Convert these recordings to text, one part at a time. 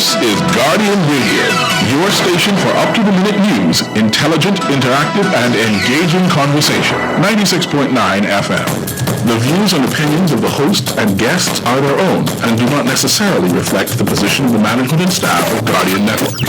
This is Guardian Radio, your station for up-to-the-minute news, intelligent, interactive, and engaging conversation. 96.9 FM. The views and opinions of the host and guests are their own and do not necessarily reflect the position of the management and staff of Guardian Network.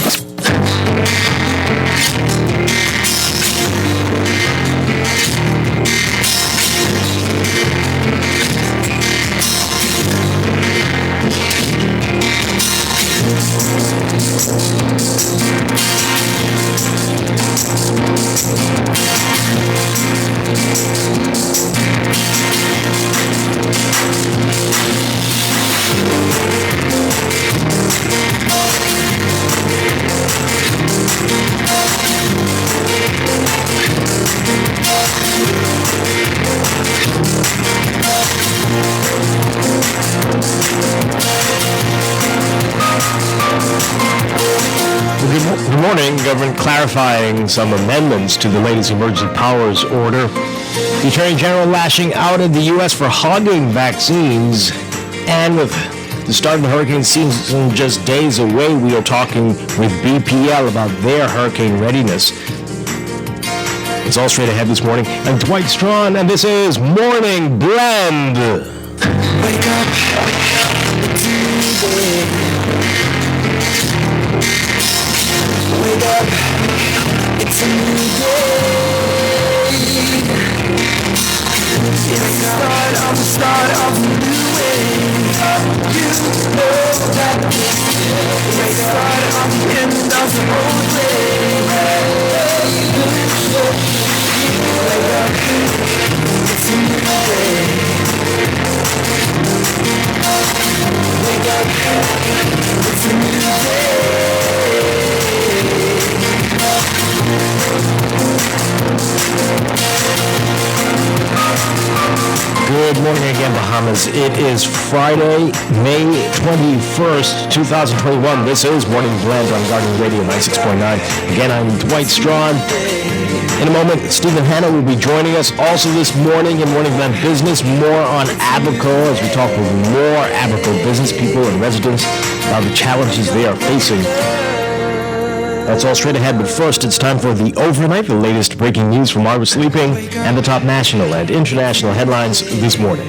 Good morning. Government clarifying some amendments to the latest emergency powers order. The Attorney General lashing out at the U.S. for hogging vaccines. And with the start of the hurricane season just days away, we are talking with BPL about their hurricane readiness. It's all straight ahead this morning. I'm Dwight Strachan, and this is Morning Blend. Wake up today. Wake up, it's a new day. It's the start of a new way. You know that it's the start of the end of the old way. Wake up, it's a new day. Wake up, it's a new day. Good morning again, Bahamas. It is Friday, May 21st, 2021. This is Morning Blend on Guardian Radio 96.9. Again, I'm Dwight Strachan. In a moment, Stephen Hanna will be joining us also this morning in Morning Blend Business. More on Abaco as we talk with more Abaco business people and residents about the challenges they are facing. That's all straight ahead, but first it's time for the Overnight, the latest breaking news from while we're sleeping, and the top national and international headlines this morning.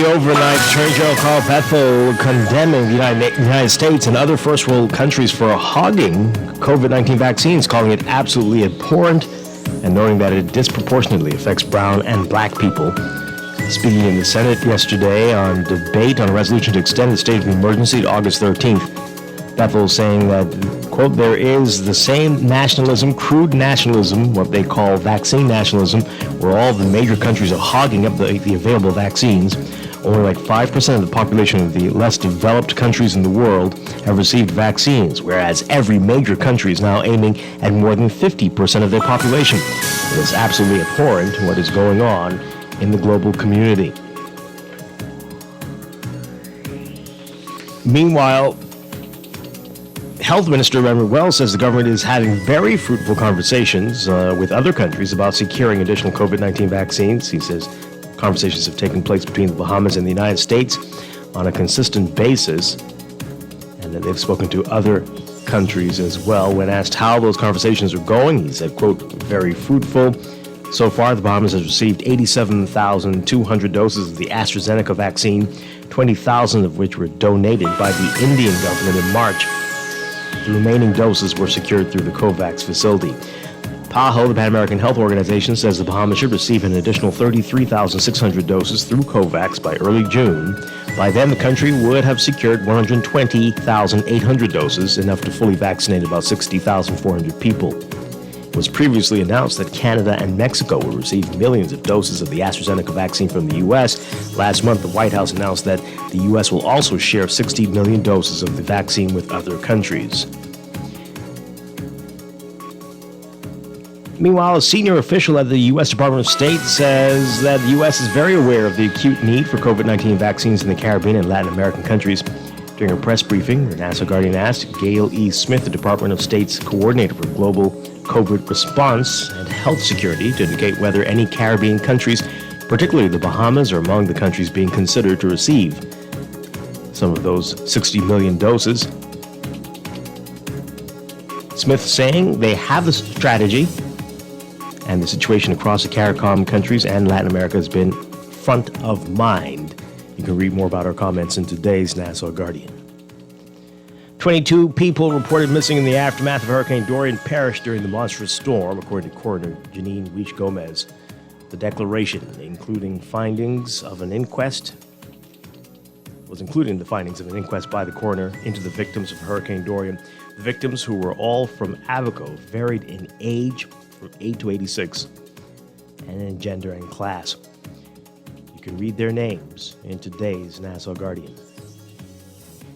Overnight, Attorney General Carl Bethel condemning the United States and other first world countries for hogging COVID-19 vaccines, calling it absolutely abhorrent and noting that it disproportionately affects brown and black people. Speaking in the Senate yesterday on debate on a resolution to extend the state of emergency to August 13th, Bethel saying that, quote, there is the same nationalism, crude nationalism, what they call vaccine nationalism, where all the major countries are hogging up the available vaccines. Only like 5% of the population of the less developed countries in the world have received vaccines, whereas every major country is now aiming at more than 50% of their population. It is absolutely abhorrent what is going on in the global community. Meanwhile, Health Minister Raymond Wells says the government is having very fruitful conversations with other countries about securing additional COVID-19 vaccines. He says conversations have taken place between the Bahamas and the United States on a consistent basis, and that they've spoken to other countries as well. When asked how those conversations are going, he said, quote, very fruitful. So far, the Bahamas has received 87,200 doses of the AstraZeneca vaccine, 20,000 of which were donated by the Indian government in March. The remaining doses were secured through the COVAX facility. PAHO, the Pan American Health Organization, says the Bahamas should receive an additional 33,600 doses through COVAX by early June. By then, the country would have secured 120,800 doses, enough to fully vaccinate about 60,400 people. was previously announced that Canada and Mexico will receive millions of doses of the AstraZeneca vaccine from the U.S. Last month, the White House announced that the U.S. will also share 60 million doses of the vaccine with other countries. Meanwhile, a senior official at the U.S. Department of State says that the U.S. is very aware of the acute need for COVID-19 vaccines in the Caribbean and Latin American countries. During a press briefing, the National Guardian asked Gail E. Smith, the Department of State's coordinator for global COVID response and health security, to indicate whether any Caribbean countries, particularly the Bahamas, are among the countries being considered to receive some of those 60 million doses. Smith saying they have the strategy, and the situation across the CARICOM countries and Latin America has been front of mind. You can read more about our comments in today's Nassau Guardian. 22 people reported missing in the aftermath of Hurricane Dorian perished during the monstrous storm, according to Coroner Janine Weich-Gomez. The declaration, including the findings of an inquest by the coroner into the victims of Hurricane Dorian. The victims, who were all from Abaco, varied in age from 8 to 86, and in gender and class. You can read their names in today's Nassau Guardian.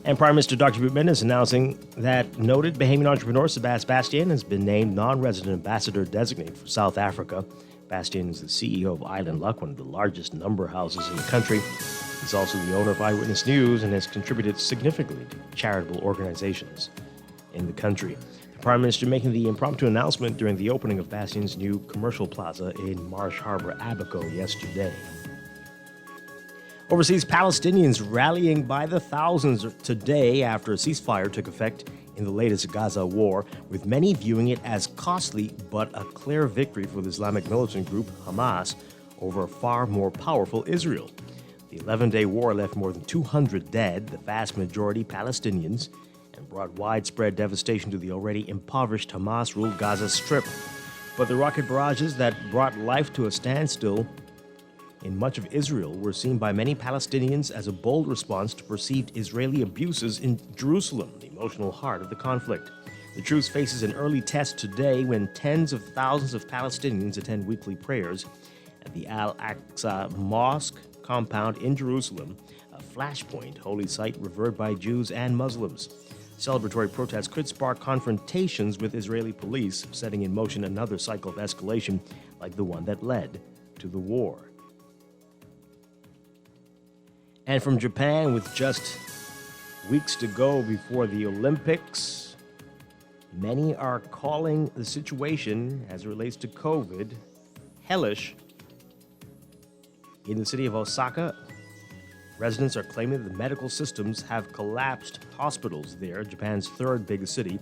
And Prime Minister Dr. Boutmen is announcing that noted Bahamian entrepreneur Sebas Bastian has been named non-resident ambassador designate for South Africa. Bastian is the CEO of Island Luck, one of the largest number houses in the country. He's also the owner of Eyewitness News and has contributed significantly to charitable organizations in the country. Prime Minister making the impromptu announcement during the opening of Bastian's new commercial plaza in Marsh Harbor, Abaco, yesterday. Overseas, Palestinians rallying by the thousands today after a ceasefire took effect in the latest Gaza war, with many viewing it as costly but a clear victory for the Islamic militant group Hamas over a far more powerful Israel. The 11-day war left more than 200 dead, the vast majority Palestinians, and brought widespread devastation to the already impoverished Hamas-ruled Gaza Strip. But the rocket barrages that brought life to a standstill in much of Israel were seen by many Palestinians as a bold response to perceived Israeli abuses in Jerusalem, the emotional heart of the conflict. The truce faces an early test today when tens of thousands of Palestinians attend weekly prayers at the Al-Aqsa Mosque compound in Jerusalem, a flashpoint holy site revered by Jews and Muslims. Celebratory protests could spark confrontations with Israeli police, setting in motion another cycle of escalation like the one that led to the war. And from Japan, with just weeks to go before the Olympics, many are calling the situation as it relates to COVID hellish. In the city of Osaka, residents are claiming that the medical systems have collapsed. Hospitals there, Japan's third biggest city,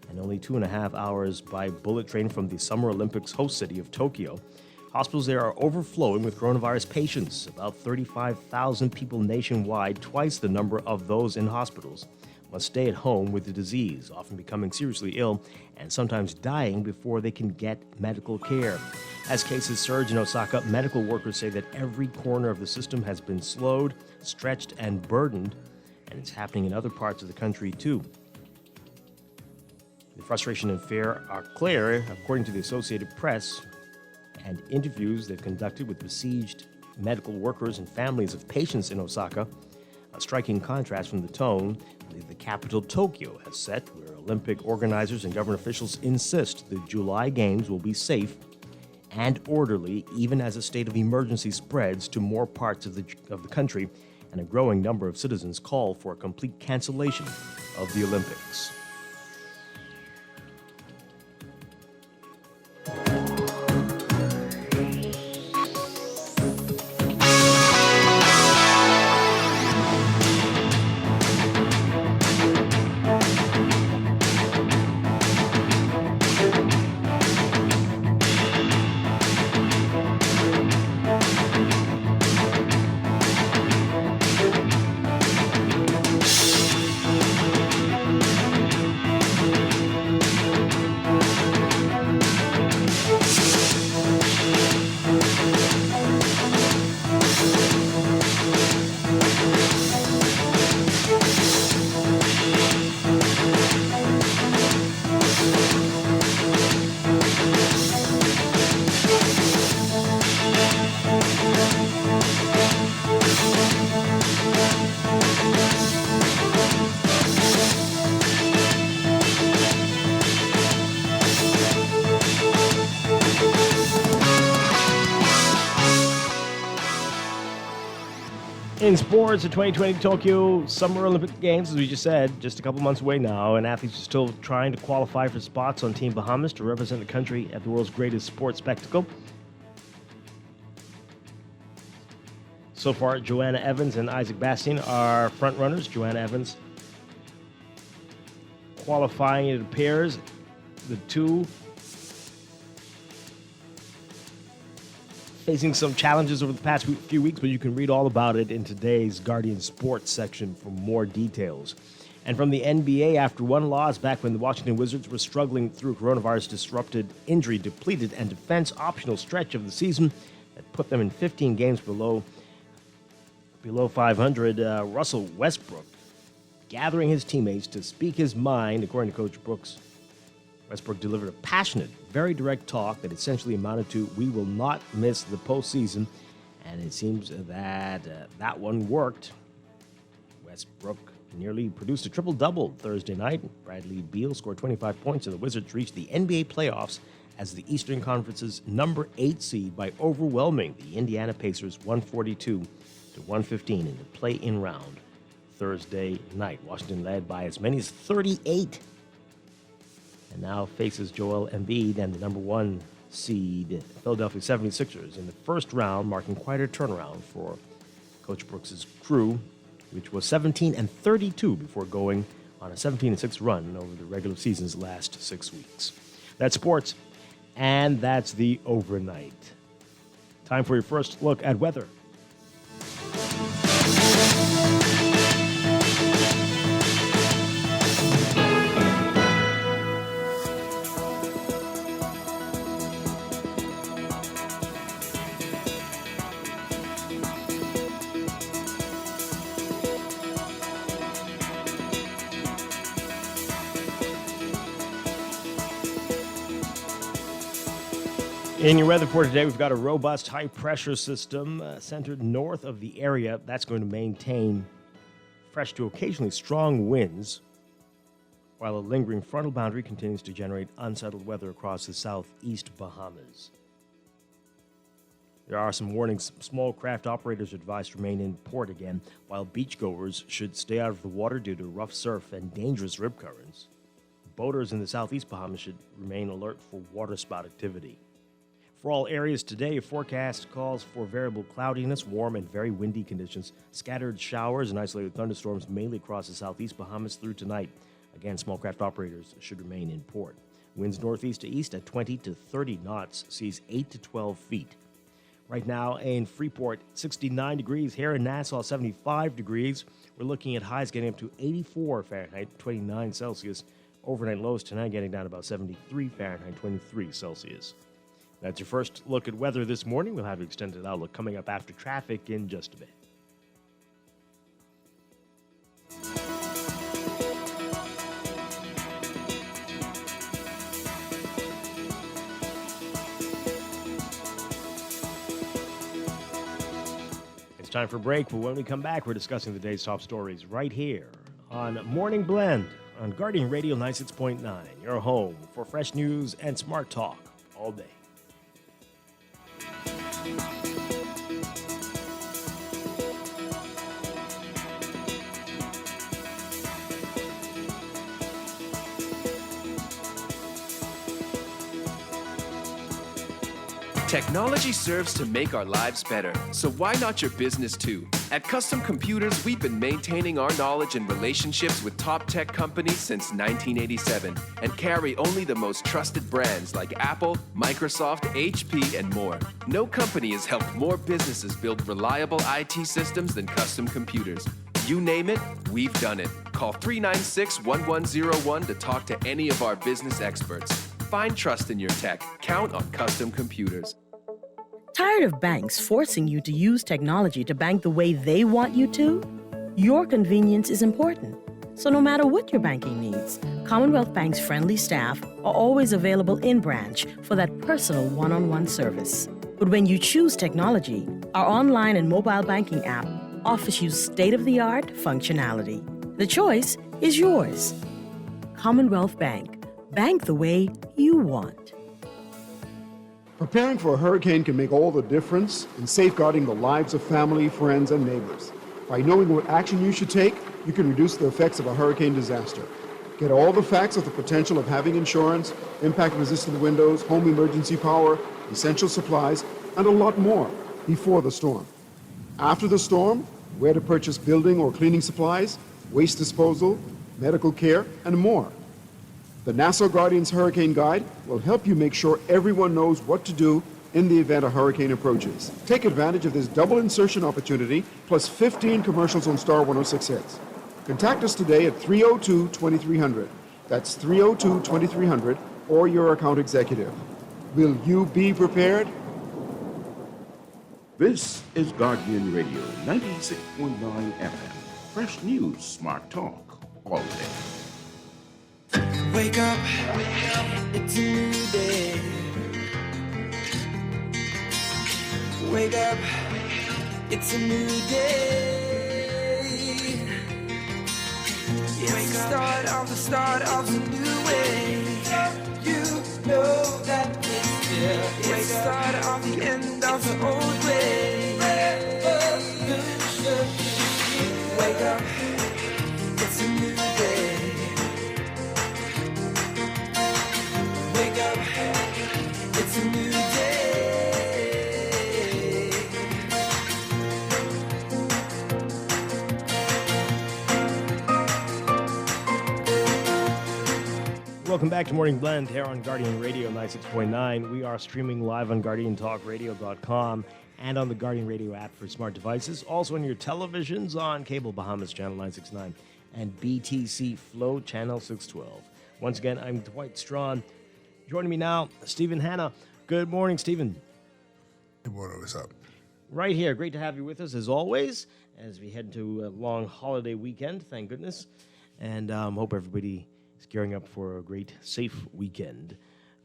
and only 2.5 hours by bullet train from the Summer Olympics host city of Tokyo. Hospitals there are overflowing with coronavirus patients. About 35,000 people nationwide, twice the number of those in hospitals, must stay at home with the disease, often becoming seriously ill and sometimes dying before they can get medical care. As cases surge in Osaka, medical workers say that every corner of the system has been slowed, stretched, and burdened, and it's happening in other parts of the country too. The frustration and fear are clear, according to the Associated Press, and interviews they've conducted with besieged medical workers and families of patients in Osaka, a striking contrast from the tone the capital Tokyo has set, where Olympic organizers and government officials insist the July Games will be safe and orderly, even as a state of emergency spreads to more parts of the country, and a growing number of citizens call for a complete cancellation of the Olympics. In sports, the 2020 Tokyo Summer Olympic Games, as we just said, just a couple months away now, and athletes are still trying to qualify for spots on Team Bahamas to represent the country at the world's greatest sports spectacle. So far, Joanna Evans and Isaac Bastien are front runners. Joanna Evans qualifying, it appears, the two facing some challenges over the past few weeks, but you can read all about it in today's Guardian Sports section for more details. And from the NBA, after one loss back when the Washington Wizards were struggling through a coronavirus-disrupted, injury-depleted, and defense-optional stretch of the season that put them in 15 games below 500, Russell Westbrook gathering his teammates to speak his mind, according to Coach Brooks. Westbrook delivered a passionate, very direct talk that essentially amounted to, "We will not miss the postseason," and it seems that that one worked. Westbrook nearly produced a triple-double Thursday night. Bradley Beal scored 25 points, and the Wizards reached the NBA playoffs as the Eastern Conference's number 8 seed by overwhelming the Indiana Pacers 142-115 in the play-in round Thursday night. Washington led by as many as 38. And now faces Joel Embiid and the number 1 seed Philadelphia 76ers in the first round, marking quite a turnaround for Coach Brooks' crew, which was 17-32 before going on a 17-6 run over the regular season's last 6 weeks. That's sports, and that's the overnight. Time for your first look at weather. In your weather for today, we've got a robust high-pressure system centered north of the area. That's going to maintain fresh to occasionally strong winds, while a lingering frontal boundary continues to generate unsettled weather across the southeast Bahamas. There are some warnings. Small craft operators are advised to remain in port again, while beachgoers should stay out of the water due to rough surf and dangerous rip currents. Boaters in the southeast Bahamas should remain alert for water spout activity. For all areas today, a forecast calls for variable cloudiness, warm and very windy conditions, scattered showers and isolated thunderstorms mainly across the southeast Bahamas through tonight. Again, small craft operators should remain in port. Winds northeast to east at 20 to 30 knots, seas 8 to 12 feet. Right now in Freeport, 69 degrees. Here in Nassau, 75 degrees. We're looking at highs getting up to 84 Fahrenheit, 29 Celsius. Overnight lows tonight getting down to about 73 Fahrenheit, 23 Celsius. That's your first look at weather this morning. We'll have an extended outlook coming up after traffic in just a bit. It's time for a break, but when we come back, we're discussing the day's top stories right here on Morning Blend on Guardian Radio 96.9, your home for fresh news and smart talk all day. Technology serves to make our lives better, so why not your business too? At Custom Computers, we've been maintaining our knowledge and relationships with top tech companies since 1987 and carry only the most trusted brands like Apple, Microsoft, HP, and more. No company has helped more businesses build reliable IT systems than Custom Computers. You name it, we've done it. Call 396-1101 to talk to any of our business experts. Find trust in your tech. Count on Custom Computers. Tired of banks forcing you to use technology to bank the way they want you to? Your convenience is important. So no matter what your banking needs, Commonwealth Bank's friendly staff are always available in branch for that personal one-on-one service. But when you choose technology, our online and mobile banking app offers you state-of-the-art functionality. The choice is yours. Commonwealth Bank. Bank the way you want. Preparing for a hurricane can make all the difference in safeguarding the lives of family, friends, and neighbors. By knowing what action you should take, you can reduce the effects of a hurricane disaster. Get all the facts of the potential of having insurance, impact-resistant windows, home emergency power, essential supplies, and a lot more before the storm. After the storm, where to purchase building or cleaning supplies, waste disposal, medical care, and more. The Nassau Guardian's Hurricane Guide will help you make sure everyone knows what to do in the event a hurricane approaches. Take advantage of this double insertion opportunity, plus 15 commercials on Star 106 hits. Contact us today at 302-2300. That's 302-2300, or your account executive. Will you be prepared? This is Guardian Radio, 96.9 FM. Fresh news, smart talk, all day. Wake up, it's a new day. Wake up, it's a new day. It's the start of a new way. You know that it's here. It's the start of the end of the old way. Wake up, it's a new day. Wake up, it's a new day. Welcome back to Morning Blend here on Guardian Radio 96.9. We are streaming live on GuardianTalkRadio.com and on the Guardian Radio app for smart devices. Also on your televisions on Cable Bahamas Channel 969 and BTC Flow Channel 612. Once again, I'm Dwight Strachan. Joining me now, Stephen Hanna. Good morning, Stephen. Good morning. What's up? Right here. Great to have you with us, as always, as we head into a long holiday weekend, thank goodness. And hope everybody is gearing up for a great, safe weekend.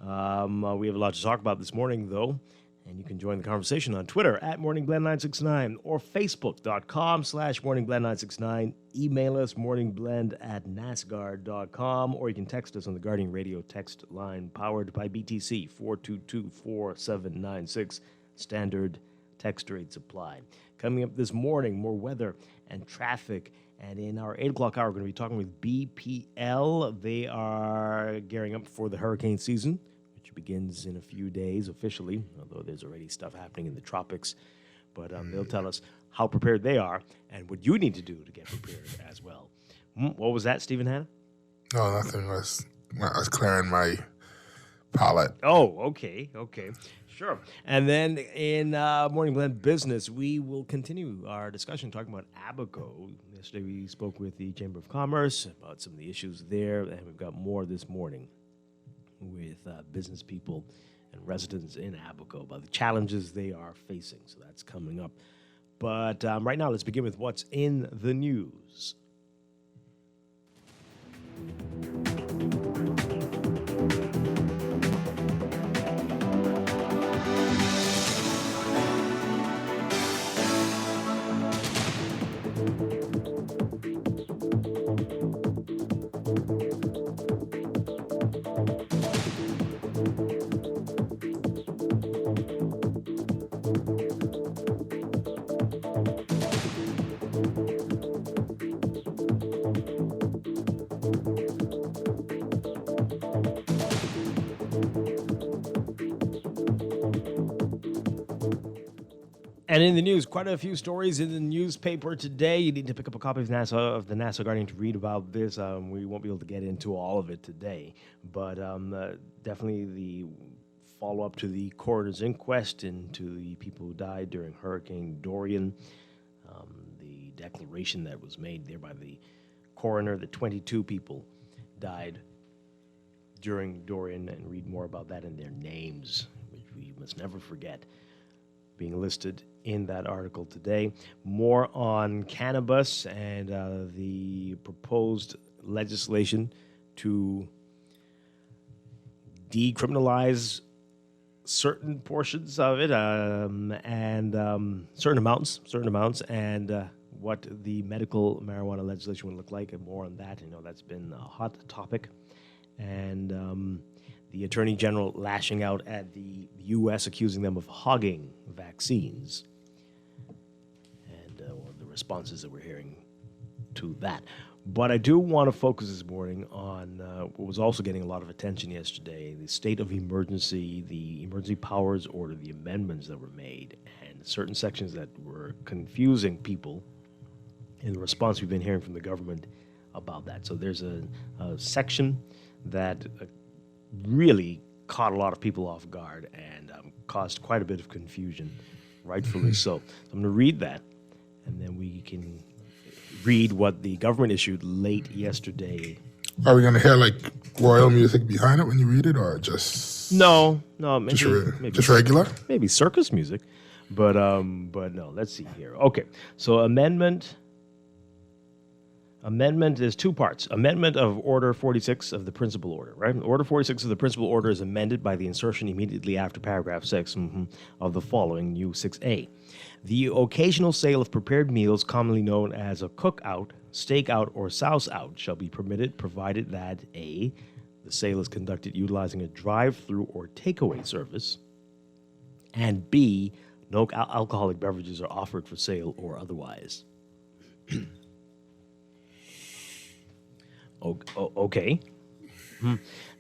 We have a lot to talk about this morning, though, and you can join the conversation on Twitter at MorningBlend969 or Facebook.com/MorningBlend969. Email us morningblend@nasguard.com, or you can text us on the Guardian Radio text line powered by BTC 422-4796. Standard text rates apply. Coming up this morning, more weather and traffic. And in our 8 o'clock hour, we're going to be talking with BPL. They are gearing up for the hurricane season, which begins in a few days officially, although there's already stuff happening in the tropics. But they'll tell us how prepared they are and what you need to do to get prepared as well. What was that, Stephen Hanna? No, nothing. I was clearing my palate. Oh, okay. Sure. And then in Morning Blend Business, we will continue our discussion talking about Abaco. Yesterday we spoke with the Chamber of Commerce about some of the issues there, and we've got more this morning with business people and residents in Abaco about the challenges they are facing. So that's coming up. But right now, let's begin with what's in the news. And in the news, quite a few stories in the newspaper today. You need to pick up a copy of the Nassau Guardian to read about this. We won't be able to get into all of it today, but definitely the follow-up to the coroner's inquest into the people who died during Hurricane Dorian, the declaration that was made there by the coroner that 22 people died during Dorian, and read more about that and their names, which we must never forget, being listed in that article today. More on cannabis and the proposed legislation to decriminalize certain portions of it and certain amounts, and what the medical marijuana legislation would look like, and more on that. That's been a hot topic. And the Attorney General lashing out at the U.S., accusing them of hogging vaccines. And the responses that we're hearing to that. But I do want to focus this morning on what was also getting a lot of attention yesterday, the state of emergency, the emergency powers order, the amendments that were made, and certain sections that were confusing people in the response we've been hearing from the government about that. So there's a section that really caught a lot of people off guard and caused quite a bit of confusion, rightfully so. I'm going to read that, and then we can read what the government issued late yesterday. Are we going to hear like royal music behind it when you read it, or just No, maybe just regular? Maybe circus music, but no. Let's see here. Okay, so amendment is two parts. Amendment of Order 46 of the Principal Order, right? Order 46 of the Principal Order is amended by the insertion immediately after paragraph 6 of the following new 6A. The occasional sale of prepared meals, commonly known as a cook-out, steak-out, or souse-out, shall be permitted, provided that A, the sale is conducted utilizing a drive-through or takeaway service, and B, no alcoholic beverages are offered for sale or otherwise. Okay.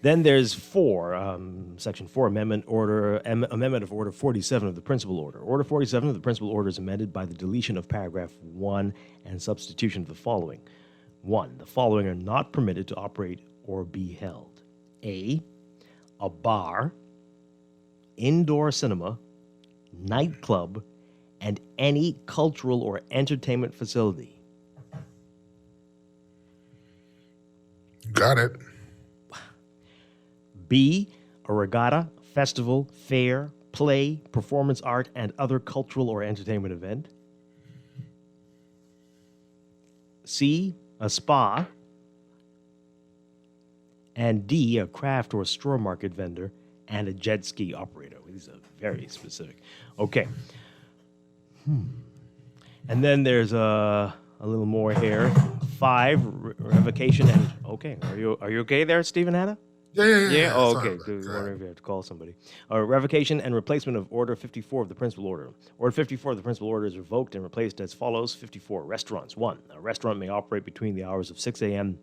Then there's 4, Section 4, Amendment of Order 47 of the Principal Order. Order 47 of the Principal Order is amended by the deletion of paragraph 1 and substitution of the following. 1. The following are not permitted to operate or be held. A bar, indoor cinema, nightclub, and any cultural or entertainment facility. Got it. B, a regatta, festival, fair, play, performance art, and other cultural or entertainment event. C, a spa. And D, a craft or straw market vendor and a jet ski operator. These are very specific. Okay. And then there's a little more here. 5, revocation and... Okay, are you okay there, Stephen Hanna? Yeah. Oh, okay. I was wondering if you have to call somebody. Revocation and replacement of Order 54 of the Principal Order. Order 54 of the Principal Order is revoked and replaced as follows. 54, restaurants. 1, a restaurant may operate between the hours of 6 a.m.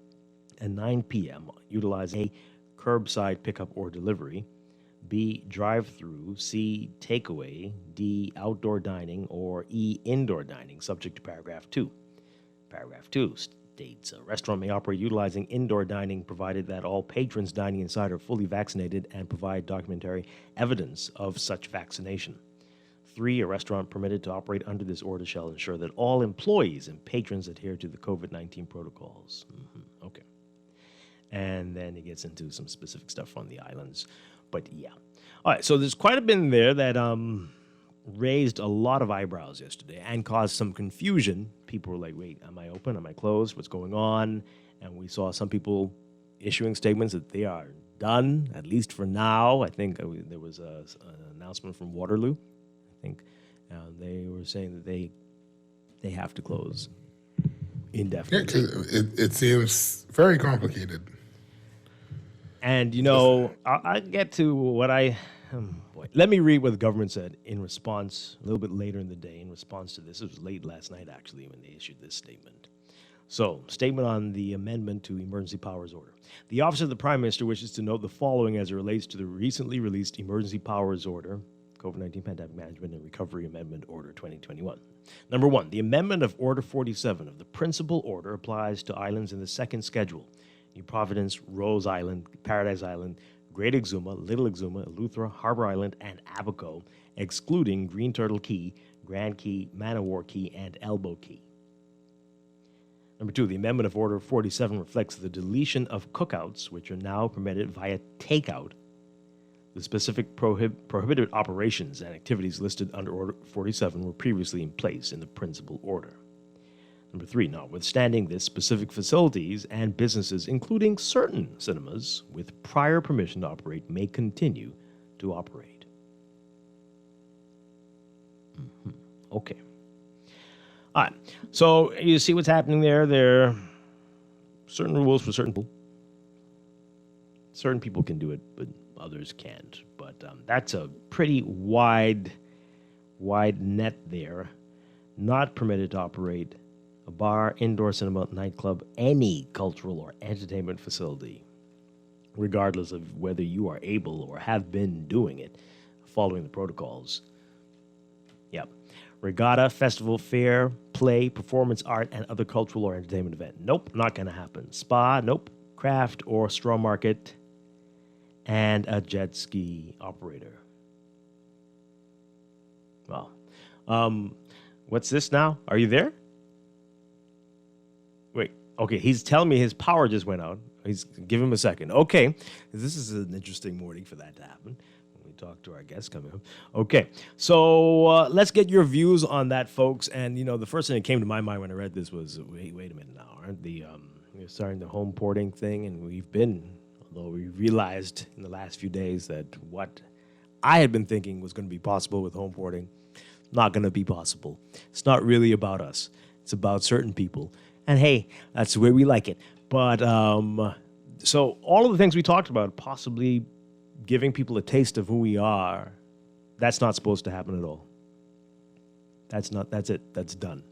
and 9 p.m. utilizing A, curbside pickup or delivery. B, drive-through. C, takeaway. D, outdoor dining. Or E, indoor dining, subject to paragraph 2. Paragraph 2 states a restaurant may operate utilizing indoor dining provided that all patrons dining inside are fully vaccinated and provide documentary evidence of such vaccination. 3, a restaurant permitted to operate under this order shall ensure that all employees and patrons adhere to the COVID-19 protocols. Okay. And then it gets into some specific stuff on the islands. But yeah. All right, so there's quite a bit in there that raised a lot of eyebrows yesterday and caused some confusion. People were like, wait, am I open? Am I closed? What's going on? And we saw some people issuing statements that they are done, at least for now. I think there was an announcement from Waterloo. I think they were saying that they have to close indefinitely. Yeah, 'cause it seems very complicated. And, I'll get to what let me read what the government said in response, a little bit later in the day, in response to this. It was late last night, actually, when they issued this statement. So, statement on the amendment to Emergency Powers Order. The Office of the Prime Minister wishes to note the following as it relates to the recently released Emergency Powers Order, COVID-19 Pandemic Management and Recovery Amendment Order 2021. Number 1, the amendment of Order 47 of the Principal Order applies to islands in the second schedule: New Providence, Rose Island, Paradise Island, Great Exuma, Little Exuma, Eleuthera, Harbor Island, and Abaco, excluding Green Turtle Key, Grand Key, Man-o-War Key, and Elbow Key. Number 2, the amendment of Order 47 reflects the deletion of cookouts, which are now permitted via takeout. The specific prohibited operations and activities listed under Order 47 were previously in place in the Principal Order. Number 3, notwithstanding this, specific facilities and businesses, including certain cinemas with prior permission to operate, may continue to operate. Okay. All right. So you see what's happening there. There are certain rules for certain people. Certain people can do it, but others can't. But that's a pretty wide net there. Not permitted to operate a bar, indoor cinema, nightclub, any cultural or entertainment facility, regardless of whether you are able or have been doing it, following the protocols. Yep. Regatta, festival, fair, play, performance art, and other cultural or entertainment event. Nope, not going to happen. Spa, nope. Craft or straw market, and a jet ski operator. Well, what's this now? Are you there? Wait, okay, he's telling me his power just went out. Give him a second. Okay, this is an interesting morning for that to happen. When we talk to our guests coming up. Okay, so let's get your views on that, folks. And, the first thing that came to my mind when I read this was, wait a minute now, aren't we're starting the home porting thing, and although we realized in the last few days that what I had been thinking was going to be possible with home porting, not going to be possible. It's not really about us. It's about certain people. And hey, that's the way we like it. But so all of the things we talked about, possibly giving people a taste of who we are, that's not supposed to happen at all. That's it. That's done.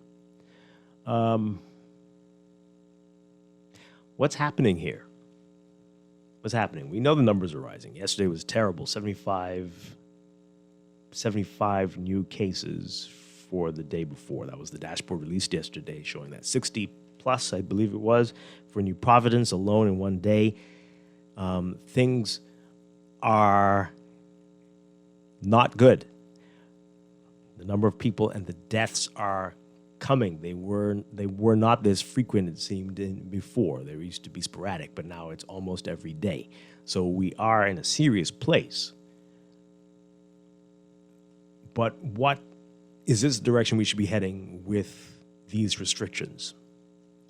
What's happening here? What's happening? We know the numbers are rising. Yesterday was terrible. 75 new cases for the day before. That was the dashboard released yesterday, showing that 60 plus, I believe it was, for New Providence alone in one day. Things are not good. The number of people and the deaths are coming. They were not this frequent, it seemed, before. They used to be sporadic, but now it's almost every day. So we are in a serious place. But what is this direction we should be heading with these restrictions?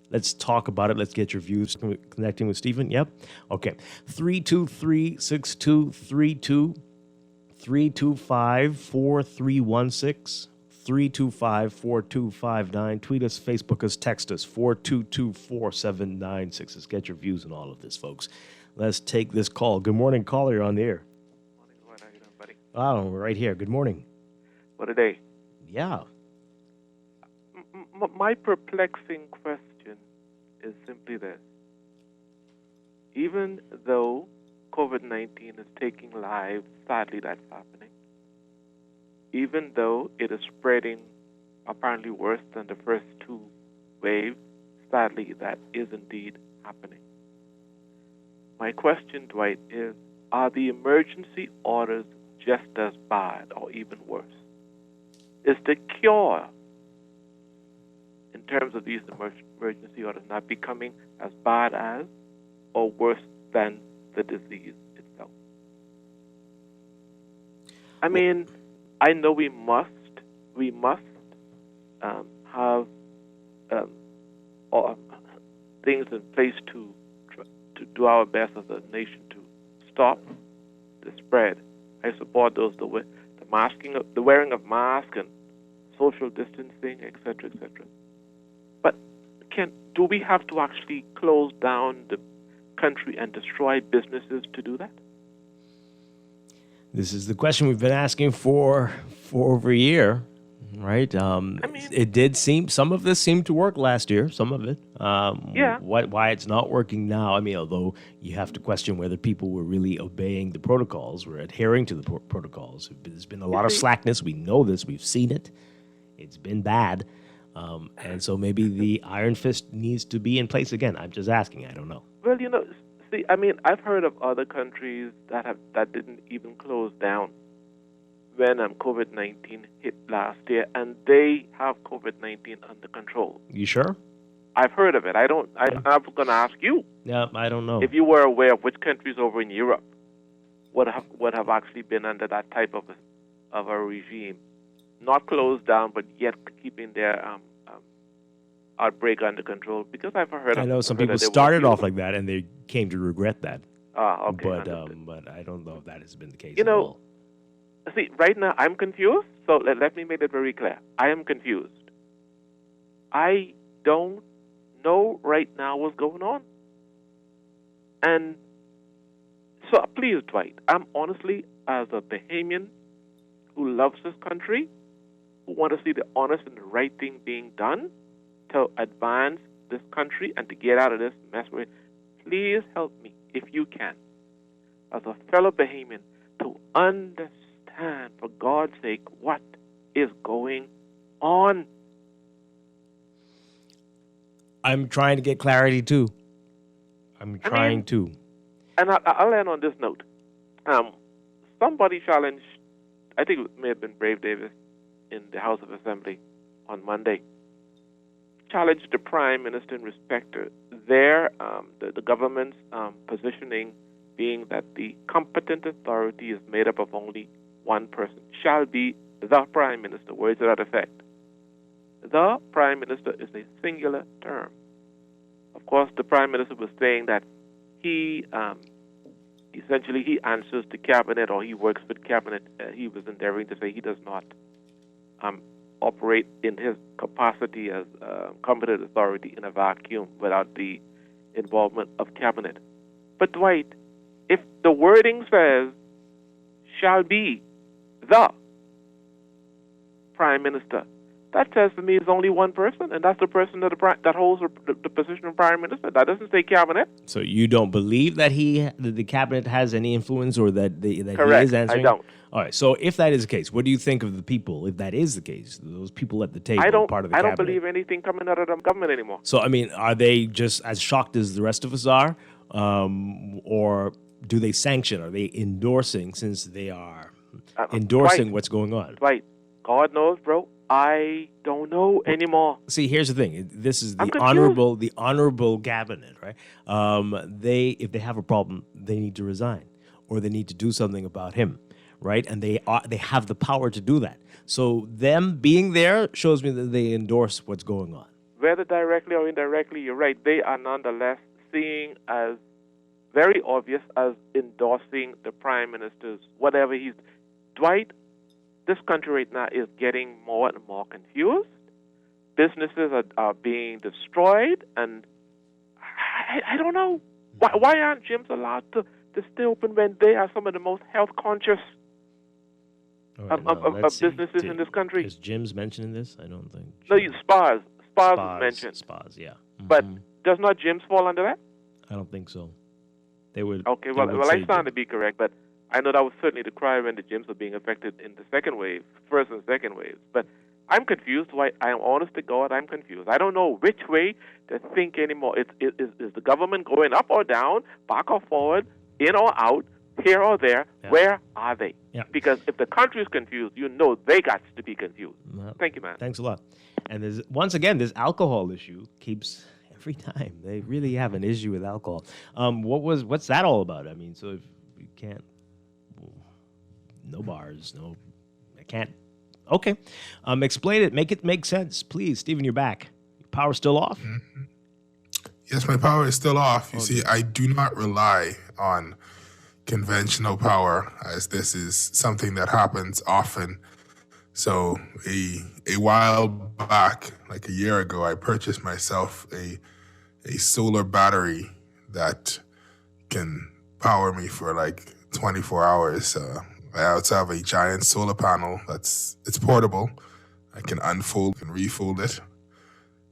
Let's talk about it. Let's get your views. Connecting with Stephen? Yep. Okay. 323-6232, 325-4316, 325-4259. Tweet us, Facebook us, text us, 422-4796. Let's get your views on all of this, folks. Let's take this call. Good morning, caller. You're on the air. Morning, Dwight. How you doing, buddy? Oh, we're right here. Good morning. What a day. Yeah. My perplexing question is simply this. Even though COVID-19 is taking lives, sadly that's happening, even though it is spreading apparently worse than the first two waves, sadly that is indeed happening. My question, Dwight, is, are the emergency orders just as bad or even worse? Is the cure in terms of these emergency orders not becoming as bad as or worse than the disease itself? I mean, I know we must have things in place to do our best as a nation to stop the spread. I support those the wearing of masks and social distancing, etc., etc. But do we have to actually close down the country and destroy businesses to do that? This is the question we've been asking for over a year, right? It did seem, some of this seemed to work last year, some of it. Yeah. Why it's not working now, although you have to question whether people were really obeying the protocols, were adhering to the protocols. There's been a lot of slackness. We know this. We've seen it. It's been bad. And so maybe the iron fist needs to be in place again. I'm just asking. I don't know. Well, I've heard of other countries that didn't even close down when COVID-19 hit last year, and they have COVID-19 under control. You sure? I've heard of it. I'm going to ask you. Yeah, I don't know. If you were aware of which countries over in Europe would have actually been under that type of a regime, not closed down, but yet keeping their outbreak under control. Because I've heard. I know some people started off like that, and they came to regret that. Okay. But I don't know if that has been the case. See, right now I'm confused. So let me make it very clear. I am confused. I don't know right now what's going on. And so please, Dwight, I'm honestly, as a Bahamian who loves this country, who want to see the honest and the right thing being done, to advance this country and to get out of this mess we're in. Please help me, if you can, as a fellow Bahamian, to understand, for God's sake, what is going on. I'm trying to get clarity too. I'm trying to. And I'll end on this note. Somebody challenged, I think it may have been Brave Davis in the House of Assembly on Monday, challenged the Prime Minister in respect to the government's positioning being that the competent authority is made up of only one person, shall be the Prime Minister, words to that effect. The Prime Minister is a singular term. Of course, the Prime Minister was saying that he essentially he answers to Cabinet, or he works with Cabinet. He was endeavoring to say he does not operate in his capacity as competent authority in a vacuum without the involvement of Cabinet. But Dwight, if the wording says shall be the Prime Minister, that says to me is only one person, and that's the person that holds the position of Prime Minister. That doesn't say Cabinet. So you don't believe that the Cabinet has any influence, or that Correct. he is answering? I don't. All right. So if that is the case, what do you think of the people? If that is the case, those people at the table, part of the Cabinet. I don't believe anything coming out of the government anymore. So I mean, are they just as shocked as the rest of us are, or do they sanction? Are they endorsing, since they are endorsing Right. what's going on? Right. God knows, bro. I don't know anymore. See, here's the thing. This is I'm the confused. honorable cabinet, right? If they have a problem, they need to resign, or they need to do something about him, right? And they have the power to do that. So them being there shows me that they endorse what's going on. Whether directly or indirectly, you're right. They are nonetheless seeing as very obvious as endorsing the Prime Minister's whatever he's. Dwight, this country right now is getting more and more confused. Businesses are being destroyed, and I don't know. Why aren't gyms allowed to stay open when they are some of the most health conscious of businesses in this country? Is gyms mentioned in this? I don't think. No, spas. Spas is mentioned. Spas, yeah. But does not gyms fall under that? I don't think so. They would. Okay, they well, would say I stand to be correct, but I know that was certainly the cry when the gyms were being affected in the second wave, first and second waves. But I'm confused. Why? I am honest to God, I'm confused. I don't know which way to think anymore. Is the government going up or down, back or forward, in or out, here or there? Yeah. Where are they? Yeah. Because if the country is confused, you know they got to be confused. Well, Thank you, man. Thanks a lot. And once again, this alcohol issue keeps every time. They really have an issue with alcohol. What's that all about? I mean, so if you can't. No bars, no, I can't. Okay. Explain it. Make it make sense. Please, Stephen, you're back. Your power's still off? Mm-hmm. Yes, my power is still off. You see, I do not rely on conventional power, as this is something that happens often. So a while back, like a year ago, I purchased myself a solar battery that can power me for like 24 hours. I also have a giant solar panel it's portable. I can unfold and refold it,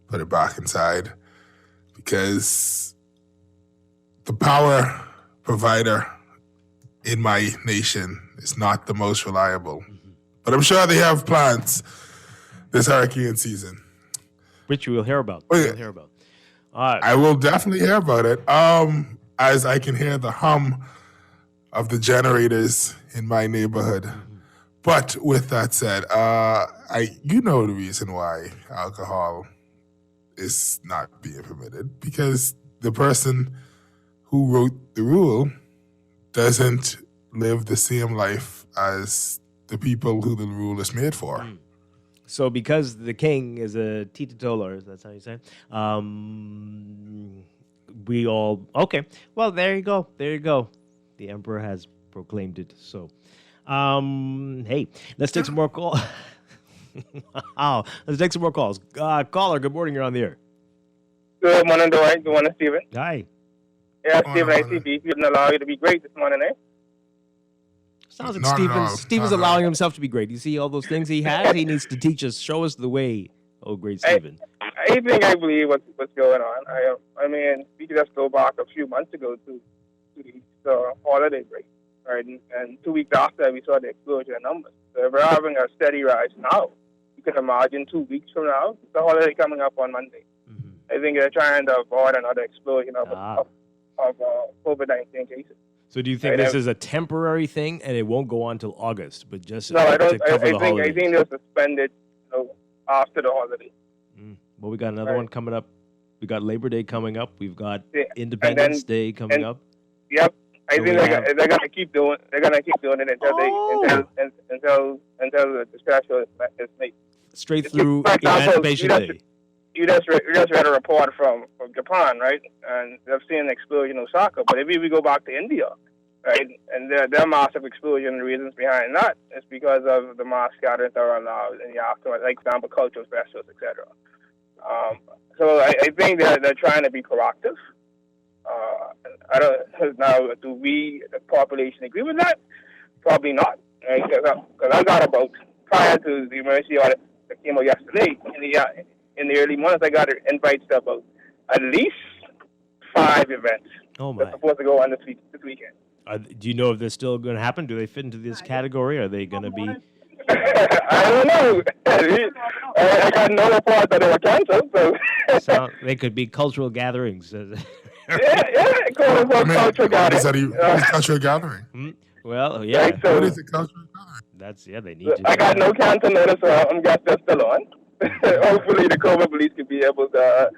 put it back inside, because the power provider in my nation is not the most reliable. But I'm sure they have plans this hurricane season, Which we'll hear about. I will definitely hear about it. As I can hear the hum of the generators in my neighborhood. But with that said, you know the reason why alcohol is not being permitted, because the person who wrote the rule doesn't live the same life as the people who the rule is made for. So because the king is a teetotaler, that's how you say it, we all... Okay, well, there you go. The emperor has proclaimed it so. Hey, let's take some more calls. Wow, let's take some more calls. Caller, good morning. You're on the air. Good morning, Dwight. Good morning, Stephen. Hi. Yeah, Stephen, I see beef didn't allow you to be great this morning, eh? Sounds like Stephen's allowing himself to be great. You see all those things he has? He needs to teach us, show us the way. Oh, great Stephen. I believe what's going on. I mean, we could just go back a few months ago to the holiday break, right? And 2 weeks after, we saw the explosion in numbers. So if we're having a steady rise now, you can imagine 2 weeks from now, the holiday coming up on Monday. Mm-hmm. I think they're trying to avoid another explosion of COVID-19 cases. So do you think this is a temporary thing and it won't go on till August, but just No, I don't. to cover the holidays? I think they'll suspend it after the holiday. Well, we got another one coming up. We got Labor Day coming up. We've got Yeah. Independence Day coming up. Yep. I So think they're gonna keep doing. They're gonna keep doing it until the special is made. Straight through For example, Emancipation Day. You just read a report from Japan, right? And they've seen an explosion in Osaka. But if we go back to India, right, and their massive explosion, the reasons behind that is because of the mass gatherings that are allowed in the aftermath, like, for example, cultural festivals, etc. So I think they're trying to be proactive. I don't now. Do we, the population, agree with that? Probably not. Right? Because I got about, prior to the emergency order that came out yesterday, in the early months, I got invites to about at least 5 events. Oh my! That's supposed to go on this weekend. Do you know if they're still going to happen? Do they fit into this category? Are they going to be? I don't know. I got no report that they were canceled. So They could be cultural gatherings. Cultural gathering. What is cultural gathering? Well, yeah. Right, so what is a cultural gathering? They need to. I got no cancel notice, so I'm guessing they're still on. Hopefully, the COVID police can be able to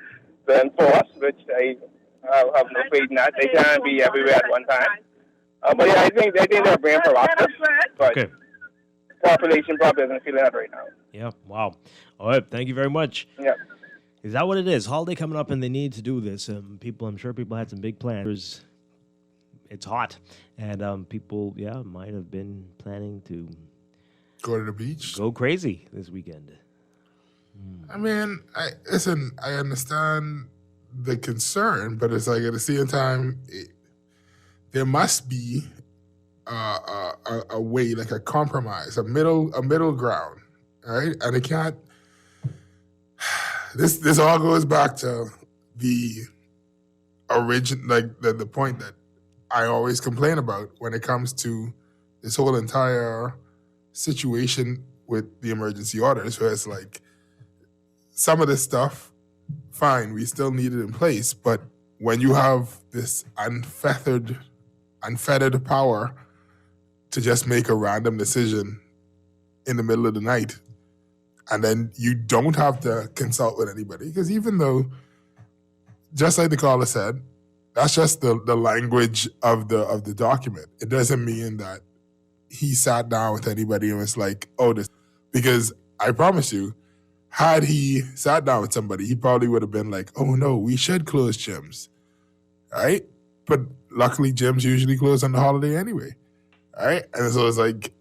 enforce, which I have no faith in that. They can't be everywhere at one time. But yeah, I think they're being proactive. But Okay. population probably isn't feeling that right now. Yeah. Wow. All right. Thank you very much. Yeah. Is that what it is? Holiday coming up, and they need to do this. I'm sure people had some big plans. It's hot, and people, might have been planning to Go to the beach. go crazy this weekend. I mean, I understand the concern, but it's like at the same time, there must be a way, like a compromise, a middle ground, right? And it can't. This all goes back to the origin, like the point that I always complain about when it comes to this whole entire situation with the emergency orders, where it's like some of this stuff, fine, we still need it in place, but when you have this unfettered power to just make a random decision in the middle of the night, and then you don't have to consult with anybody, because even though, just like the caller said, that's just the language of the document. It doesn't mean that he sat down with anybody and was like, oh, this, because I promise you, had he sat down with somebody, he probably would have been like, oh no, we should close gyms, right? But luckily, gyms usually close on the holiday anyway, right? And so it's like,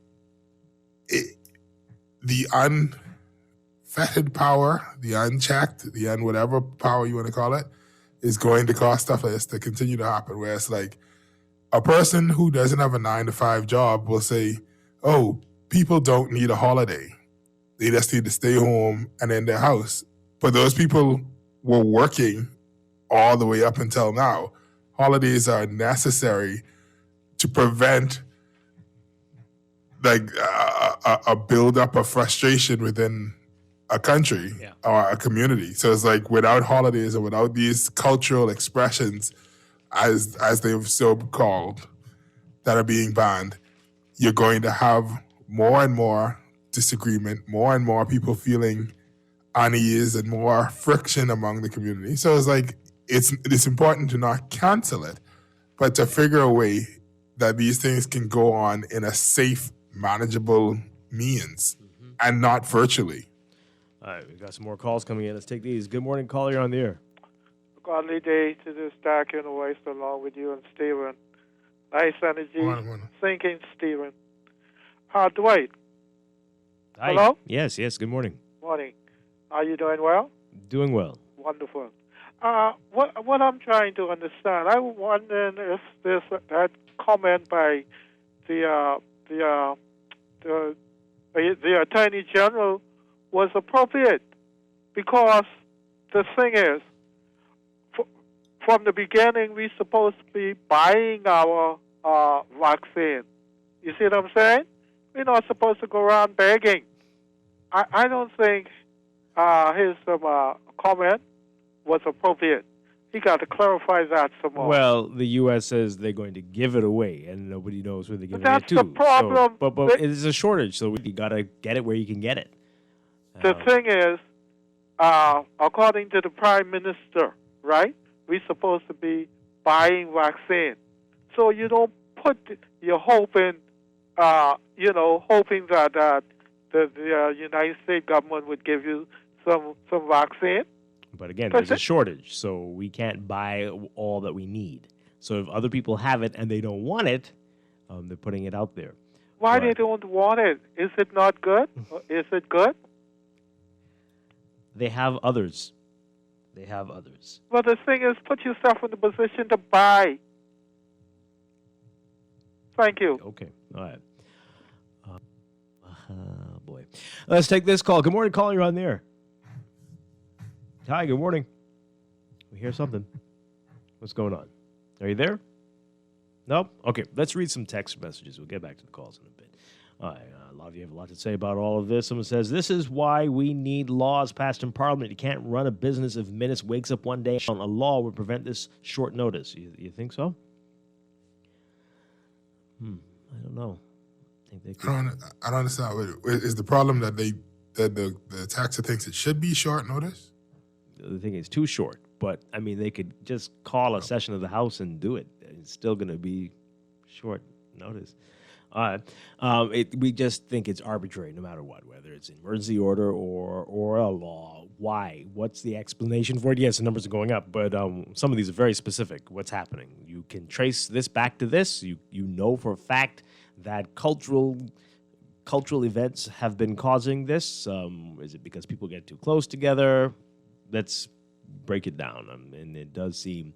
the unfettered power, the unchecked, whatever power you want to call it, is going to cause stuff like this to continue to happen, where it's like a person who doesn't have a 9-to-5 job will say, oh, people don't need a holiday. They just need to stay home and in their house. But those people were working all the way up until now. Holidays are necessary to prevent like a buildup of frustration within a country or a community. So it's like without holidays or without these cultural expressions, as they've so called, that are being banned, you're going to have more and more disagreement, more and more people feeling unease and more friction among the community. So it's like it's important to not cancel it, but to figure a way that these things can go on in a safe, manageable means and not virtually. All right, we've got some more calls coming in. Let's take these. Good morning, caller. You're on the air. Godly day to the Strachan voice along with you and Stephen. Nice energy. Morning. Thinking, Stephen. Dwight. Hi. Hello? Yes. Good morning. Morning. Are you doing well? Doing well. Wonderful. What I'm trying to understand, I'm wondering if that comment by the Attorney General was appropriate, because the thing is, from the beginning, we're supposed to be buying our vaccine. You see what I'm saying? We're not supposed to go around begging. I don't think his comment was appropriate. He got to clarify that some more. Well, the U.S. says they're going to give it away, and nobody knows where they're giving that's it to. the problem. So, but it's a shortage, so you got to get it where you can get it. The thing is, according to the Prime Minister, right, we're supposed to be buying vaccine. So you don't put your hope in, hoping that the United States government would give you some vaccine. But again, there's a shortage, so we can't buy all that we need. So if other people have it and they don't want it, they're putting it out there. Why they don't want it? Is it not good? Is it good? They have others. They have others. Well, the thing is, put yourself in the position to buy. Thank you. Okay. All right. Boy. Let's take this call. Good morning, caller. You're on there. Hi, good morning. We hear something. What's going on? Are you there? No? Okay, let's read some text messages. We'll get back to the calls in a bit. All right, a lot of you have a lot to say about all of this. Someone says, this is why we need laws passed in Parliament. You can't run a business if Minutes wakes up one day on a law would prevent this short notice. You think so? I don't know. I don't understand. Is the problem that the taxer thinks it should be short notice? The thing is too short, but I mean, they could just call a session of the House and do it. It's still going to be short notice. We just think it's arbitrary no matter what, whether it's an emergency order or a law. Why? What's the explanation for it? Yes, the numbers are going up, but some of these are very specific. What's happening? You can trace this back to this. You know for a fact that cultural events have been causing this. Is it because people get too close together? Let's break it down. And it does seem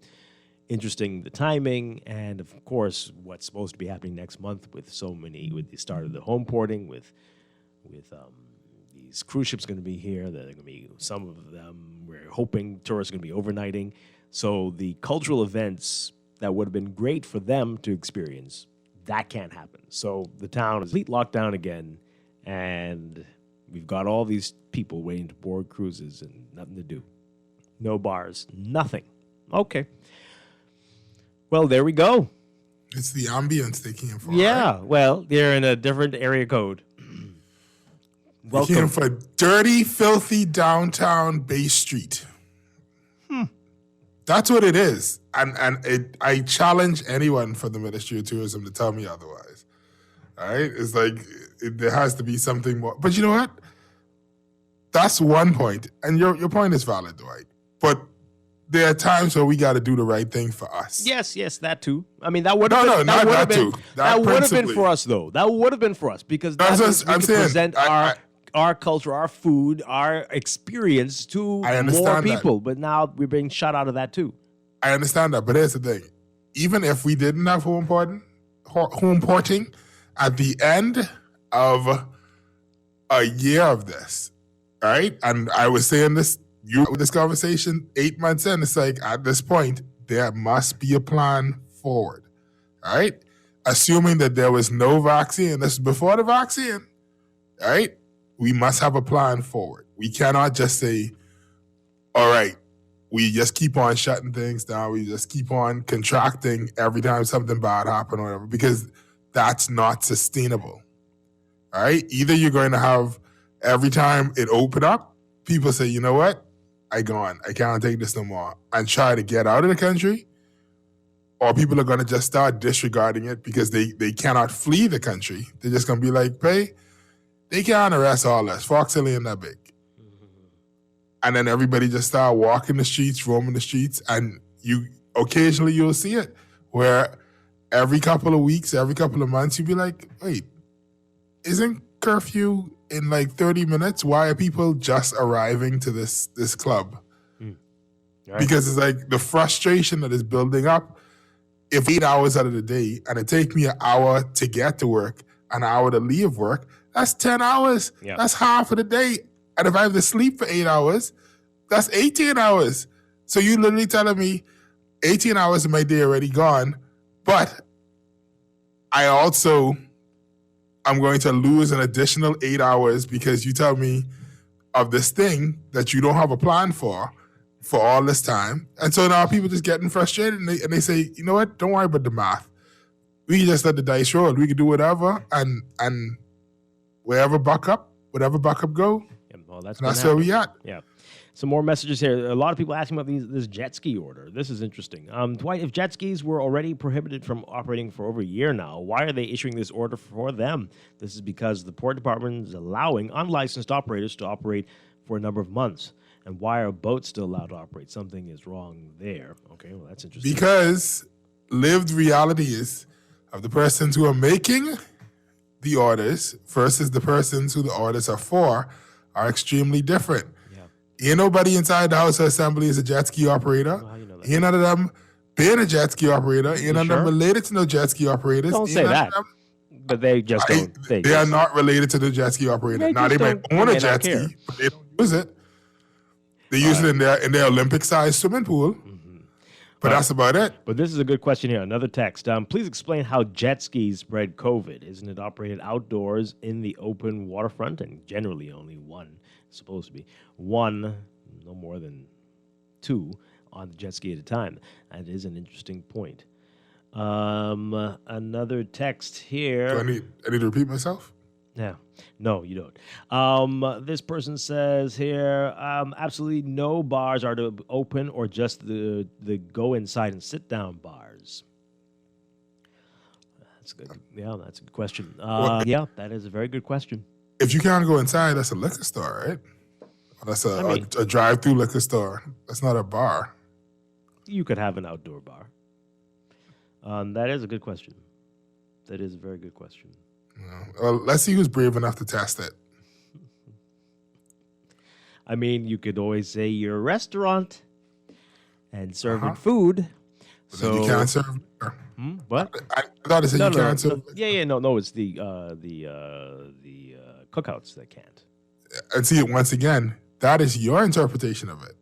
interesting, the timing, and of course, what's supposed to be happening next month with the start of the home porting, with these cruise ships going to be here. There are going to be some of them. We're hoping tourists are going to be overnighting. So the cultural events that would have been great for them to experience, that can't happen. So the town is complete lockdown again, and we've got all these people waiting to board cruises and nothing to do. No bars, nothing. Okay. Well, there we go. It's the ambience they came for. Yeah, right? Well, they're in a different area code. Welcome. They came for dirty, filthy downtown Bay Street. That's what it is. And I challenge anyone from the Ministry of Tourism to tell me otherwise. All right? It's like there has to be something more. But you know what? That's one point. And your point is valid, Dwight. But there are times where we got to do the right thing for us. Yes, that too. I mean, that would have been. Not that too. That would have been for us, though. That would have been for us because that's what we can present our culture, our food, our experience to more people. But now we're being shut out of that too. I understand that, but here's the thing: even if we didn't have home porting, at the end of a year of this, right? And I was saying this. This conversation 8 months in, it's like at this point, there must be a plan forward, all right? Assuming that there was no vaccine, this is before the vaccine, all right? We must have a plan forward. We cannot just say, all right, we just keep on shutting things down. We just keep on contracting every time something bad happens or whatever, because that's not sustainable, all right? Either you're going to have every time it open up, people say, you know what? I can't take this no more, and try to get out of the country, or people are going to just start disregarding it because they cannot flee the country. They're just going to be like, hey, they can't arrest all us. Fox Hill ain't that big. And then everybody just start walking the streets, roaming the streets, and occasionally you'll see it where every couple of weeks, every couple of months, you'll be like, wait, isn't curfew in like 30 minutes? Why are people just arriving to this club? Right. Because it's like the frustration that is building up. If 8 hours out of the day, and it takes me an hour to get to work, an hour to leave work, that's 10 hours. Yeah. That's half of the day. And if I have to sleep for 8 hours, That's 18 hours. So you literally telling me 18 hours of my day already gone, but I'm going to lose an additional 8 hours because you tell me of this thing that you don't have a plan for all this time. And so now people just getting frustrated and they say, you know what, don't worry about the math. We can just let the dice roll. We can do whatever and whatever buck up go. Yeah, well, that's where we at. Yeah. Some more messages here. A lot of people asking about this jet ski order. This is interesting. Dwight, if jet skis were already prohibited from operating for over a year now, why are they issuing this order for them? This is because the Port Department is allowing unlicensed operators to operate for a number of months. And why are boats still allowed to operate? Something is wrong there. Okay, well, that's interesting. Because lived realities of the persons who are making the orders versus the persons who the orders are for are extremely different. Ain't nobody inside the House of Assembly is a jet ski operator. Well, how you know that? Ain't none of them been a jet ski operator. Ain't none of them related to no jet ski operators. Don't say that. But they just don't. They are not related to the jet ski operator. Now they might own a jet ski, but they don't use it. They use it in their Olympic-sized swimming pool. But that's about it. But this is a good question here. Another text. Please explain how jet skis spread COVID. Isn't it operated outdoors in the open waterfront? And generally only one, supposed to be one, no more than two on the jet ski at a time. That is an interesting point. Another text here. Do I need to repeat myself? Yeah. No, you don't. This person says here, absolutely no bars are to open or just the go inside and sit down bars. That's good. Yeah, that's a good question. Yeah, that is a very good question. If you can't go inside, that's a liquor store, right? That's a drive-through liquor store. That's not a bar. You could have an outdoor bar. That is a good question. That is a very good question. Well, let's see who's brave enough to test it. I mean, you could always say you're a restaurant and serving food. But then you can't serve liquor. What? I thought it said you can't serve liquor. No, it's the cookouts that can't. And see, once again, that is your interpretation of it.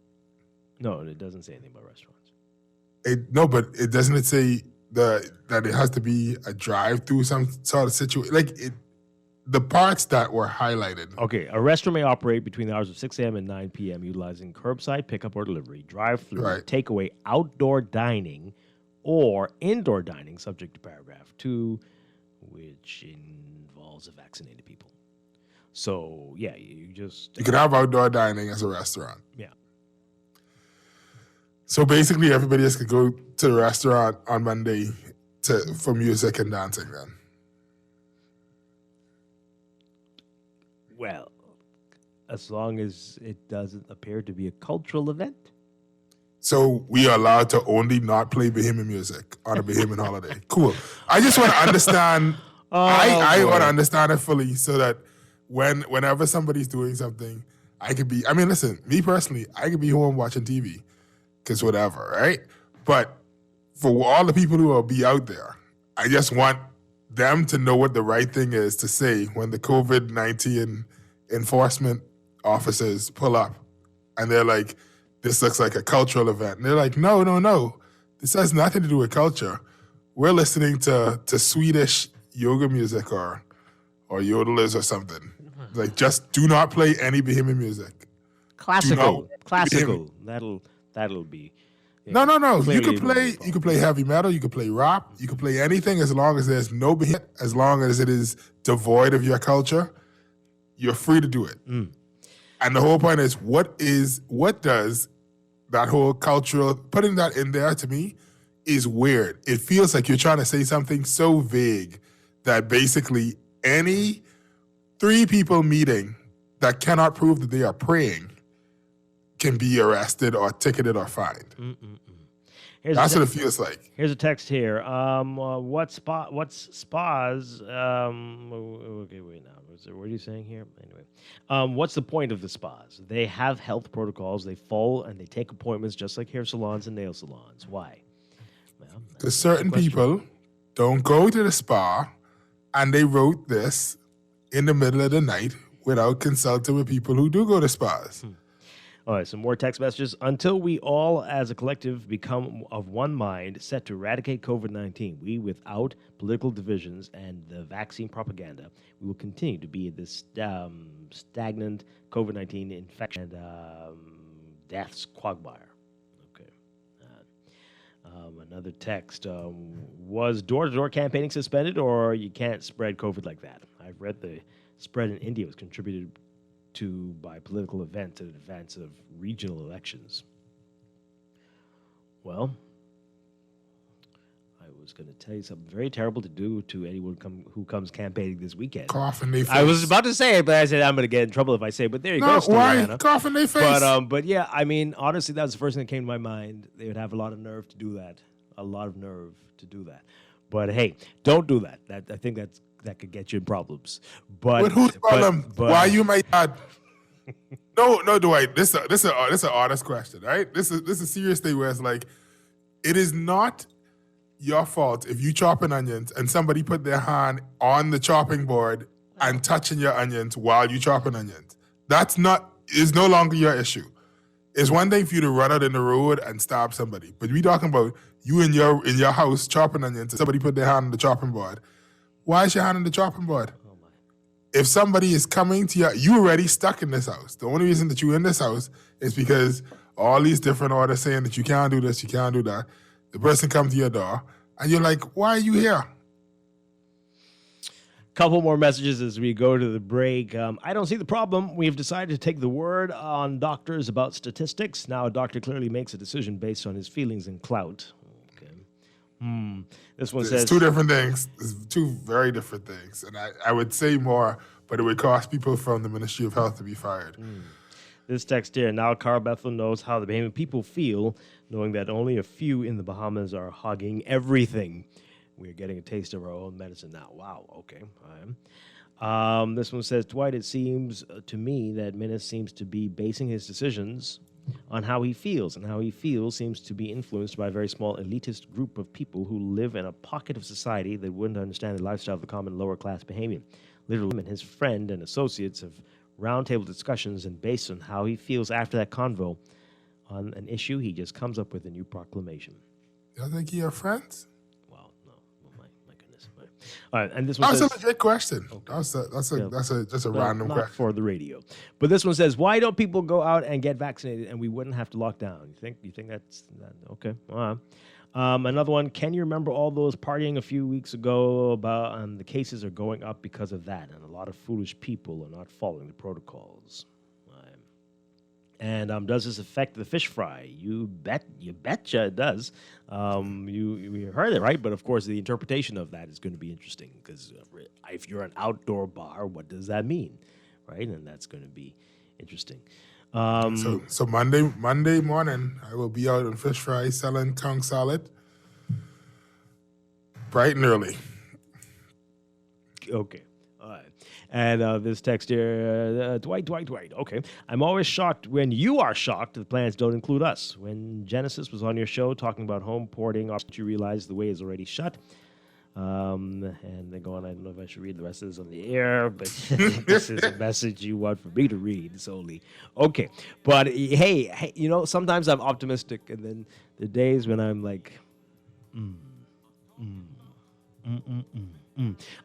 No, it doesn't say anything about restaurants. But it doesn't say that it has to be a drive-through, some sort of situation. Like the parts that were highlighted. Okay, a restaurant may operate between the hours of 6 a.m. and 9 p.m. utilizing curbside pickup or delivery, drive-through, takeaway, outdoor dining, or indoor dining, subject to paragraph 2, which involves vaccinated people. So, yeah, you could have outdoor dining as a restaurant. Yeah. So basically, everybody just could go to the restaurant on Monday for music and dancing then. Well, as long as it doesn't appear to be a cultural event. So we are allowed to only not play Bahamian music on a Bahamian holiday. Cool. I just want to understand. I want to understand it fully so that whenever somebody's doing something, I could be. I mean, listen, me personally, I could be home watching TV. Because whatever, right? But for all the people who will be out there, I just want them to know what the right thing is to say when the COVID-19 enforcement officers pull up and they're like, this looks like a cultural event. And they're like, no. This has nothing to do with culture. We're listening to Swedish yoga music or yodelers or something. Like, just do not play any Bahamian music. Classical. That'll be. No. You could play heavy metal. You could play rap. You could play anything as long as there's no hit. As long as it is devoid of your culture, you're free to do it. And the whole point is, what does that whole cultural putting that in there to me is weird. It feels like you're trying to say something so vague that basically any 3 people meeting that cannot prove that they are praying can be arrested or ticketed or fined. That's what it feels like. Here's a text here. What's spas? Okay, wait now. What are you saying here? Anyway, what's the point of the spas? They have health protocols. They follow and they take appointments just like hair salons and nail salons. Why? Well, because certain people don't go to the spa, and they wrote this in the middle of the night without consulting with people who do go to spas. All right, some more text messages. Until we all as a collective become of one mind, set to eradicate COVID-19, we, without political divisions and the vaccine propaganda, we will continue to be this stagnant COVID-19 infection and deaths quagmire. Okay. Another text. Was door-to-door campaigning suspended, or you can't spread COVID like that? I've read the spread in India was contributed to by political events in advance of regional elections. Well, I was going to tell you something very terrible to do to anyone who comes campaigning this weekend. Cough in their face. I was about to say it, but I said I'm going to get in trouble if I say it. But there you go. Why? Cough in their face. But yeah, I mean, honestly, that was the first thing that came to my mind. They would have a lot of nerve to do that. A lot of nerve to do that. But hey, don't do that. I think that could get you in problems. But whose problem? Why you my dad? No, Dwight. This is an honest question, right? This is a serious thing where it's like, it is not your fault if you chopping onions and somebody put their hand on the chopping board and touching your onions while you chopping onions. Is no longer your issue. It's one thing for you to run out in the road and stab somebody, but we talking about you in your house chopping onions and somebody put their hand on the chopping board. Why is your hand on the chopping board? Oh my. If somebody is coming to you already stuck in this house. The only reason that you're in this house is because all these different orders saying that you can't do this, you can't do that. The person comes to your door, and you're like, why are you here? Couple more messages as we go to the break. I don't see the problem. We've decided to take the word on doctors about statistics. Now a doctor clearly makes a decision based on his feelings and clout. Okay. This one says... two different things. It's two very different things. And I would say more, but it would cost people from the Ministry of Health to be fired. This text here, now Carl Bethel knows how the Bahamian people feel, knowing that only a few in the Bahamas are hogging everything. We're getting a taste of our own medicine now. Wow, okay. This one says, Dwight, it seems to me that Minnis seems to be basing his decisions on how he feels, and how he feels seems to be influenced by a very small elitist group of people who live in a pocket of society that wouldn't understand the lifestyle of the common lower-class Bahamian. Literally, him and his friend and associates have roundtable discussions, and based on how he feels after that convo on an issue, he just comes up with a new proclamation. You don't think you're friends? Well, no. Oh, my goodness. All right, and this one says... That's a legit question. Okay. That's a random not question. For the radio. But this one says, why don't people go out and get vaccinated and we wouldn't have to lock down? You think that's... Okay. All right. Another one, can you remember all those partying a few weeks ago about the cases are going up because of that, and a lot of foolish people are not following the protocols? And does this affect the fish fry? You betcha it does. You heard it, right? But of course, the interpretation of that is going to be interesting, because if you're an outdoor bar, what does that mean, right? And that's going to be interesting. So Monday morning, I will be out on fish fry selling conch salad, bright and early. Okay. All right. And this text here, Dwight. Okay. I'm always shocked when you are shocked the plans don't include us. When Genesis was on your show talking about home porting, you realized the way is already shut. And they go on, I don't know if I should read the rest of this on the air, but this is a message you want for me to read solely. Okay. But hey, sometimes I'm optimistic, and then the days when I'm like,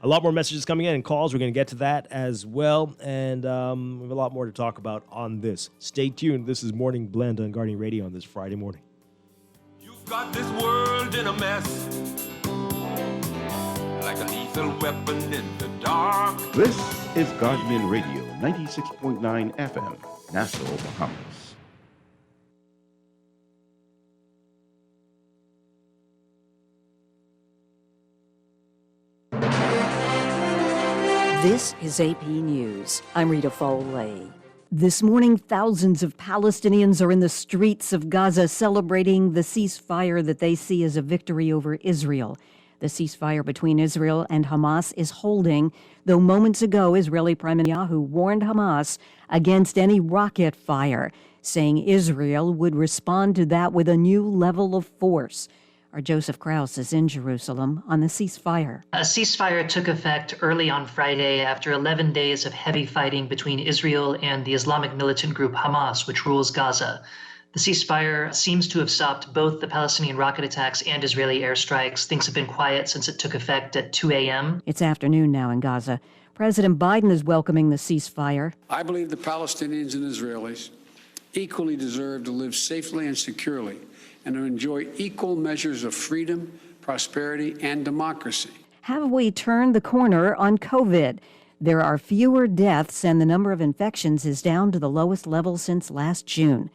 A lot more messages coming in and calls. We're going to get to that as well. And we have a lot more to talk about on this. Stay tuned. This is Morning Blend on Guardian Radio on this Friday morning. You've got this world in a mess, like a lethal weapon in the dark. This is Guardian Radio, 96.9 FM, Nassau, Bahamas. This is AP News. I'm Rita Foley. This morning, thousands of Palestinians are in the streets of Gaza celebrating the ceasefire that they see as a victory over Israel. The ceasefire between Israel and Hamas is holding, though moments ago, Israeli Prime Minister Netanyahu warned Hamas against any rocket fire, saying Israel would respond to that with a new level of force. Our Joseph Krause is in Jerusalem on the ceasefire. A ceasefire took effect early on Friday after 11 days of heavy fighting between Israel and the Islamic militant group Hamas, which rules Gaza. The ceasefire seems to have stopped both the Palestinian rocket attacks and Israeli airstrikes. Things have been quiet since it took effect at 2 a.m. It's afternoon now in Gaza. President Biden is welcoming the ceasefire. I believe the Palestinians and Israelis equally deserve to live safely and securely and to enjoy equal measures of freedom, prosperity, and democracy. Have we turned the corner on COVID? There are fewer deaths and the number of infections is down to the lowest level since last June.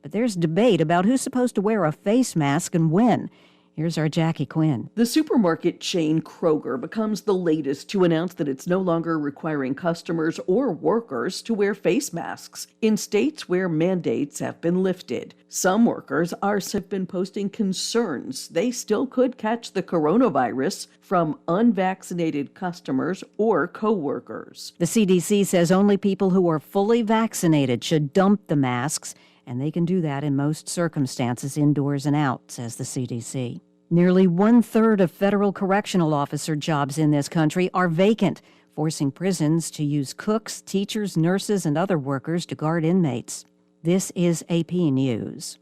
But there's debate about who's supposed to wear a face mask and when. Here's our Jackie Quinn. The supermarket chain Kroger becomes the latest to announce that it's no longer requiring customers or workers to wear face masks in states where mandates have been lifted. Some workers have been posting concerns they still could catch the coronavirus from unvaccinated customers or co-workers. The CDC says only people who are fully vaccinated should dump the masks, and they can do that in most circumstances, indoors and out, says the CDC. Nearly 1/3 of federal correctional officer jobs in this country are vacant, forcing prisons to use cooks, teachers, nurses, and other workers to guard inmates. This is AP News.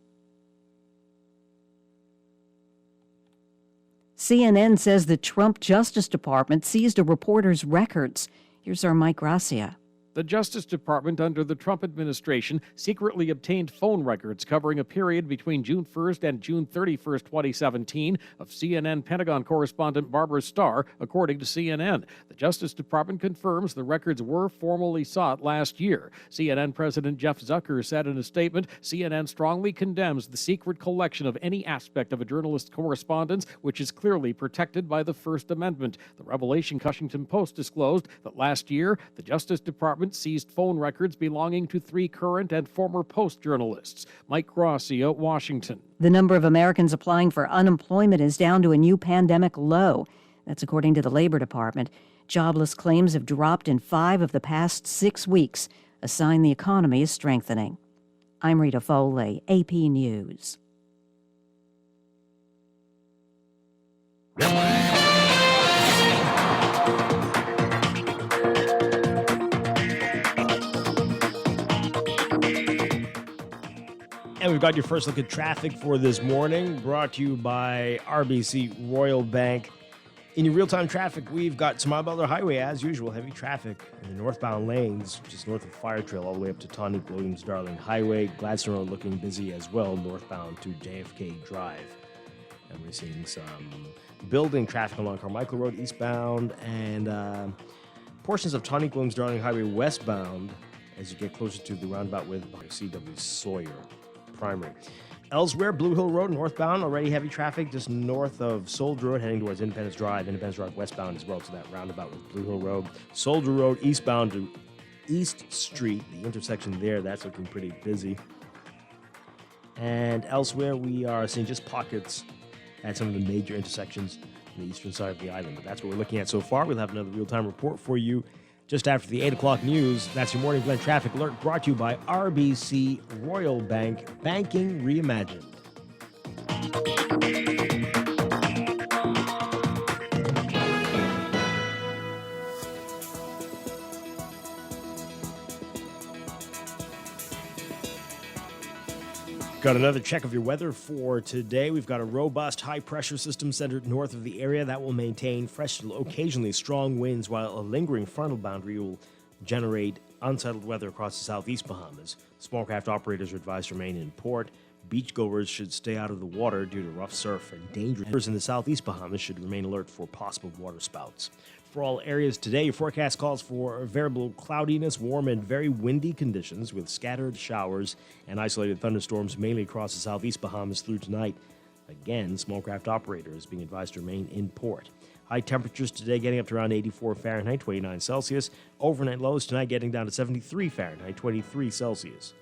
CNN says the Trump Justice Department seized a reporter's records. Here's our Mike Gracia. The Justice Department under the Trump administration secretly obtained phone records covering a period between June 1st and June 31st, 2017 of CNN Pentagon correspondent Barbara Starr, according to CNN. The Justice Department confirms the records were formally sought last year. CNN President Jeff Zucker said in a statement, CNN strongly condemns the secret collection of any aspect of a journalist's correspondence, which is clearly protected by the First Amendment. The revelation Washington Post disclosed that last year, the Justice Department seized phone records belonging to 3 current and former Post journalists. Mike Gracia, Washington. The number of Americans applying for unemployment is down to a new pandemic low. That's according to the Labor Department. Jobless claims have dropped in 5 of the past 6 weeks, a sign the economy is strengthening. I'm Rita Foley, AP News. And we've got your first look at traffic for this morning, brought to you by RBC Royal Bank. In your real-time traffic, we've got Smile Butler Highway, as usual, heavy traffic in the northbound lanes, just north of Fire Trail, all the way up to Tawny Williams-Darling Highway. Gladstone Road looking busy as well, northbound to JFK Drive. And we're seeing some building traffic along Carmichael Road eastbound and portions of Tawny Williams-Darling Highway westbound as you get closer to the roundabout with C.W. Sawyer Primary. Elsewhere, Blue Hill Road northbound, already heavy traffic just north of Soldier Road, heading towards Independence Drive westbound as well to that roundabout with Blue Hill Road. Soldier Road eastbound to East Street, the intersection there, that's looking pretty busy. And elsewhere, we are seeing just pockets at some of the major intersections on the eastern side of the island. But that's what we're looking at so far. We'll have another real-time report for you just after the 8 o'clock news. That's your Morning Blend Traffic Alert, brought to you by RBC Royal Bank, banking reimagined. Got another check of your weather for today. We've got a robust high-pressure system centered north of the area that will maintain fresh, occasionally strong winds, while a lingering frontal boundary will generate unsettled weather across the southeast Bahamas. Small craft operators are advised to remain in port. Beachgoers should stay out of the water due to rough surf and dangers in the southeast Bahamas should remain alert for possible water spouts. For all areas today, your forecast calls for variable cloudiness, warm and very windy conditions with scattered showers and isolated thunderstorms mainly across the southeast Bahamas through tonight. Again, small craft operators being advised to remain in port. High temperatures today getting up to around 84 Fahrenheit, 29 Celsius. Overnight lows tonight getting down to 73 Fahrenheit, 23 Celsius.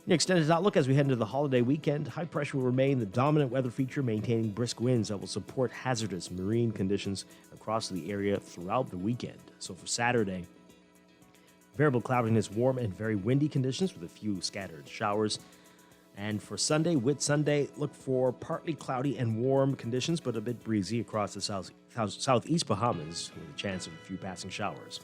The extended outlook as we head into the holiday weekend. High pressure will remain the dominant weather feature, maintaining brisk winds that will support hazardous marine conditions across the area throughout the weekend. So for Saturday, variable cloudiness, warm and very windy conditions with a few scattered showers. And for Sunday, Whit-Sunday, look for partly cloudy and warm conditions, but a bit breezy across the southeast Bahamas with a chance of a few passing showers.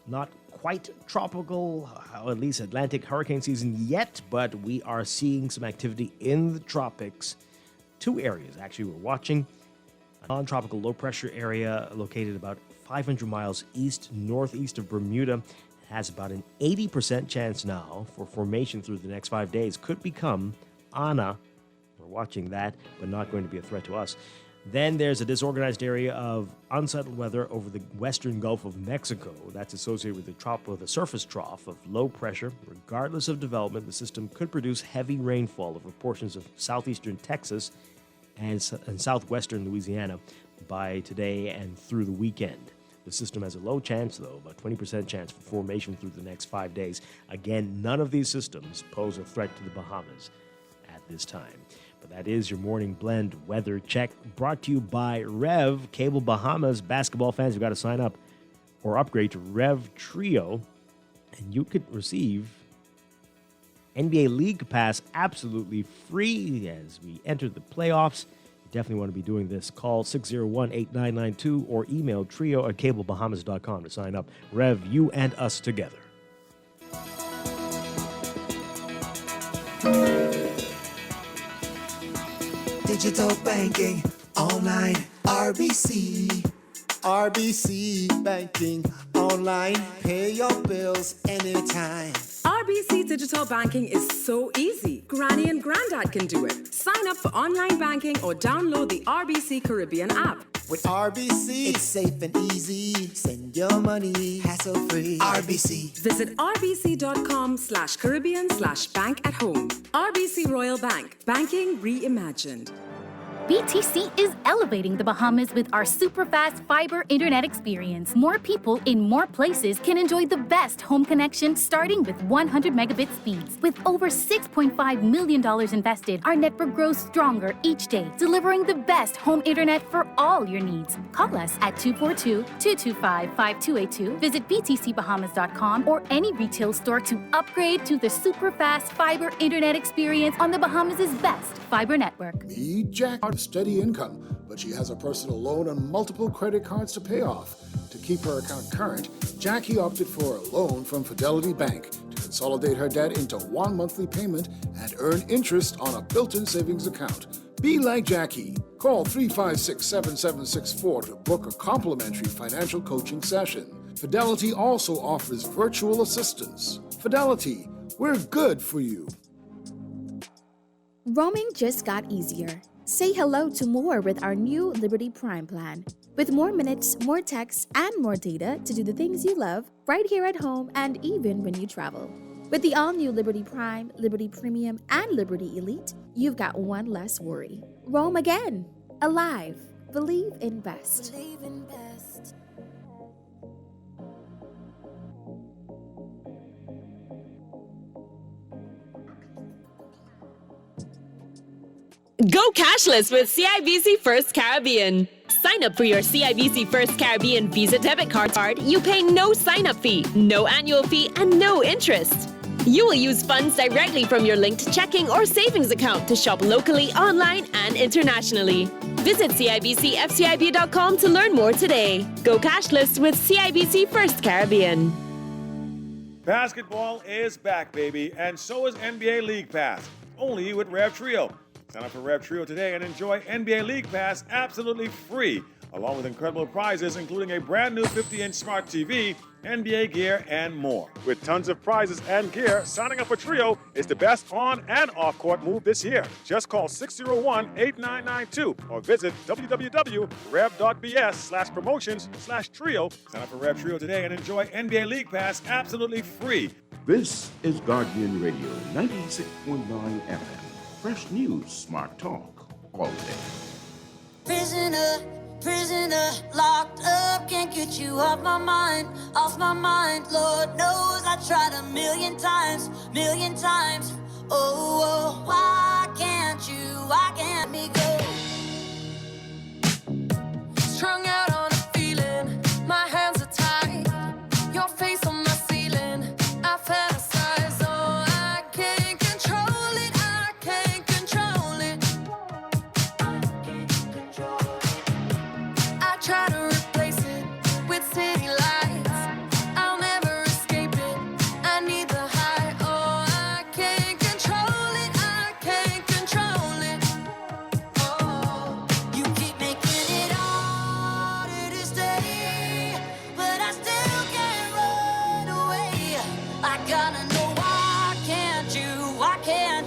Not quite tropical, or at least Atlantic hurricane season yet, but we are seeing some activity in the tropics. Two areas, actually, we're watching. A non-tropical low-pressure area located about 500 miles northeast of Bermuda. It has about an 80% chance now for formation through the next 5 days. Could become Ana. We're watching that, but not going to be a threat to us. Then there's a disorganized area of unsettled weather over the western Gulf of Mexico. That's associated with the surface trough of low pressure. Regardless of development, the system could produce heavy rainfall over portions of southeastern Texas and southwestern Louisiana by today and through the weekend. The system has a low chance, though, about 20% chance for formation through the next 5 days. Again, none of these systems pose a threat to the Bahamas at this time. But that is your morning blend weather check, brought to you by Rev Cable Bahamas. Basketball fans, you've got to sign up or upgrade to Rev Trio, and you could receive NBA League Pass absolutely free as we enter the playoffs. You definitely want to be doing this. Call 601-8992 or email trio@cablebahamas.com to sign up. Rev, you and us together. Digital banking, online, RBC. RBC banking, online, pay your bills anytime. RBC Digital Banking is so easy. Granny and Granddad can do it. Sign up for online banking or download the RBC Caribbean app. With RBC, it's safe and easy. Send your money hassle-free. RBC. Visit rbc.com/Caribbean/bank at home. RBC Royal Bank. Banking reimagined. BTC is elevating the Bahamas with our super-fast fiber internet experience. More people in more places can enjoy the best home connection starting with 100 megabit speeds. With over $6.5 million invested, our network grows stronger each day, delivering the best home internet for all your needs. Call us at 242-225-5282. Visit btcbahamas.com or any retail store to upgrade to the super-fast fiber internet experience on the Bahamas' best fiber network. Meet Jack. Steady income, but she has a personal loan and multiple credit cards to pay off. To keep her account current, Jackie opted for a loan from Fidelity Bank to consolidate her debt into one monthly payment and earn interest on a built-in savings account. Be like Jackie. Call 356-7764 to book a complimentary financial coaching session. Fidelity also offers virtual assistance. Fidelity, we're good for you. Roaming just got easier. Say hello to more with our new Liberty Prime plan. With more minutes, more texts, and more data to do the things you love right here at home and even when you travel. With the all-new Liberty Prime, Liberty Premium, and Liberty Elite, you've got one less worry. Roam again. Alive. Believe in best. Believe in best. Go cashless with CIBC First Caribbean. Sign up for your CIBC First Caribbean Visa debit card. You pay no sign-up fee, no annual fee, and no interest. You will use funds directly from your linked checking or savings account to shop locally, online, and internationally. Visit CIBCFCIB.com to learn more today. Go cashless with CIBC First Caribbean. Basketball is back, baby, and so is NBA League Pass, only with Rev Trio. Sign up for Rev Trio today and enjoy NBA League Pass absolutely free, along with incredible prizes including a brand new 50-inch smart TV, NBA gear, and more. With tons of prizes and gear, signing up for Trio is the best on and off-court move this year. Just call 601-8992 or visit www.rev.bs/promotions/trio. Sign up for Rev Trio today and enjoy NBA League Pass absolutely free. This is Guardian Radio 96.9 FM. Fresh news, smart talk, all day. Prisoner, prisoner, locked up, can't get you off my mind, Lord knows I tried a million times, oh, why can't me go? Strung out on a feeling, my hands are tied, your face on my ceiling, I fantasize, oh, I can't control it, I can't.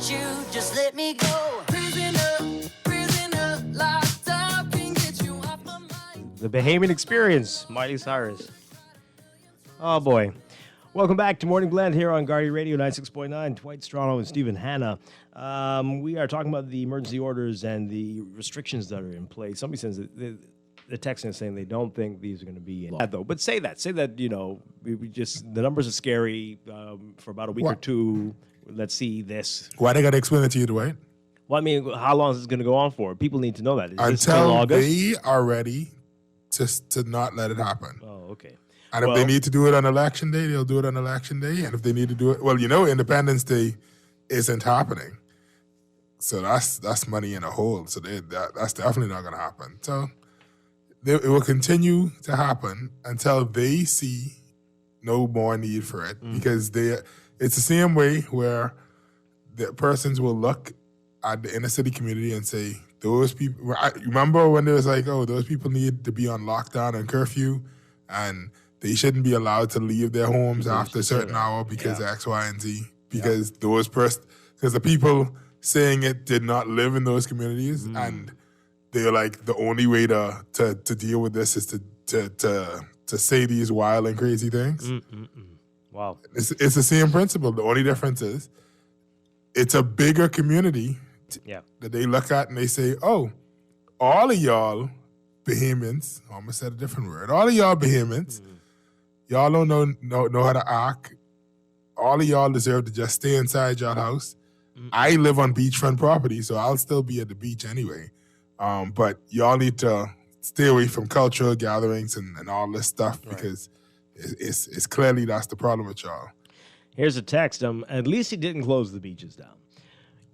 want you, just let me go. Prisoner, prisoner, locked up, can't get you off my mind. The Bahamian Experience, Miley Cyrus. Oh, boy. Welcome back to Morning Blend here on Guardian Radio 96.9. Dwight, Strachan, and Stephen Hanna. We are talking about the emergency orders and the restrictions that are in place. Somebody says that the text is saying they don't think these are going to be in though. But say that, you know, we just, the numbers are scary for about a week or two. Let's see this. Why they got to explain it to you, Dwight? Well, I mean, how long is this going to go on for? People need to know that. Is this till Until August? they are ready to not let it happen. Oh, okay. And if they need to do it on Election Day, they'll do it on Election Day. And if they need to do it, well, you know, Independence Day isn't happening. So that's money in a hole. So that's definitely not going to happen. So it will continue to happen until they see no more need for it. Because it's the same way where the persons will look at the inner city community and say, those people, remember when there was like, oh, those people need to be on lockdown and curfew and they shouldn't be allowed to leave their homes after a certain hour because X, Y, and Z. Because because the people saying it did not live in those communities, and they're like the only way to deal with this is to say these wild and crazy things. Wow, it's the same principle. The only difference is it's a bigger community that they look at and they say, oh, all of y'all Bahamians, I almost said a different word. All of y'all Bahamians. Y'all don't know how to act. All of y'all deserve to just stay inside y'all house. I live on beachfront property, so I'll still be at the beach anyway. But y'all need to stay away from cultural gatherings and all this stuff because it's clearly that's the problem with y'all. Here's a text. At least he didn't close the beaches down.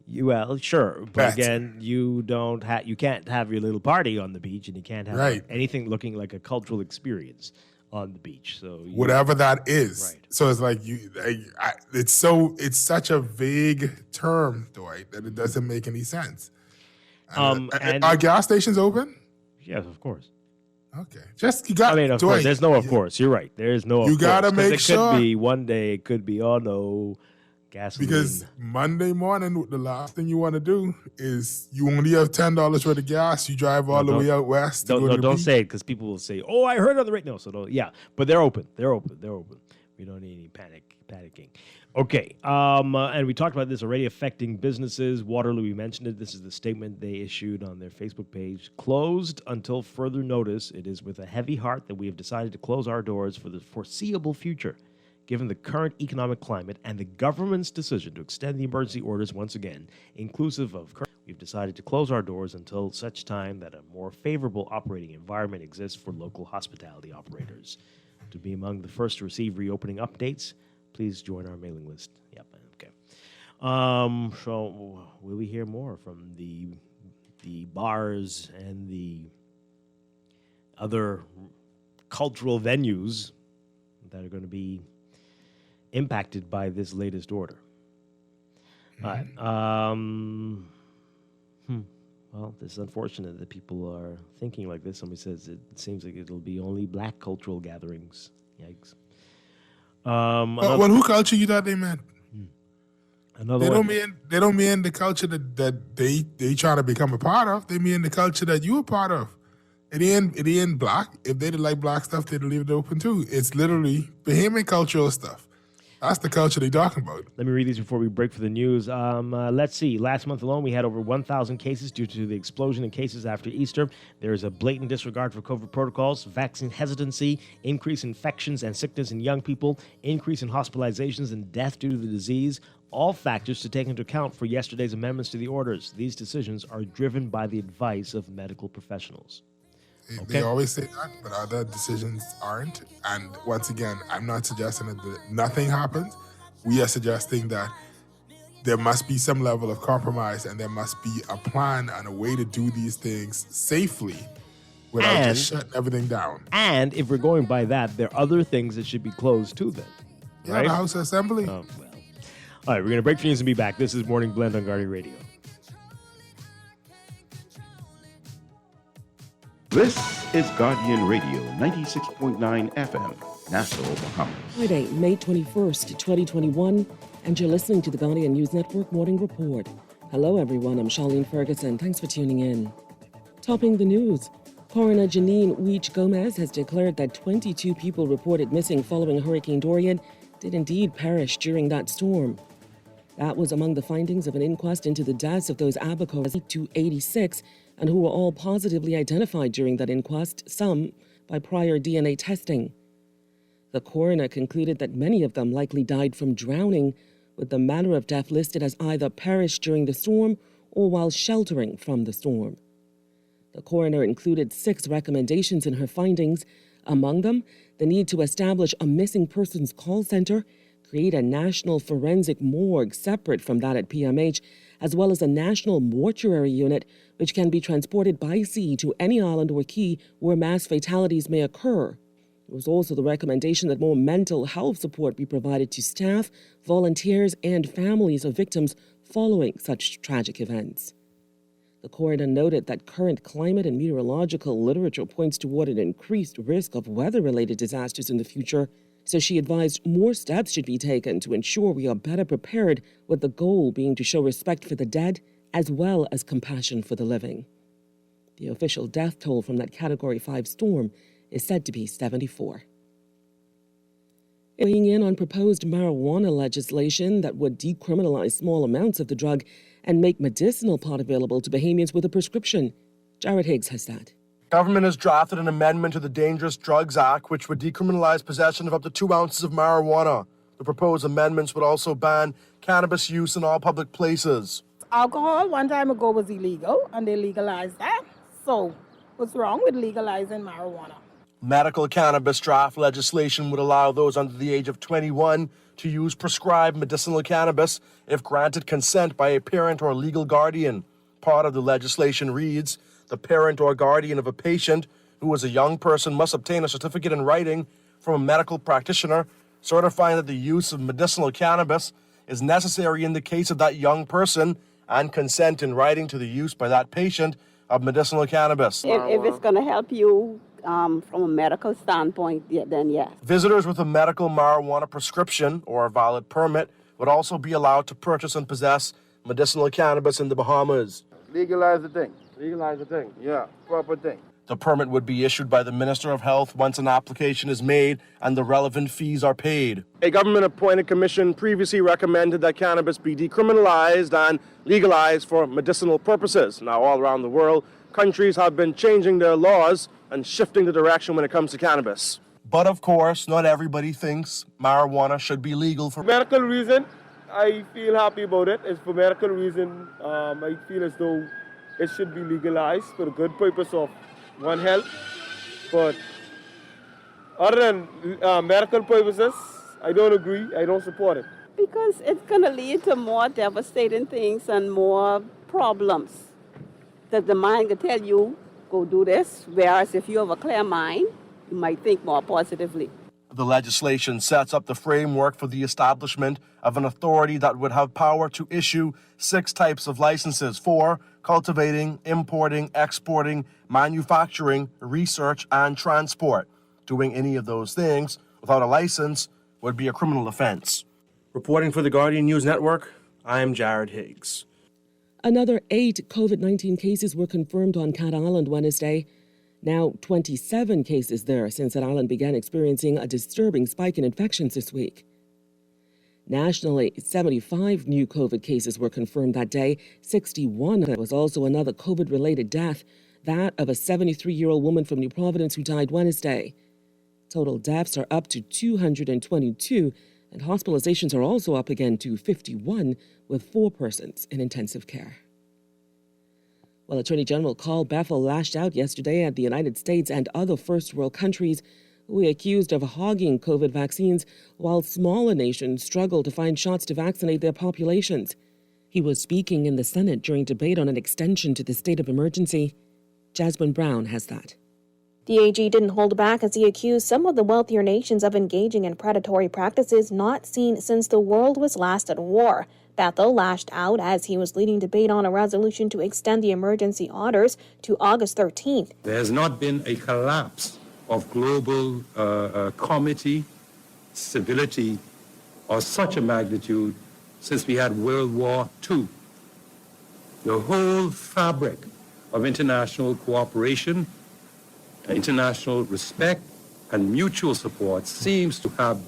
Well, sure, but again, you can't have your little party on the beach, and you can't have anything looking like a cultural experience on the beach. So whatever that is. So it's like it's such a vague term, Dwight, that it doesn't make any sense. And are gas stations open? Yes, of course. Okay. Of course. There's no of course. You're right. There's no of course. You gotta make sure. It could be one day, it could be, oh no, gasoline. Because Monday morning, the last thing you want to do is you only have $10 worth of gas. You drive all the way out west. Don't say it because people will say, "Oh, I heard on the radio." No, so don't. Yeah, but they're open. They're open. We don't need any panicking. Okay, and we talked about this already affecting businesses. Waterloo, we mentioned it. This is the statement they issued on their Facebook page. Closed until further notice. It is with a heavy heart that we have decided to close our doors for the foreseeable future. Given the current economic climate and the government's decision to extend the emergency orders once again, inclusive of we've decided to close our doors until such time that a more favorable operating environment exists for local hospitality operators. To be among the first to receive reopening updates, please join our mailing list. Yep, okay. So will we hear more from the bars and the other cultural venues that are going to be impacted by this latest order? All right. Well, it's unfortunate that people are thinking like this. Somebody says it seems like it'll be only black cultural gatherings. Yikes. Well, who culture you thought they meant? They don't mean the culture that they trying to become a part of. They mean the culture that you a part of. It ain't black. If they didn't like black stuff, they'd leave it open too. It's literally Bahamian cultural stuff. That's the culture they're talking about. Let me read these before we break for the news. Let's see. Last month alone, we had over 1,000 cases due to the explosion in cases after Easter. There is a blatant disregard for COVID protocols, vaccine hesitancy, increased infections and sickness in young people, increase in hospitalizations and death due to the disease. All factors to take into account for yesterday's amendments to the orders. These decisions are driven by the advice of medical professionals. They always say that, but other decisions aren't. And once again, I'm not suggesting that nothing happens. We are suggesting that there must be some level of compromise and there must be a plan and a way to do these things safely without just shutting everything down. And if we're going by that, there are other things that should be closed too then. Yeah, right? the House Assembly. Oh, well. All right, we're going to break for news and be back. This is Morning Blend on Guardian Radio. This is Guardian Radio 96.9 FM, Nassau, Bahamas. Friday, May 21st, 2021. and you're listening to the Guardian News Network Morning Report. Hello, everyone. I'm Charlene Ferguson. Thanks for tuning in. Topping the news, Coroner Janine Weech Gomez has declared that 22 people reported missing following Hurricane Dorian did indeed perish during that storm. That was among the findings of an inquest into the deaths of those Abacos to 86 and who were all positively identified during that inquest, some by prior DNA testing. The coroner concluded that many of them likely died from drowning, with the manner of death listed as either perished during the storm or while sheltering from the storm. The coroner included 6 recommendations in her findings, among them the need to establish a missing persons call center, create a national forensic morgue separate from that at PMH, as well as a national mortuary unit which can be transported by sea to any island or key where mass fatalities may occur. There was also the recommendation that more mental health support be provided to staff, volunteers, and families of victims following such tragic events. The coroner noted that current climate and meteorological literature points toward an increased risk of weather-related disasters in the future, so she advised more steps should be taken to ensure we are better prepared, with the goal being to show respect for the dead as well as compassion for the living. The official death toll from that Category 5 storm is said to be 74. Weighing in on proposed marijuana legislation that would decriminalize small amounts of the drug and make medicinal pot available to Bahamians with a prescription, Jared Higgs has that. Government has drafted an amendment to the Dangerous Drugs Act which would decriminalize possession of up to 2 ounces of marijuana. The proposed amendments would also ban cannabis use in all public places. Alcohol one time ago was illegal and they legalized that. So what's wrong with legalizing marijuana? Medical cannabis draft legislation would allow those under the age of 21 to use prescribed medicinal cannabis if granted consent by a parent or legal guardian. Part of the legislation reads, the parent or guardian of a patient who is a young person must obtain a certificate in writing from a medical practitioner certifying that the use of medicinal cannabis is necessary in the case of that young person and consent in writing to the use by that patient of medicinal cannabis. If it's going to help you from a medical standpoint, then yes. Visitors with a medical marijuana prescription or a valid permit would also be allowed to purchase and possess medicinal cannabis in the Bahamas. Legalize the thing. Legalize the thing. Yeah, proper thing. The permit would be issued by the Minister of Health once an application is made and the relevant fees are paid. A government-appointed commission previously recommended that cannabis be decriminalized and legalized for medicinal purposes. Now, all around the world, countries have been changing their laws and shifting the direction when it comes to cannabis. But of course, not everybody thinks marijuana should be legal for medical reason. I feel happy about it. It's for medical reason. I feel as though it should be legalized for the good purpose of one health. But other than medical purposes, I don't agree. I don't support it. Because it's going to lead to more devastating things and more problems. That the mind can tell you, go do this, whereas if you have a clear mind, you might think more positively. The legislation sets up the framework for the establishment of an authority that would have power to issue 6 types of licenses for cultivating, importing, exporting, manufacturing, research, and transport. Doing any of those things without a license would be a criminal offense. Reporting for the Guardian News Network, I'm Jared Higgs. Another 8 COVID-19 cases were confirmed on Cat Island Wednesday. Now 27 cases there since that island began experiencing a disturbing spike in infections this week. Nationally, 75 new COVID cases were confirmed that day. 61. There was also another COVID-related death, that of a 73-year-old woman from New Providence who died Wednesday. Total deaths are up to 222, and hospitalizations are also up again to 51, with 4 persons in intensive care. Well, Attorney General Carl Bethel lashed out yesterday at the United States and other first world countries who he accused of hogging COVID vaccines while smaller nations struggle to find shots to vaccinate their populations. He was speaking in the Senate during debate on an extension to the state of emergency. Jasmine Brown has that. The AG didn't hold back as he accused some of the wealthier nations of engaging in predatory practices not seen since the world was last at war. Bethel lashed out as he was leading debate on a resolution to extend the emergency orders to August 13th. There has not been a collapse of global comity, stability, of such a magnitude since we had World War II. The whole fabric of international cooperation, international respect, and mutual support seems to have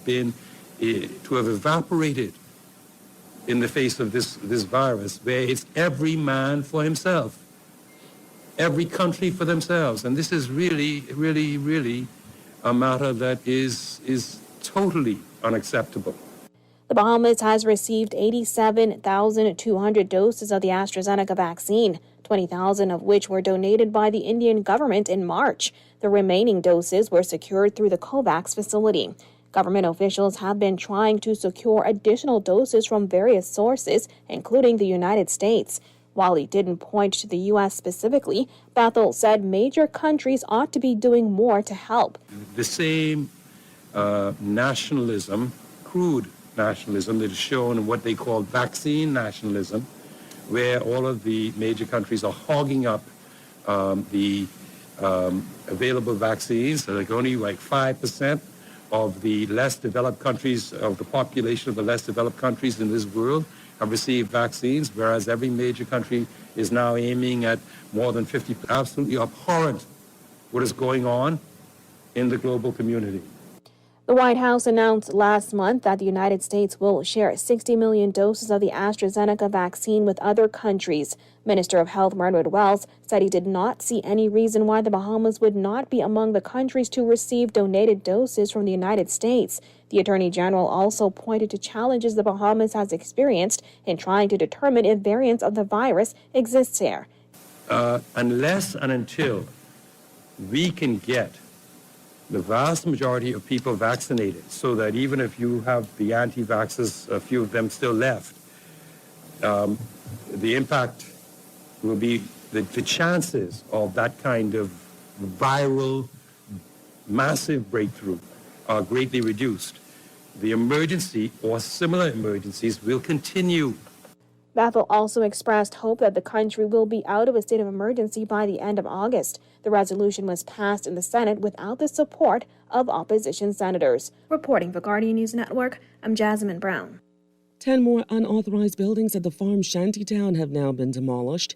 evaporated in the face of this virus, where it's every man for himself, every country for themselves. And this is really, really, really a matter that is totally unacceptable. The Bahamas has received 87,200 doses of the AstraZeneca vaccine, 20,000 of which were donated by the Indian government in March. The remaining doses were secured through the COVAX facility. Government officials have been trying to secure additional doses from various sources, including the United States. While he didn't point to the U.S. specifically, Bethel said major countries ought to be doing more to help. The same nationalism, crude nationalism, that is shown in what they call vaccine nationalism, where all of the major countries are hogging up the available vaccines. So like only like 5% of the less developed countries, of the population of the less developed countries in this world have received vaccines, whereas every major country is now aiming at more than 50. Absolutely abhorrent what is going on in the global community. The White House announced last month that the United States will share 60 million doses of the AstraZeneca vaccine with other countries. Minister of Health Margaret Wells said he did not see any reason why the Bahamas would not be among the countries to receive donated doses from the United States. The Attorney General also pointed to challenges the Bahamas has experienced in trying to determine if variants of the virus exist there. Unless and until we can get the vast majority of people vaccinated, so that even if you have the anti-vaxxers, a few of them still left, the impact will be, the chances of that kind of viral, massive breakthrough are greatly reduced. The emergency or similar emergencies will continue. Bethel also expressed hope that the country will be out of a state of emergency by the end of August. The resolution was passed in the Senate without the support of opposition senators. Reporting for Guardian News Network, I'm Jasmine Brown. 10 more unauthorized buildings at the farm shantytown have now been demolished.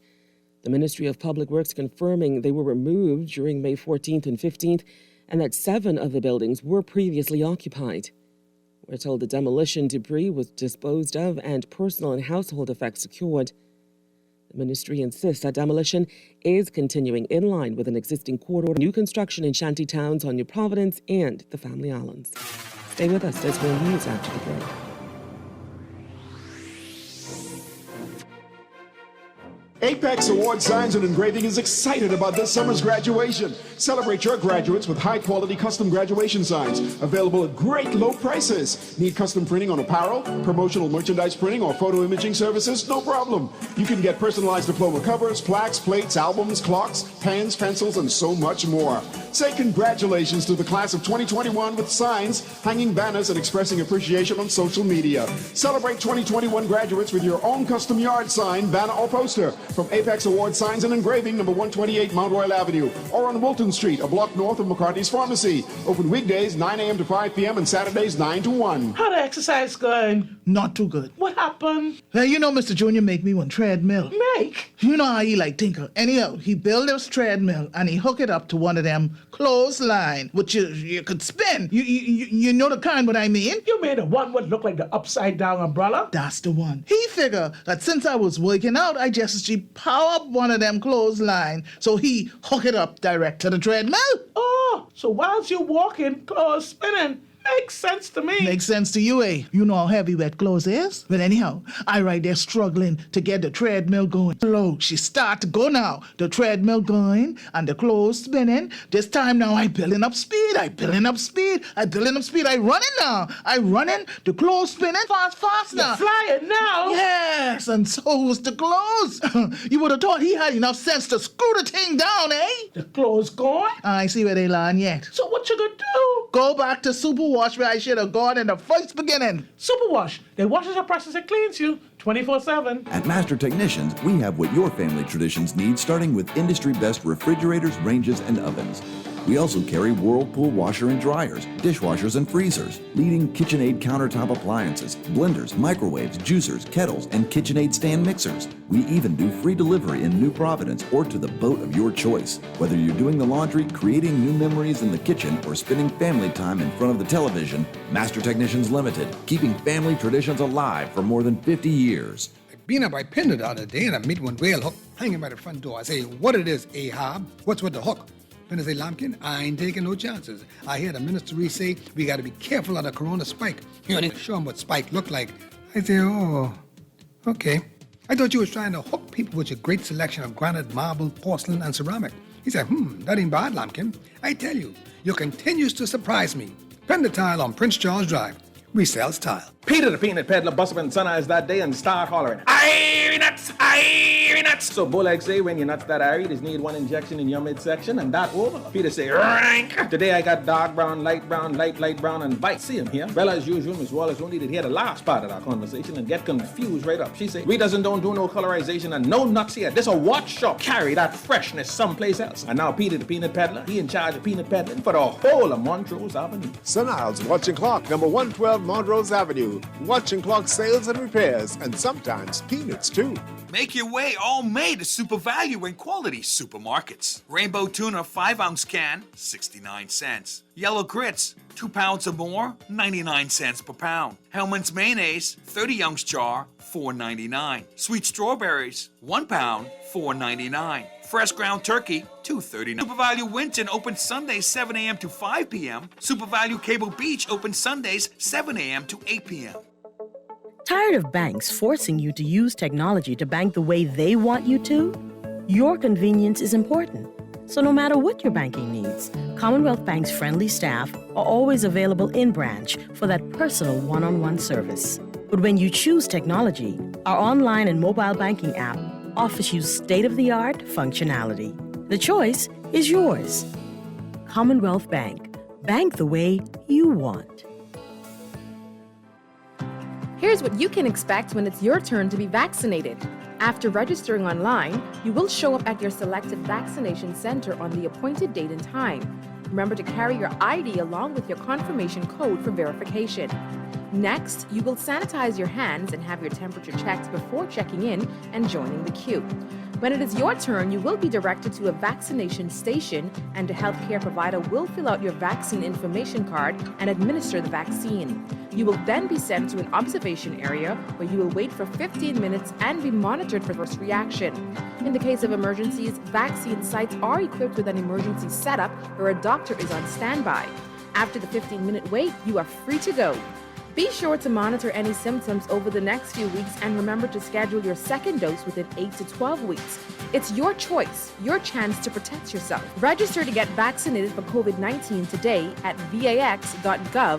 The Ministry of Public Works confirming they were removed during May 14th and 15th, and that 7 of the buildings were previously occupied. We're told the demolition debris was disposed of and personal and household effects secured. The ministry insists that demolition is continuing in line with an existing court order. New construction in shanty towns on New Providence and the Family Islands. Stay with us. There's more news after the break. Apex Award Signs and Engraving is excited about this summer's graduation. Celebrate your graduates with high-quality custom graduation signs available at great low prices. Need custom printing on apparel, promotional merchandise printing, or photo imaging services? No problem. You can get personalized diploma covers, plaques, plates, albums, clocks, pens, pencils, and so much more. Say congratulations to the class of 2021 with signs, hanging banners, and expressing appreciation on social media. Celebrate 2021 graduates with your own custom yard sign, banner, or poster from Apex Award Signs and Engraving, number 128 Mount Royal Avenue, or on Wilton Street, a block north of McCarthy's Pharmacy. Open weekdays 9 a.m. to 5 p.m. and Saturdays 9 to 1. How the exercise going? Not too good. What happened? Well, you know Mr. Junior make me one treadmill. Make? You know how he like tinker. Anyhow, he built this treadmill and he hook it up to one of them clothesline, which you could spin. You know the kind what I mean? You mean the one would look like the upside down umbrella? That's the one. He figure that since I was working out, I just power up one of them clothesline, so he hook it up direct to the treadmill. Oh, so whilst you walking, clothes spinning. Makes sense to me. Makes sense to you, eh? You know how heavy wet clothes is? But anyhow, I right there struggling to get the treadmill going. Slow, she start to go now. The treadmill going and the clothes spinning. This time now I building up speed. I running now. I running, the clothes spinning fast now. You're flying now. Yes, and so was the clothes. You would have thought he had enough sense to screw the thing down, eh? The clothes going? I see where they land yet. So what you gonna do? Go back to Superwash where I should have gone in the first beginning. Superwash. They washes and presses and cleans you 24/7. At Master Technicians, we have what your family traditions need, starting with industry best refrigerators, ranges, and ovens. We also carry Whirlpool washer and dryers, dishwashers and freezers, leading KitchenAid countertop appliances, blenders, microwaves, juicers, kettles, and KitchenAid stand mixers. We even do free delivery in New Providence or to the boat of your choice. Whether you're doing the laundry, creating new memories in the kitchen, or spending family time in front of the television, Master Technicians Limited, keeping family traditions alive for more than 50 years. Been up by Pinder the other day and I meet one whale hook hanging by the front door. I say, what it is, Ahab? What's with the hook? Pinder say, Lumpkin, I ain't taking no chances. I hear the ministry say we got to be careful of the corona spike. You ain't show them what spike look like. I say, oh, okay. I thought you was trying to hook people with your great selection of granite, marble, porcelain, and ceramic. He said, that ain't bad, Lumpkin. I tell you, you continues to surprise me. Pinder Tile on Prince Charles Drive. We sells tile. Peter the peanut peddler bust up in sunrise that day and start hollering, "Airy nuts! Airy nuts!" So Bullock say, when your nuts that airy, just need one injection in your midsection and that over. Peter say, "Rank!" Today I got dark brown, light brown, light brown, and white. See him here. Well, as usual, Miss Wallace only did hear the last part of our conversation and get confused right up. She say, "We don't do no colorization and no nuts here. This a watch shop. Carry that freshness someplace else." And now Peter the peanut peddler, he in charge of peanut peddling for the whole of Montrose Avenue. Sun Isles Watching Clock, number 112 Montrose Avenue. Watching clock sales and repairs, and sometimes peanuts too. Make your way all May to Super Value and Quality Supermarkets. Rainbow Tuna 5-ounce can, 69 cents. Yellow Grits, 2 pounds or more, 99 cents per pound. Hellman's Mayonnaise, 30-ounce jar, $4.99. Sweet Strawberries, 1 pound, $4.99. Fresh ground turkey, $2.39. Super Value Winton open Sundays 7 a.m. to 5 p.m. Super Value Cable Beach open Sundays 7 a.m. to 8 p.m. Tired of banks forcing you to use technology to bank the way they want you to? Your convenience is important. So no matter what your banking needs, Commonwealth Bank's friendly staff are always available in branch for that personal one-on-one service. But when you choose technology, our online and mobile banking app offers you state-of-the-art functionality. The choice is yours. Commonwealth Bank. Bank the way you want. Here's what you can expect when it's your turn to be vaccinated. After registering online, you will show up at your selected vaccination center on the appointed date and time. Remember to carry your ID along with your confirmation code for verification. Next, you will sanitize your hands and have your temperature checked before checking in and joining the queue. When it is your turn, you will be directed to a vaccination station and a healthcare provider will fill out your vaccine information card and administer the vaccine. You will then be sent to an observation area where you will wait for 15 minutes and be monitored for first reaction. In the case of emergencies, vaccine sites are equipped with an emergency setup where a doctor is on standby. After the 15-minute wait, you are free to go. Be sure to monitor any symptoms over the next few weeks and remember to schedule your second dose within 8 to 12 weeks. It's your choice, your chance to protect yourself. Register to get vaccinated for COVID-19 today at vax.gov.bs.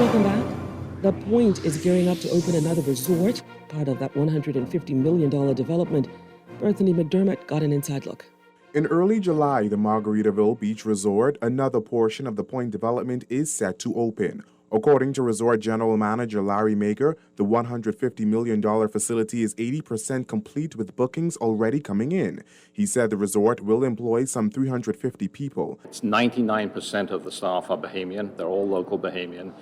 Welcome back. The Point is gearing up to open another resort, part of that $150 million development. Bethany McDermott got an inside look. In early July, the Margaritaville Beach Resort, another portion of the Point development, is set to open. According to Resort General Manager Larry Maker, the $150 million facility is 80% complete with bookings already coming in. He said the resort will employ some 350 people. It's 99% of the staff are Bahamian. They're all local Bahamian.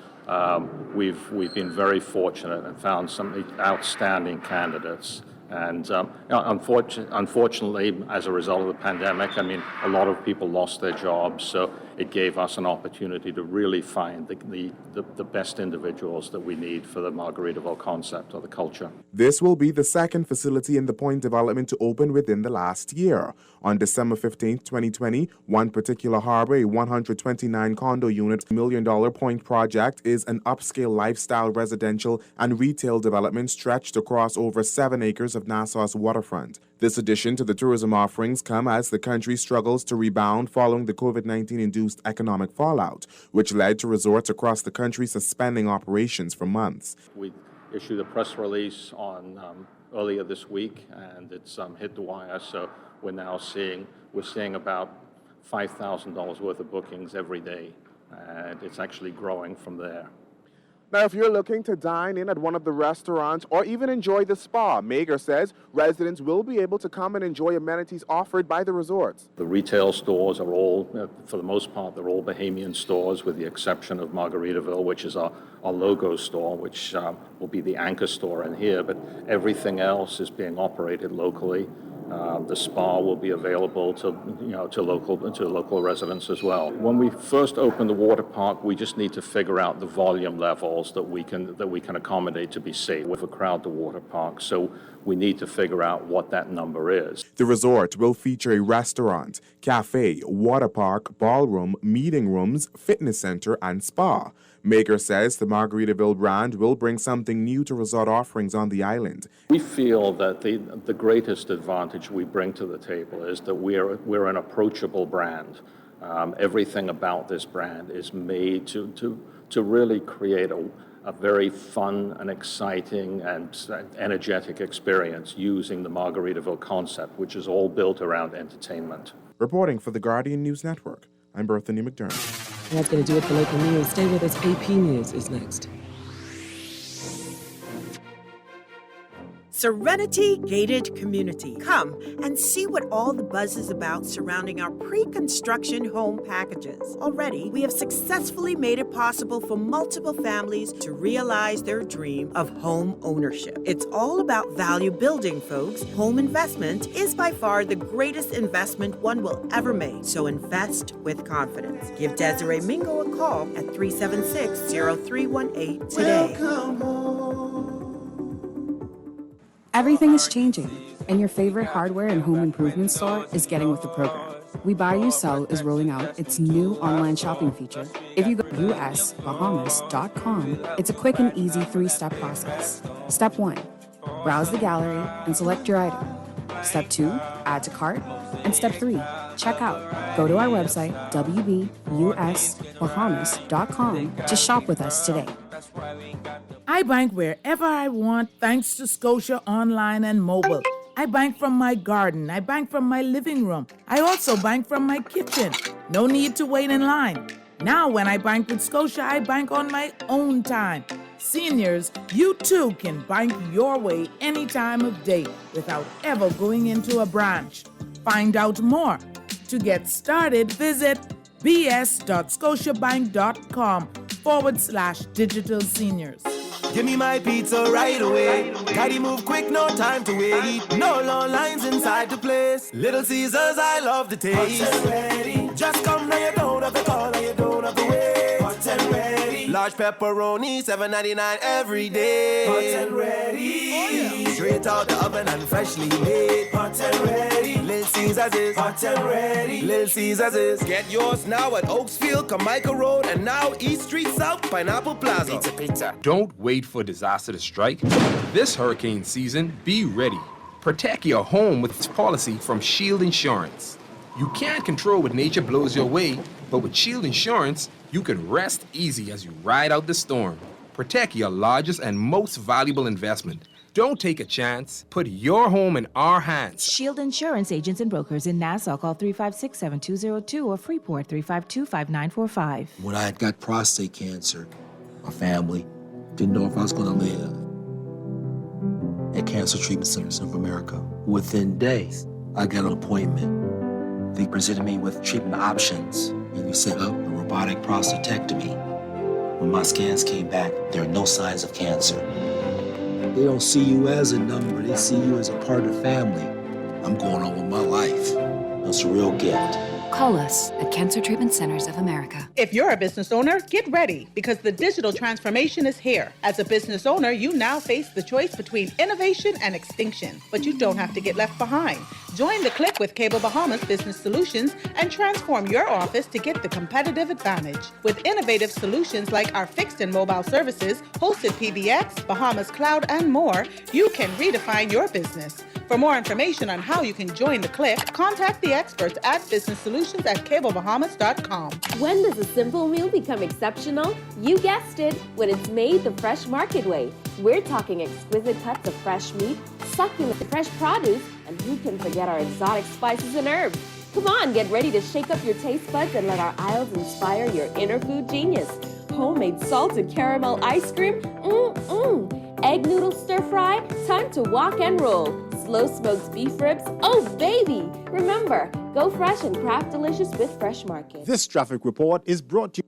We've been very fortunate and found some outstanding candidates. And unfortunately, as a result of the pandemic, a lot of people lost their jobs. So it gave us an opportunity to really find the best individuals that we need for the Margaritaville concept or the culture. This will be the second facility in the Point development to open within the last year. On December 15, 2020, one particular harbor, a 129 condo unit $1 million Point project, is an upscale lifestyle residential and retail development stretched across over 7 acres of Nassau's waterfront. This addition to the tourism offerings come as the country struggles to rebound following the COVID-19-induced economic fallout, which led to resorts across the country suspending operations for months. We issued a press release on earlier this week, and it's hit the wire. So we're seeing about $5,000 worth of bookings every day, and it's actually growing from there. Now, if you're looking to dine in at one of the restaurants or even enjoy the spa, Mager says residents will be able to come and enjoy amenities offered by the resorts. The retail stores are all, for the most part, they're all Bahamian stores with the exception of Margaritaville, which is our logo store, which will be the anchor store in here, but everything else is being operated locally. The spa will be available to local residents as well. When we first open the water park, we just need to figure out the volume levels that we can accommodate to be safe with a crowd to water park. So we need to figure out what that number is. The resort will feature a restaurant, cafe, water park, ballroom, meeting rooms, fitness center, and spa. Mager says the Margaritaville brand will bring something new to resort offerings on the island. We feel that the greatest advantage we bring to the table is that we're an approachable brand. Everything about this brand is made to really create a very fun and exciting and energetic experience using the Margaritaville concept, which is all built around entertainment. Reporting for the Guardian News Network, I'm Berthany McDermott. And that's going to do it for local news. Stay with us. AP News is next. Serenity Gated Community. Come and see what all the buzz is about surrounding our pre-construction home packages. Already, we have successfully made it possible for multiple families to realize their dream of home ownership. It's all about value building, folks. Home investment is by far the greatest investment one will ever make. So invest with confidence. Give Desiree Mingo a call at 376-0318 today. Everything is changing, and your favorite hardware and home improvement store is getting with the program. We Buy You Sell is rolling out its new online shopping feature. If you go to usbahamas.com, it's a quick and easy 3-step process. Step 1, browse the gallery and select your item. Step 2, add to cart. And step 3, check out. Go to our website, wbusbahamas.com, to shop with us today. I bank wherever I want thanks to Scotia Online and Mobile. I bank from my garden. I bank from my living room. I also bank from my kitchen. No need to wait in line. Now when I bank with Scotia, I bank on my own time. Seniors, you too can bank your way any time of day without ever going into a branch. Find out more. To get started, visit bs.scotiabank.com/digital seniors. Give me my pizza right away. Gotta move quick, no time to wait. No long lines inside the place. Little Caesars, I love the taste. Hot and ready. Just come now, you don't have to call, now you don't have to wait. Hot and ready. Large pepperoni, $7.99 every day. Hot and ready. Oh, yeah. Straight out the oven and freshly made. Hot and ready. Little Caesars is hot and ready. Little Caesars is. Get yours now at Oaksfield, Carmichael Road, and now East Street South, Pineapple Plaza. Pizza, pizza. Don't wait for disaster to strike. This hurricane season, be ready. Protect your home with its policy from Shield Insurance. You can't control what nature blows your way, but with Shield Insurance, you can rest easy as you ride out the storm. Protect your largest and most valuable investment. Don't take a chance. Put your home in our hands. Shield Insurance agents and brokers in Nassau, call 356-7202 or Freeport 352-5945. When I got prostate cancer, my family didn't know if I was going to live. At Cancer Treatment Centers of America, within days, I got an appointment. They presented me with treatment options, and they set up a robotic prostatectomy. When my scans came back, there are no signs of cancer. They don't see you as a number, they see you as a part of the family. I'm going on with my life. That's a real gift. Call us at Cancer Treatment Centers of America. If you're a business owner, get ready because the digital transformation is here. As a business owner, you now face the choice between innovation and extinction, but you don't have to get left behind. Join the click with Cable Bahamas Business Solutions and transform your office to get the competitive advantage. With innovative solutions like our fixed and mobile services, hosted PBX, Bahamas Cloud, and more, you can redefine your business. For more information on how you can join the click, contact the experts at Business Solutions at cablebahamas.com. When does a simple meal become exceptional? You guessed it, when it's made the fresh market way. We're talking exquisite cuts of fresh meat, succulent fresh produce, and who can forget our exotic spices and herbs? Come on, get ready to shake up your taste buds and let our aisles inspire your inner food genius. homemade salted caramel ice cream, egg noodle stir fry, time to walk and roll. Slow smoked beef ribs, oh baby! Remember, go fresh and craft delicious with Fresh Market. This traffic report is brought to you.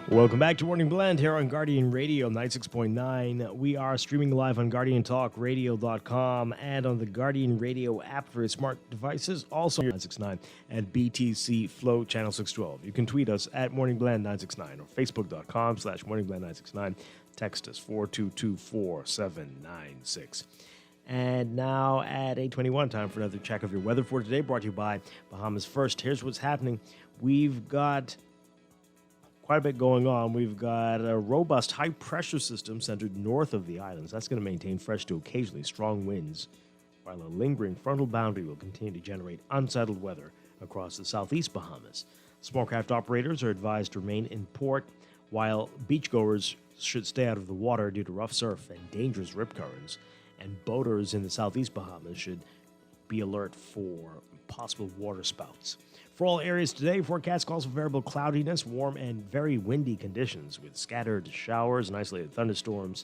Welcome back to Morning Blend here on Guardian Radio 96.9. We are streaming live on GuardianTalkRadio.com and on the Guardian Radio app for your smart devices, also 969 and BTC Flow Channel 612. You can tweet us at Morning Blend 969 or Facebook.com/Morning Blend 969. Text us 4224796. And now at 8:21, time for another check of your weather for today, brought to you by Bahamas First. Here's what's happening. We've got quite a bit going on. We've got a robust high-pressure system centered north of the islands. That's going to maintain fresh to occasionally strong winds, while a lingering frontal boundary will continue to generate unsettled weather across the southeast Bahamas. Small craft operators are advised to remain in port, while beachgoers should stay out of the water due to rough surf and dangerous rip currents, and boaters in the southeast Bahamas should be alert for possible water spouts. For all areas today, forecast calls for variable cloudiness, warm and very windy conditions with scattered showers and isolated thunderstorms,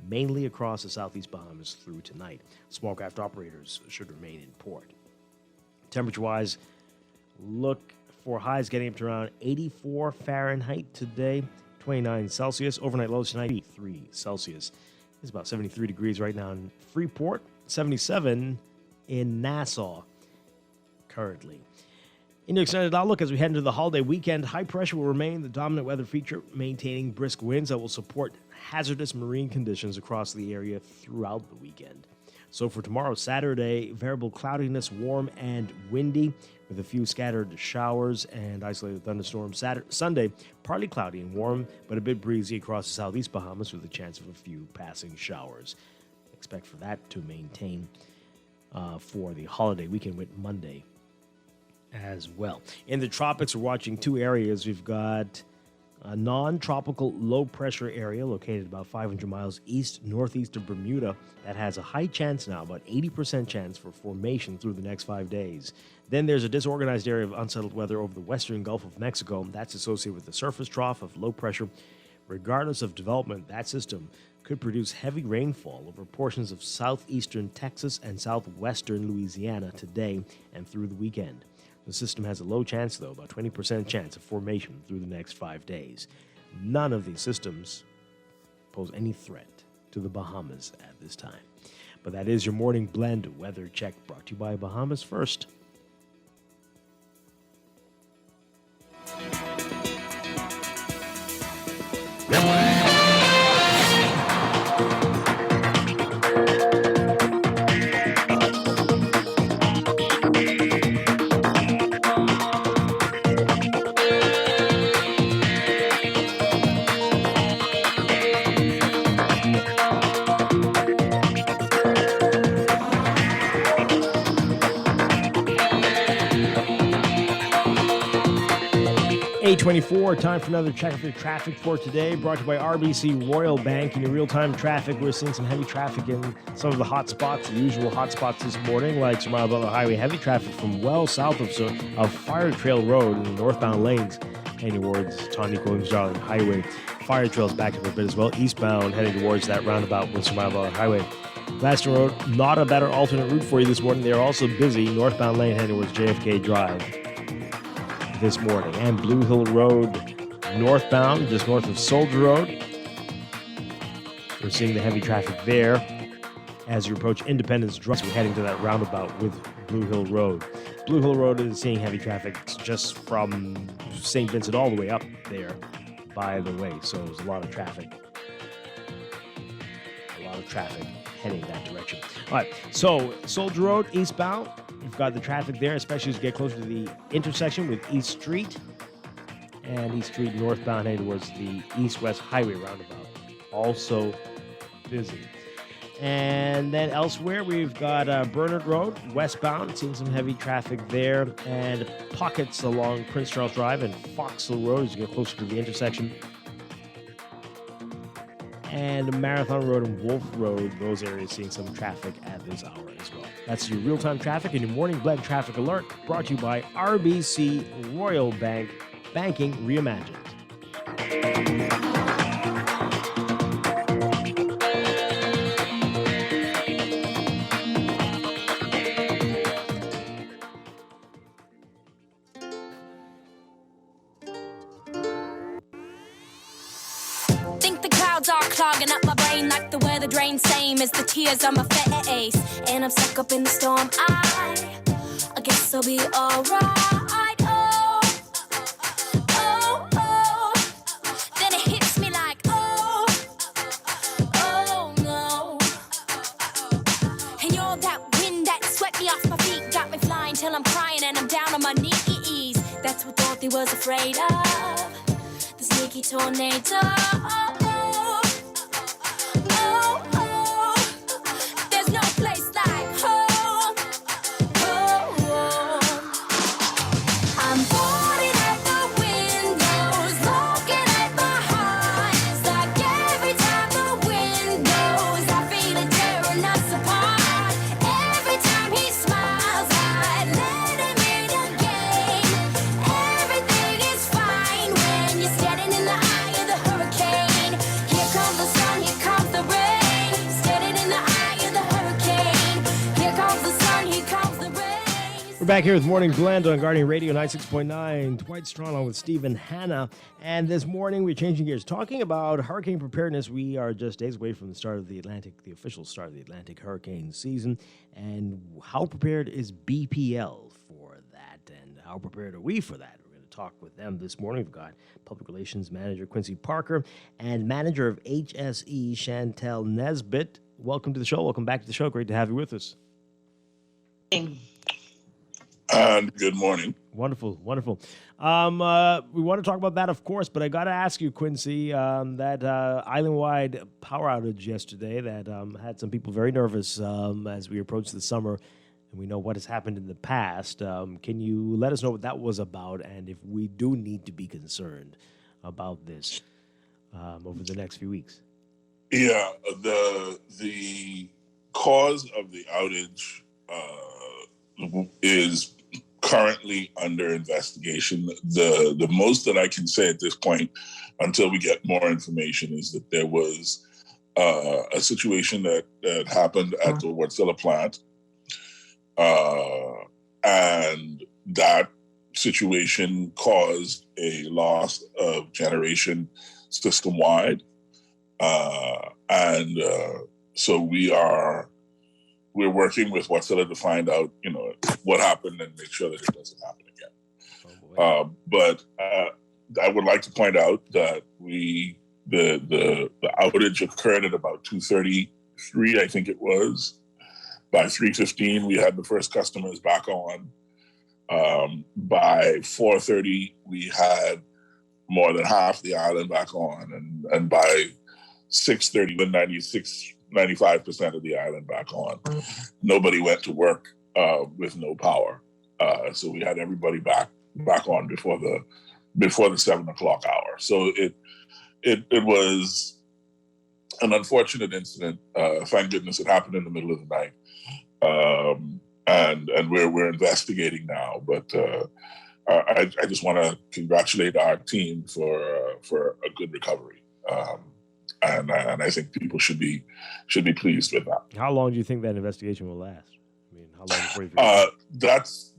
mainly across the southeast Bahamas through tonight. Small craft operators should remain in port. Temperature-wise, look for highs getting up to around 84 Fahrenheit today, 29 Celsius. Overnight lows tonight, 83 Celsius. It's about 73 degrees right now in Freeport, 77 in Nassau currently. In your extended outlook, as we head into the holiday weekend, high pressure will remain the dominant weather feature, maintaining brisk winds that will support hazardous marine conditions across the area throughout the weekend. So for tomorrow, Saturday, variable cloudiness, warm and windy, with a few scattered showers and isolated thunderstorms. Sunday, partly cloudy and warm, but a bit breezy across the southeast Bahamas with a chance of a few passing showers. Expect for that to maintain for the holiday weekend with Monday as well. In the tropics, we're watching two areas. We've got a non-tropical low-pressure area located about 500 miles east-northeast of Bermuda that has a high chance now, about 80% chance for formation through the next 5 days. Then there's a disorganized area of unsettled weather over the western Gulf of Mexico. That's associated with the surface trough of low pressure. Regardless of development, that system could produce heavy rainfall over portions of southeastern Texas and southwestern Louisiana today and through the weekend. The system has a low chance, though, about 20% chance of formation through the next 5 days. None of these systems pose any threat to the Bahamas at this time. But that is your morning blend weather check, brought to you by Bahamas First. .24, time for another check of your traffic for today, brought to you by RBC Royal Bank. In your real-time traffic, we're seeing some heavy traffic in some of the hot spots, the usual hot spots this morning, like Sir Miles Butler Highway. Heavy traffic from well south of Fire Trail Road in the northbound lanes, heading towards Tawny Williams Darling Highway. Fire Trail's backed up a bit as well, eastbound, heading towards that roundabout with Sir Miles Butler Highway. Glaston Road, not a better alternate route for you this morning. They're also busy, northbound lane heading towards JFK Drive this morning. And Blue Hill Road northbound, just north of Soldier Road. We're seeing the heavy traffic there. as you approach Independence Drive. We're heading to that roundabout with Blue Hill Road. Blue Hill Road is seeing heavy traffic just from St. Vincent all the way up there, by the way. So there's a lot of traffic. Heading that direction. All right, so Soldier Road eastbound, you've got the traffic there, especially as you get closer to the intersection with East Street. And East Street northbound heading towards the east-west highway roundabout. Also busy. And then elsewhere, we've got Bernard Road, westbound, seeing some heavy traffic there, and pockets along Prince Charles Drive and Foxhill Road as you get closer to the intersection. And Marathon Road and Wolf Road, those areas seeing some traffic at this hour as well. That's your real-time traffic and your morning blend traffic alert, brought to you by RBC Royal Bank, banking reimagined. Clogging up my brain like the weather drain, same as the tears on my face. And I'm stuck up in the storm. I guess I'll be alright. Oh. Then it hits me like, oh no. And you're that wind that swept me off my feet, got me flying till I'm crying and I'm down on my knees. That's what Dorothy was afraid of, the sneaky tornado. We're back here with Morning Blend on Guardian Radio 96.9. Dwight Strachan with Stephen Hanna. And this morning we're changing gears, talking about hurricane preparedness. We are just days away from the start of the official start of the Atlantic hurricane season. And how prepared is BPL for that? And how prepared are we for that? We're going to talk with them this morning. We've got Public Relations Manager Quincy Parker and Manager of HSE Chantel Nesbitt. Welcome to the show. Welcome back to the show. Great to have you with us. And good morning. Wonderful. We want to talk about that, of course, but I got to ask you, Quincy, that island-wide power outage yesterday that had some people very nervous as we approach the summer, and we know what has happened in the past. Can you let us know what that was about, and if we do need to be concerned about this over the next few weeks? Yeah, the cause of the outage is currently under investigation. The most that I can say at this point, until we get more information, is that there was a situation that happened at the Wärtsilä plant, and that situation caused a loss of generation system-wide, and so we're working with Wärtsilä to find out, what happened and make sure that it doesn't happen again. But I would like to point out that the outage occurred at about 2:33, I think it was. By 3:15, we had the first customers back on. By 4:30, we had more than half the island back on, and by 6:30, the 95% of the island back on. Nobody went to work with no power, so we had everybody back on before the 7 o'clock hour. So it was an unfortunate incident. Thank goodness it happened in the middle of the night, and we're investigating now. But I just want to congratulate our team for a good recovery. And I think people should be pleased with that. How long do you think that investigation will last? I mean, how long before that's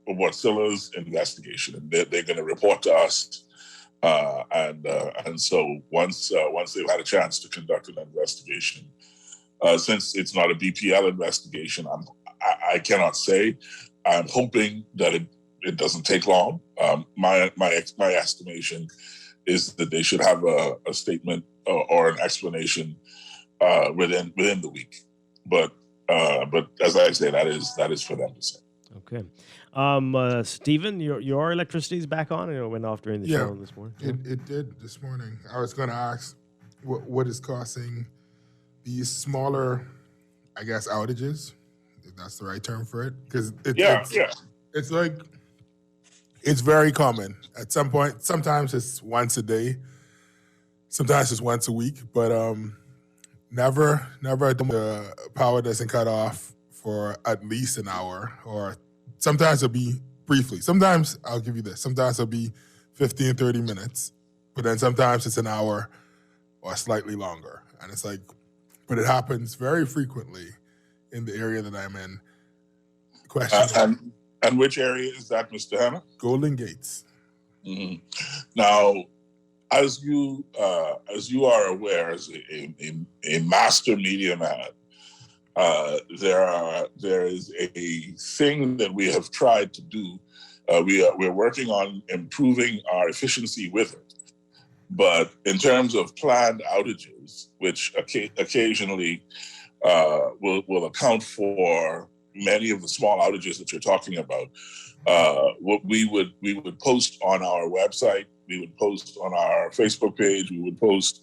Wärtsilä's investigation, and they're going to report to us. And so once they've had a chance to conduct an investigation, Since it's not a BPL investigation, I cannot say. I'm hoping that it doesn't take long. My estimation is that they should have a statement or an explanation within the week. But as I say, that is for them to say. Okay. Stephen, your electricity is back on, and it went off during the show this morning. It did this morning. I was going to ask what is causing these smaller, I guess, outages, if that's the right term for it. Because it's like, it's very common. At some point, sometimes it's once a day, sometimes it's once a week, but never the power doesn't cut off for at least an hour, or sometimes it'll be briefly. Sometimes, I'll give you this, sometimes it'll be 15, 30 minutes, but then sometimes it's an hour or slightly longer. And it's like, but it happens very frequently in the area that I'm in. Question. And which area is that, Mr. Hanna? Golden Gates. Mm-hmm. Now, as you are aware, as a master media man, there is a thing that we have tried to do. We're working on improving our efficiency with it. But in terms of planned outages, which occasionally will account for many of the small outages that you're talking about, what we would post on our website, we would post on our Facebook page, we would post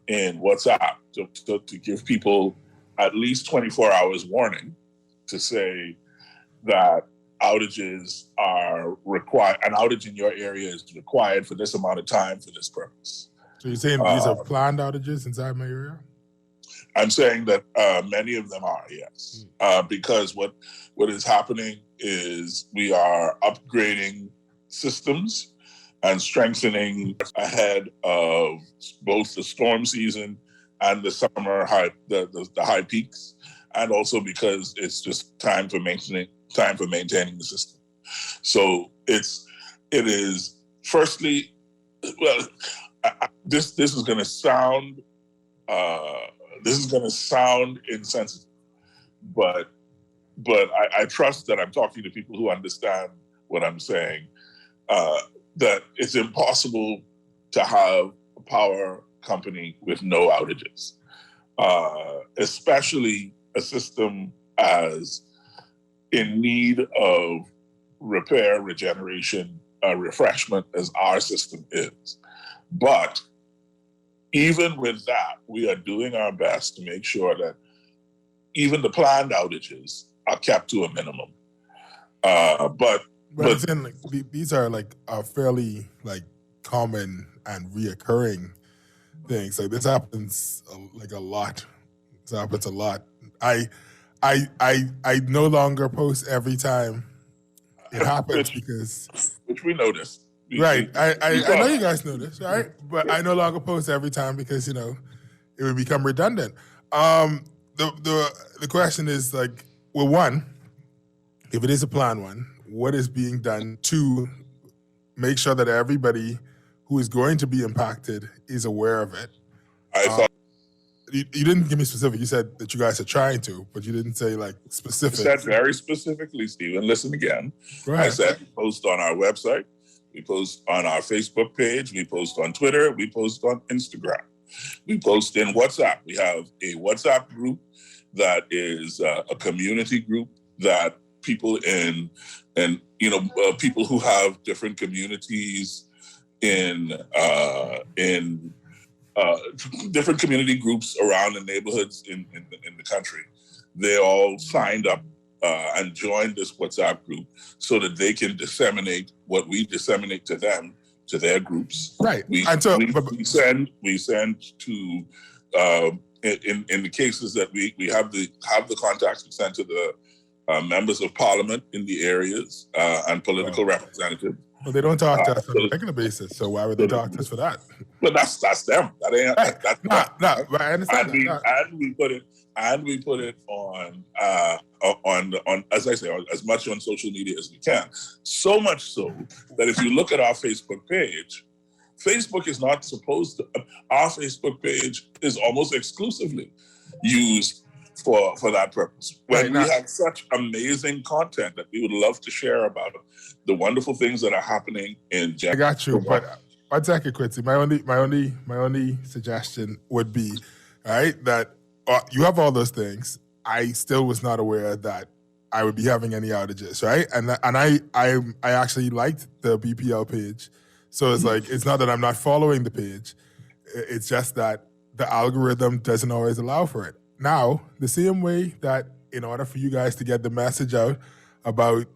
in WhatsApp to give people at least 24 hours warning to say that outages are required. An outage in your area is required for this amount of time for this purpose. So you're saying these are planned outages inside my area? I'm saying that many of them are, yes. Because what is happening is we are upgrading systems and strengthening ahead of both the storm season and the summer the high peaks, and also because it's just time for maintaining the system. So it is firstly, well, this is going to sound insensitive, but I trust that I'm talking to people who understand what I'm saying. That it's impossible to have a power company with no outages, especially a system as in need of repair, regeneration, refreshment as our system is. But even with that, we are doing our best to make sure that even the planned outages are kept to a minimum. But then, like, these are like fairly like common and reoccurring things. Like this happens like a lot. This happens a lot. I no longer post every time it happens which we noticed. Right. I know you guys know this, right? But I no longer post every time because, it would become redundant. The question is like, well, one, if it is a planned one, what is being done to make sure that everybody who is going to be impacted is aware of it? I thought you didn't give me specific. You said that you guys are trying to, but you didn't say like specific. I said very specifically, Stephen. Listen again. Right. I said post on our website. We post on our Facebook page. We post on Twitter. We post on Instagram. We post in WhatsApp. We have a WhatsApp group that is a community group that people people who have different communities in different community groups around the neighborhoods in the country. They all signed up and joined this WhatsApp group so that they can disseminate what we disseminate to them, to their groups. Right. We send to in the cases that we have the contacts, we send to the members of parliament in the areas and political representatives. Well, they don't talk to us on a regular basis, so why would they talk to us for that? But that's them. That ain't right. that's Right, I understand and we put it on as I say, as much on social media as we can. So much so that if you look at our Facebook page, Facebook is not supposed to. Our Facebook page is almost exclusively used for that purpose. When Right we now- have such amazing content that we would love to share about the wonderful things that are happening in I got you, but one second, Quincy. My only suggestion would be, all right, that you have all those things. I still was not aware that I would be having any outages, right? And I actually liked the BPL page, so it's like it's not that I'm not following the page. It's just that the algorithm doesn't always allow for it. Now, the same way that in order for you guys to get the message out about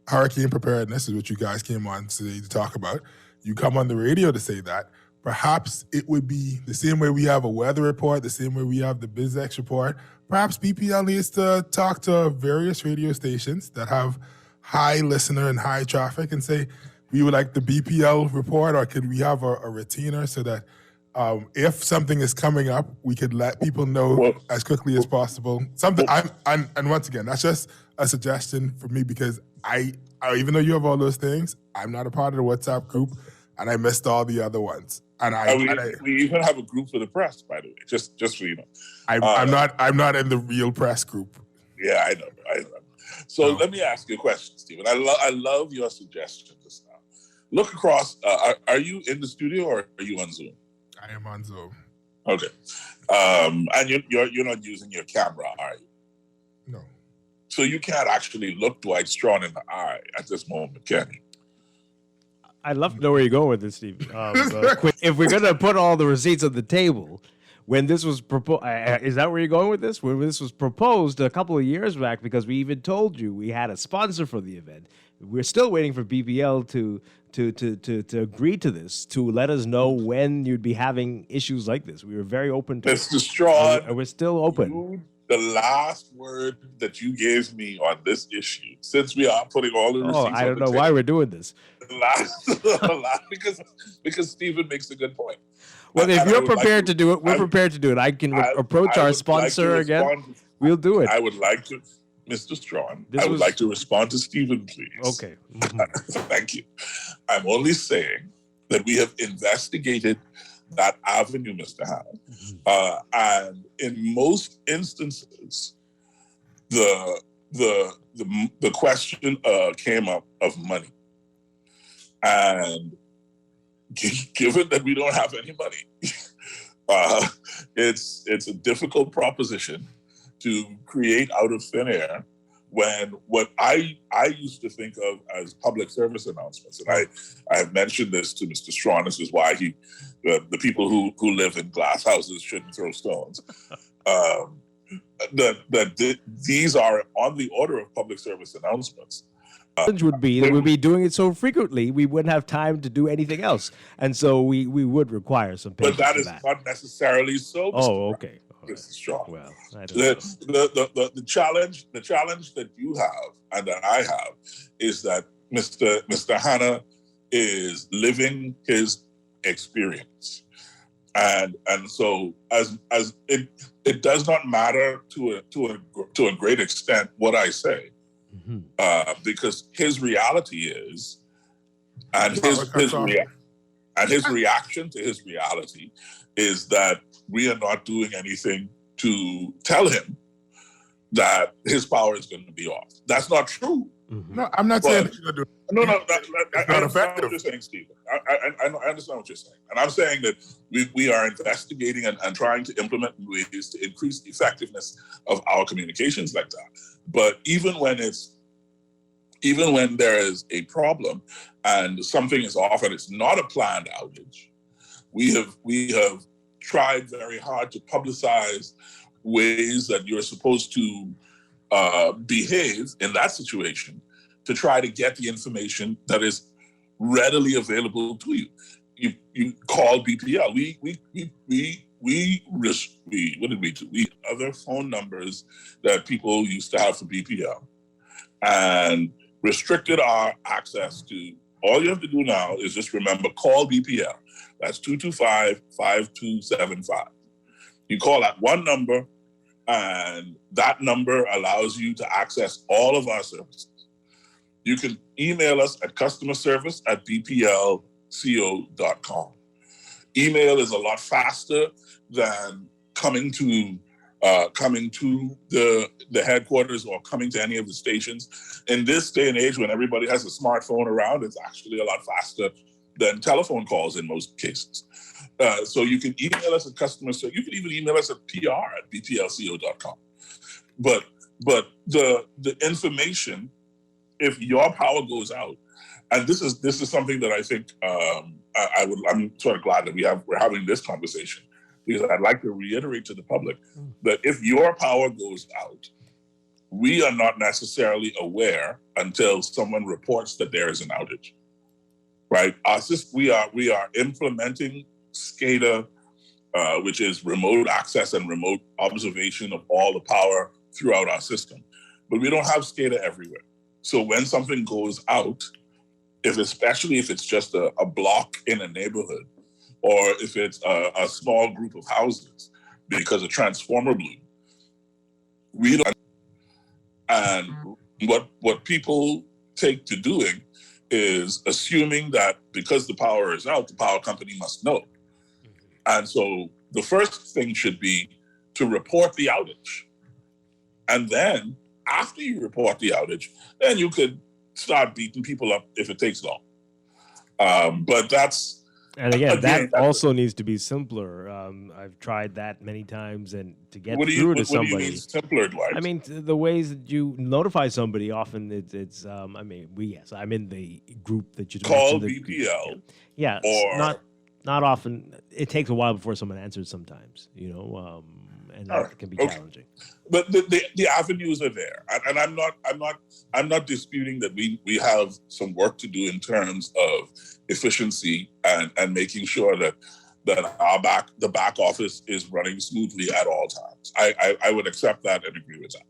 hurricane preparedness, is what you guys came on today to talk about, you come on the radio to say that, perhaps it would be the same way we have a weather report, the same way we have the BizX report. Perhaps BPL needs to talk to various radio stations that have high listener and high traffic and say, we would like the BPL report, or could we have a retainer so that if something is coming up, we could let people know as quickly as possible. And once again, that's just a suggestion for me, because I even though you have all those things, I'm not a part of the WhatsApp group, and I missed all the other ones. And we even have a group for the press, by the way, just so you know. I'm not in the real press group. Yeah, I know. So let me ask you a question, Stephen. I love your suggestion just now. Look across. Are you in the studio or are you on Zoom? I am on Zoom. Okay. And you're not using your camera, are you? No. So you can't actually look Dwight Strachan in the eye at this moment, can you? I'd love to know where you're going with this, Steve. If we're going to put all the receipts on the table, when this was proposed, is that where you're going with this? When this was proposed a couple of years back, because we even told you we had a sponsor for the event. We're still waiting for BPL to agree to this, to let us know when you'd be having issues like this. We were very open to Mr. Strachan, and we're still open. The last word that you gave me on this issue, since we are putting all the receipts I don't know why we're doing this. Because Stephen makes a good point. Well, if you're prepared to do it, we're prepared to do it. I can approach our sponsor again. We'll do it. I would like to, Mr. Strachan, I would like to respond to Stephen, please. Okay. Thank you. I'm only saying that we have investigated that avenue, Mr. Hannah. And in most instances, the question came up of money. And given that we don't have any money, it's a difficult proposition to create out of thin air when what I used to think of as public service announcements, and I have mentioned this to Mr. Strachan, this is why the people who live in glass houses shouldn't throw stones. These are on the order of public service announcements. Challenge would be that we'd be doing it so frequently we wouldn't have time to do anything else, and so we would require some patience. But that is not necessarily so. Oh, okay. Mr. Strachan. Well, I don't know. The challenge that you have and that I have is that Mr. Hannah is living his experience, and so as it does not matter to a great extent what I say. Because his reality is, and his reaction to his reality is that we are not doing anything to tell him that his power is going to be off. That's not true. No, I'm not saying that you're going to do it. I understand what you're saying, Stephen. I understand what you're saying. And I'm saying that we are investigating and trying to implement ways to increase the effectiveness of our communications like that. But even when there is a problem and something is off and it's not a planned outage, we have tried very hard to publicize ways that you're supposed to behave in that situation to try to get the information that is readily available to you. You call BPL. What did we do? We other phone numbers that people used to have for BPL and restricted our access to. All you have to do now is just remember, call BPL. That's 225-5275. You call that one number, and that number allows you to access all of our services. You can email us at customerservice@bplco.com. Email is a lot faster than coming to coming to the headquarters or coming to any of the stations. In this day and age, when everybody has a smartphone around, it's actually a lot faster than telephone calls in most cases. So you can email us at customer service. You can even email us at pr@bplco.com. But the information, if your power goes out, and this is something that I think I'm sort of glad that we're having this conversation, because I'd like to reiterate to the public that if your power goes out, we are not necessarily aware until someone reports that there is an outage, right? We are implementing SCADA, which is remote access and remote observation of all the power throughout our system, but we don't have SCADA everywhere. So when something goes out, especially if it's just a block in a neighborhood, or if it's a small group of houses because a transformer blew, we don't. And what people take to doing is assuming that because the power is out, the power company must know. And so the first thing should be to report the outage. And then after you report the outage, then you could start beating people up if it takes long. But that's... And again, that also needs to be simpler. I've tried that many times, and to get through to somebody. What do you mean simpler, Dwight? I mean, the ways that you notify somebody, often it's I'm in the group that you call BPL. Yeah, or not often. It takes a while before someone answers sometimes, and that can be challenging. But the avenues are there, and I'm not disputing that we have some work to do in terms of efficiency and making sure that the back office is running smoothly at all times. I would accept that and agree with that.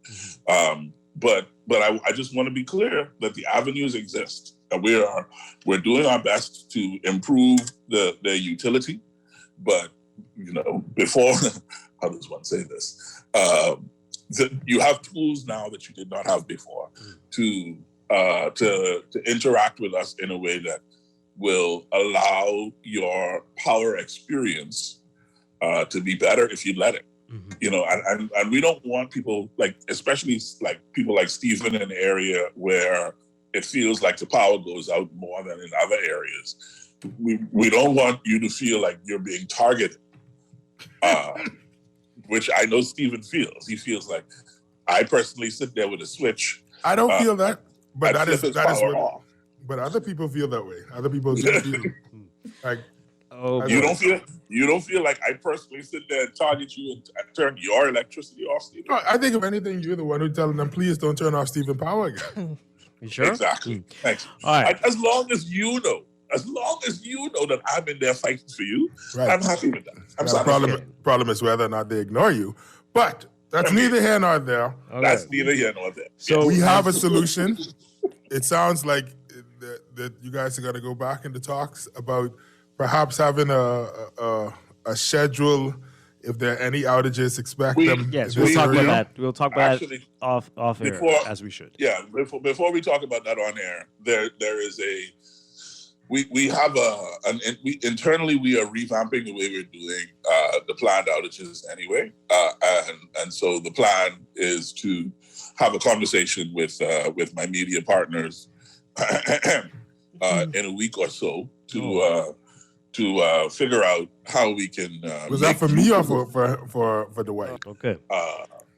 But I just want to be clear that the avenues exist, and we're doing our best to improve the utility. But before how does one say this? You have tools now that you did not have before to interact with us in a way that will allow your power experience to be better if you let it. And we don't want people especially people like Stephen in an area where it feels like the power goes out more than in other areas. We don't want you to feel like you're being targeted. Which I know Stephen feels. He feels like I personally sit there with a switch. I don't feel that, but that is what. But other people feel that way. Other people do feel like. You don't feel like I personally sit there and target you and turn your electricity off, Stephen? No, I think if anything, you're the one who's telling them, please don't turn off Stephen Power again. You sure? Exactly. Thanks. All right. As long as you know that I'm in there fighting for you, right. I'm happy with that. Problem is whether or not they ignore you. But that's neither here nor there. Okay. That's neither here nor there. So we have a solution. It sounds like that you guys are going to go back into talks about perhaps having a schedule. If there are any outages, expect them. Yes, we'll talk about that. We'll talk about that off air, as we should. Yeah, before we talk about that on air, there is we have internally we are revamping the way we're doing the planned outages anyway, and so the plan is to have a conversation with my media partners in a week or so to figure out how we can. Was that for me or for Dwight? Okay.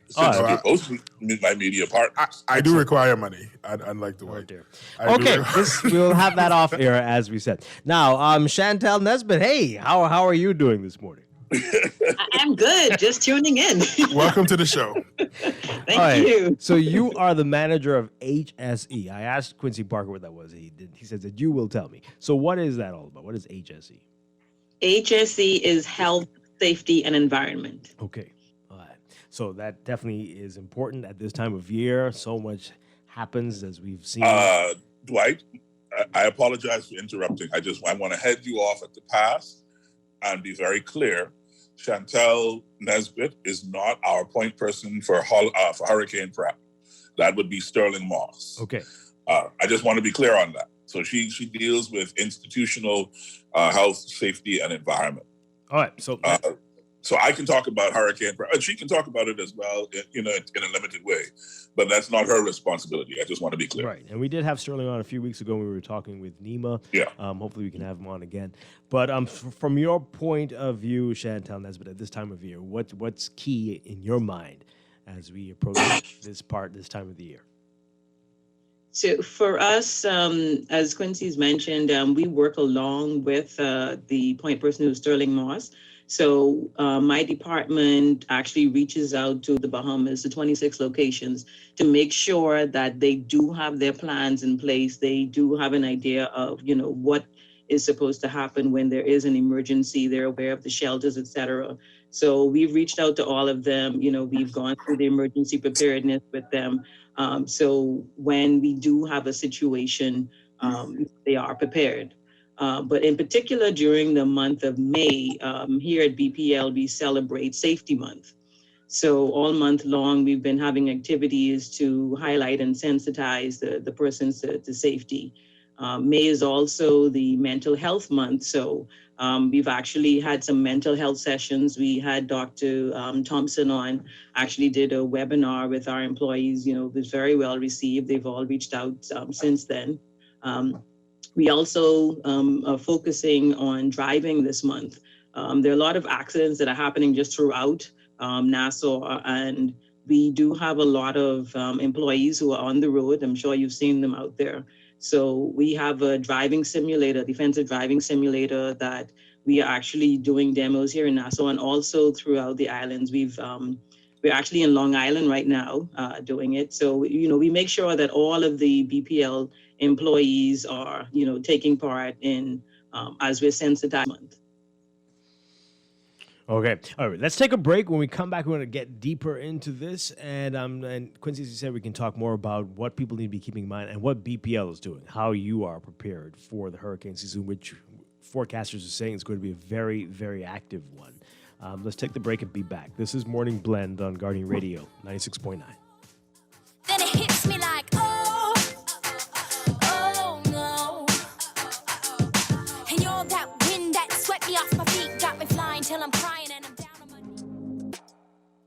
Since both my media partners. I do require money, unlike Dwight. Okay, we'll have that off air as we said. Now, Chantel Nesbitt, hey, how are you doing this morning? I'm good, just tuning in. Welcome to the show. Thank you. So you are the manager of HSE. I asked Quincy Parker what that was. He said that you will tell me. So what is that all about? What is HSE? HSE is health, safety, and environment. Okay. So that definitely is important at this time of year. So much happens, as we've seen. Dwight, I apologize for interrupting. I want to head you off at the pass and be very clear. Chantel Nesbitt is not our point person for hurricane prep. That would be Sterling Moss. Okay. I just want to be clear on that. So she deals with institutional health, safety, and environment. All right. So So I can talk about hurricane, and she can talk about it as well, in a limited way. But that's not her responsibility. I just want to be clear. Right. And we did have Sterling on a few weeks ago when we were talking with Nima. Yeah. Hopefully we can have him on again. But from your point of view, Chantal Nesbitt, at this time of year, what's key in your mind as we approach this time of the year? So for us, as Quincy's mentioned, we work along with the point person who's Sterling Moss. So my department actually reaches out to the Bahamas, the 26 locations, to make sure that they do have their plans in place. They do have an idea of, what is supposed to happen when there is an emergency. They're aware of the shelters, et cetera. So we've reached out to all of them. We've gone through the emergency preparedness with them. So when we do have a situation, they are prepared. But in particular, during the month of May, here at BPL, we celebrate Safety Month. So all month long, we've been having activities to highlight and sensitize the persons to safety. May is also the mental health month. So we've actually had some mental health sessions. We had Dr. Thompson on, actually did a webinar with our employees. It was very well received. They've all reached out since then. We also are focusing on driving this month. There are a lot of accidents that are happening just throughout Nassau, and we do have a lot of employees who are on the road. I'm sure you've seen them out there. So we have a driving simulator, defensive driving simulator, that we are actually doing demos here in Nassau and also throughout the islands. We're actually in Long Island right now doing it. So, we make sure that all of the BPL employees are, taking part in as we're sensitized month. Okay. All right. Let's take a break. When we come back, we're going to get deeper into this. And Quincy, as you said, we can talk more about what people need to be keeping in mind and what BPL is doing, how you are prepared for the hurricane season, which forecasters are saying is going to be a very, very active one. Let's take the break and be back. This is Morning Blend on Guardian Radio, 96.9. Then it hits me like, oh no. And you're that wind that swept me off my feet, got me flying till I'm crying and I'm down on my knees.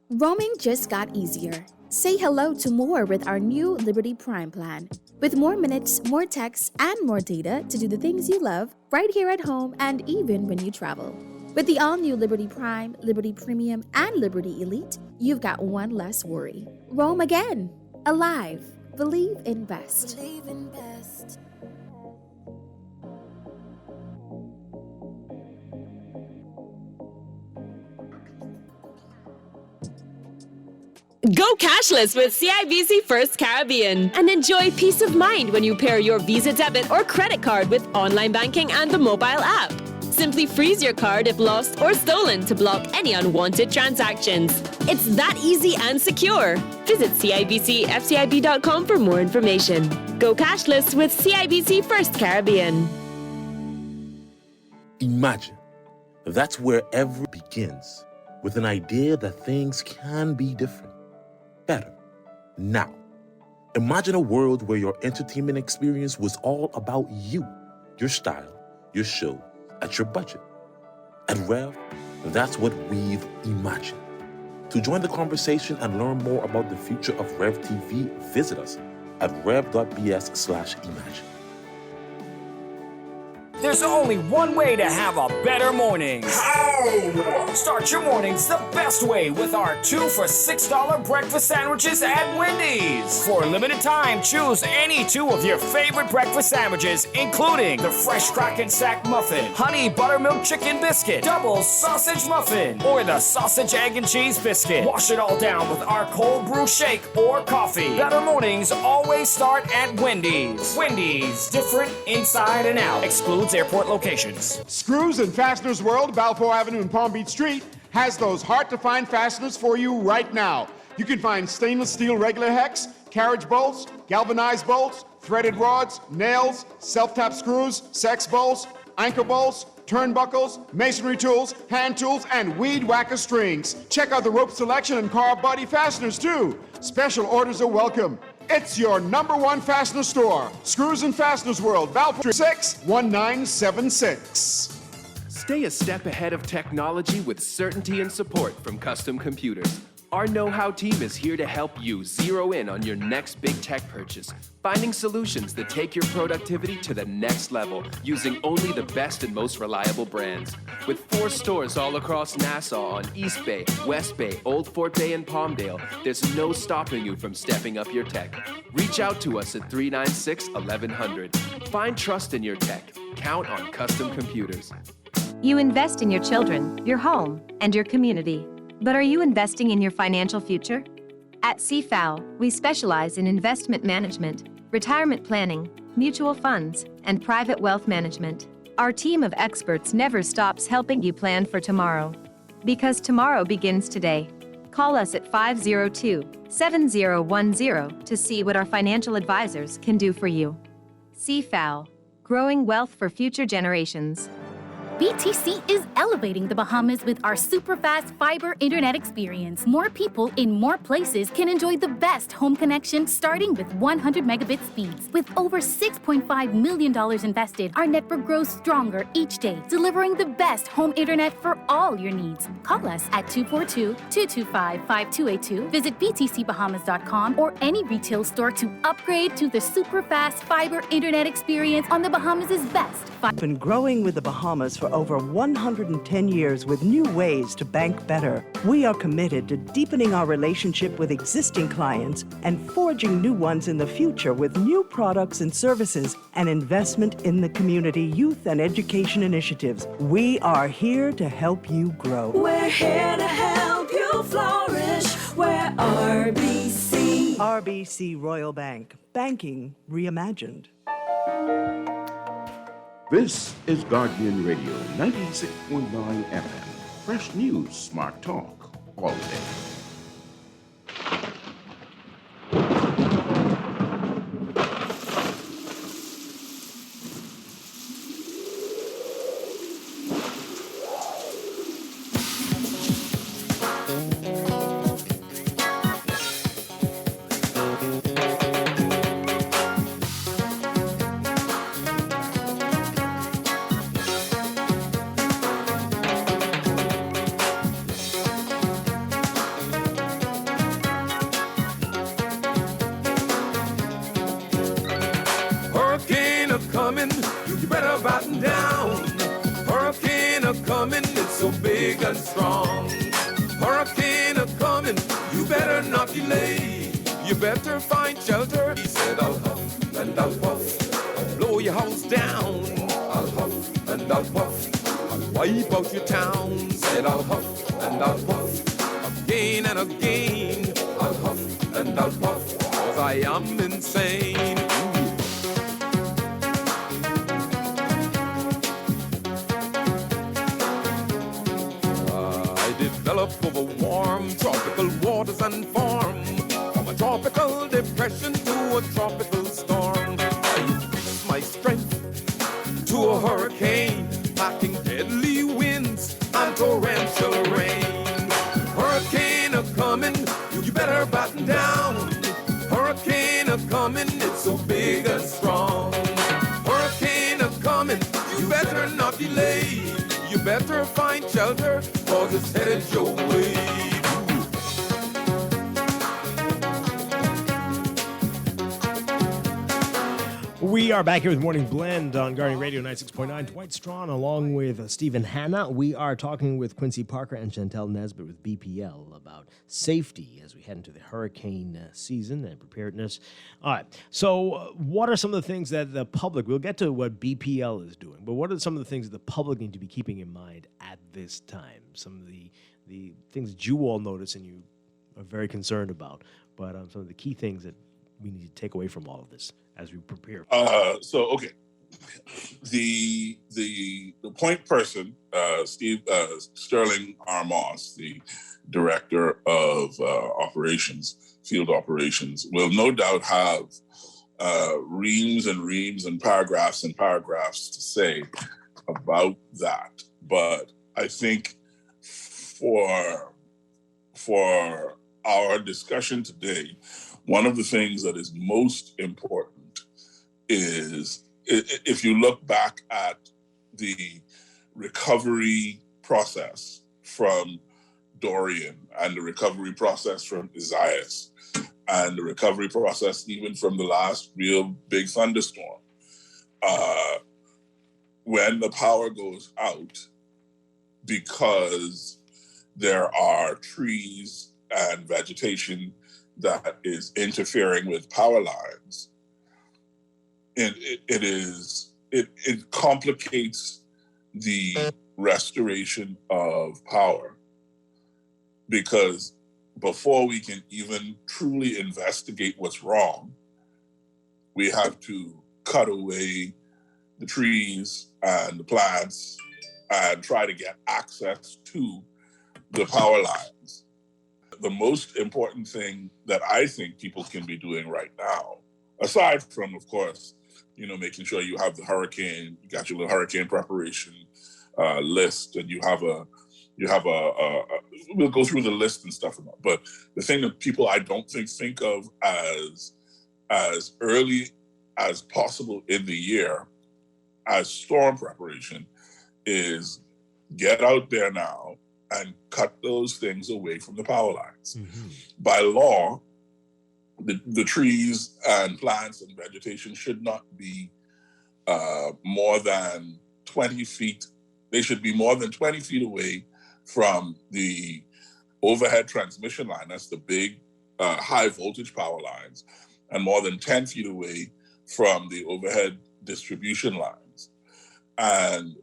Roaming just got easier. Say hello to more with our new Liberty Prime plan. With more minutes, more texts, and more data to do the things you love right here at home and even when you travel. With the all-new Liberty Prime, Liberty Premium, and Liberty Elite, you've got one less worry. Roam again. Alive. Believe in best. Believe in best. Go cashless with CIBC First Caribbean and enjoy peace of mind when you pair your Visa debit or credit card with online banking and the mobile app. Simply freeze your card if lost or stolen to block any unwanted transactions. It's that easy and secure. Visit CIBCFCIB.com for more information. Go cashless with CIBC First Caribbean. Imagine. That's where everything begins, with an idea that things can be different, better. Now, imagine a world where your entertainment experience was all about you, your style, your show, at your budget. At Rev, that's what we've imagined. To join the conversation and learn more about the future of Rev TV, visit us at rev.bs/imagine. There's only one way to have a better morning. How? Start your mornings the best way with our 2 for $6 breakfast sandwiches at Wendy's. For a limited time, choose any 2 of your favorite breakfast sandwiches, including the fresh Strachan sack muffin, honey buttermilk chicken biscuit, double sausage muffin, or the sausage egg and cheese biscuit. Wash it all down with our cold brew shake or coffee. Better mornings always start at Wendy's. Wendy's, different inside and out. Excludes airport locations. Screws and Fasteners World, Balfour Avenue and Palm Beach Street, has those hard-to-find fasteners for you right now. You can find stainless steel regular hex, carriage bolts, galvanized bolts, threaded rods, nails, self-tap screws, sex bolts, anchor bolts, turnbuckles, masonry tools, hand tools, and weed whacker strings. Check out the rope selection and car body fasteners, too. Special orders are welcome. It's your #1 fastener store. Screws and Fasteners World, Balfour 61976. Stay a step ahead of technology with certainty and support from Custom Computers. Our know-how team is here to help you zero in on your next big tech purchase, finding solutions that take your productivity to the next level using only the best and most reliable brands. With 4 stores all across Nassau on East Bay, West Bay, Old Fort Bay, and Palmdale, there's no stopping you from stepping up your tech. Reach out to us at 396-1100. Find trust in your tech. Count on Custom Computers. You invest in your children, your home, and your community. But are you investing in your financial future? At CFAL, we specialize in investment management, retirement planning, mutual funds, and private wealth management. Our team of experts never stops helping you plan for tomorrow. Because tomorrow begins today. Call us at 502-7010 to see what our financial advisors can do for you. CFAL, growing wealth for future generations. BTC is elevating the Bahamas with our super-fast fiber internet experience. More people in more places can enjoy the best home connection starting with 100 megabit speeds. With over $6.5 million invested, our network grows stronger each day, delivering the best home internet for all your needs. Call us at 242-225-5282. Visit btcbahamas.com or any retail store to upgrade to the super-fast fiber internet experience on the Bahamas' best. Been growing with the Bahamas for over 110 years with new ways to bank better. We are committed to deepening our relationship with existing clients and forging new ones in the future with new products and services and investment in the community, youth, and education initiatives. We are here to help you grow. We're here to help you flourish. We're RBC. RBC Royal Bank. Banking reimagined. This is Guardian Radio 96.9 FM. Fresh news, smart talk, all day. You better batten down. Hurricane a-coming, it's so big and strong. Hurricane a-coming, you better not delay. You better find shelter. He said, I'll huff and I'll puff. I'll blow your house down. I'll huff and I'll puff. I'll wipe out your town. Said, I'll huff and I'll puff. Again and again. I'll huff and I'll puff. 'Cause I am insane. Develop over warm tropical waters and form from a tropical depression to a tropical storm. I increase my strength to a hurricane, packing deadly winds and torrential rain. Hurricane a-coming, you better batten down. Hurricane a-coming, it's so big and strong. Hurricane a-coming, you better not delay. You better find shelter, 'cause it's headed your way. We are back here with Morning Blend on Guardian Radio 96.9. Dwight Strachan along with Stephen Hanna. We are talking with Quincy Parker and Chantel Nesbitt with BPL about safety as we head into the hurricane season and preparedness. All right. So what are some of the things that the public, we'll get to what BPL is doing, but what are some of the things that the public need to be keeping in mind at this time? Some of the things that you all notice and you are very concerned about, but some of the key things that we need to take away from all of this as we prepare. Okay. The point person, Sterling R. Moss, the director of field operations, will no doubt have reams and reams and paragraphs to say about that. But I think for our discussion today, one of the things that is most important is if you look back at the recovery process from Dorian and the recovery process from Isaias and the recovery process even from the last real big thunderstorm. When the power goes out, because there are trees and vegetation that is interfering with power lines, it complicates the restoration of power, because before we can even truly investigate what's wrong, we have to cut away the trees and the plants and try to get access to the power lines. The most important thing that I think people can be doing right now, aside from, of course, making sure you have you got your little hurricane preparation list, and you have a we'll go through the list and stuff. But the thing that people I don't think of as early as possible in the year as storm preparation is get out there now and cut those things away from the power lines. Mm-hmm. By law, the trees and plants and vegetation should not be more than 20 feet. They should be more than 20 feet away from the overhead transmission line. That's the big high voltage power lines, and more than 10 feet away from the overhead distribution lines. And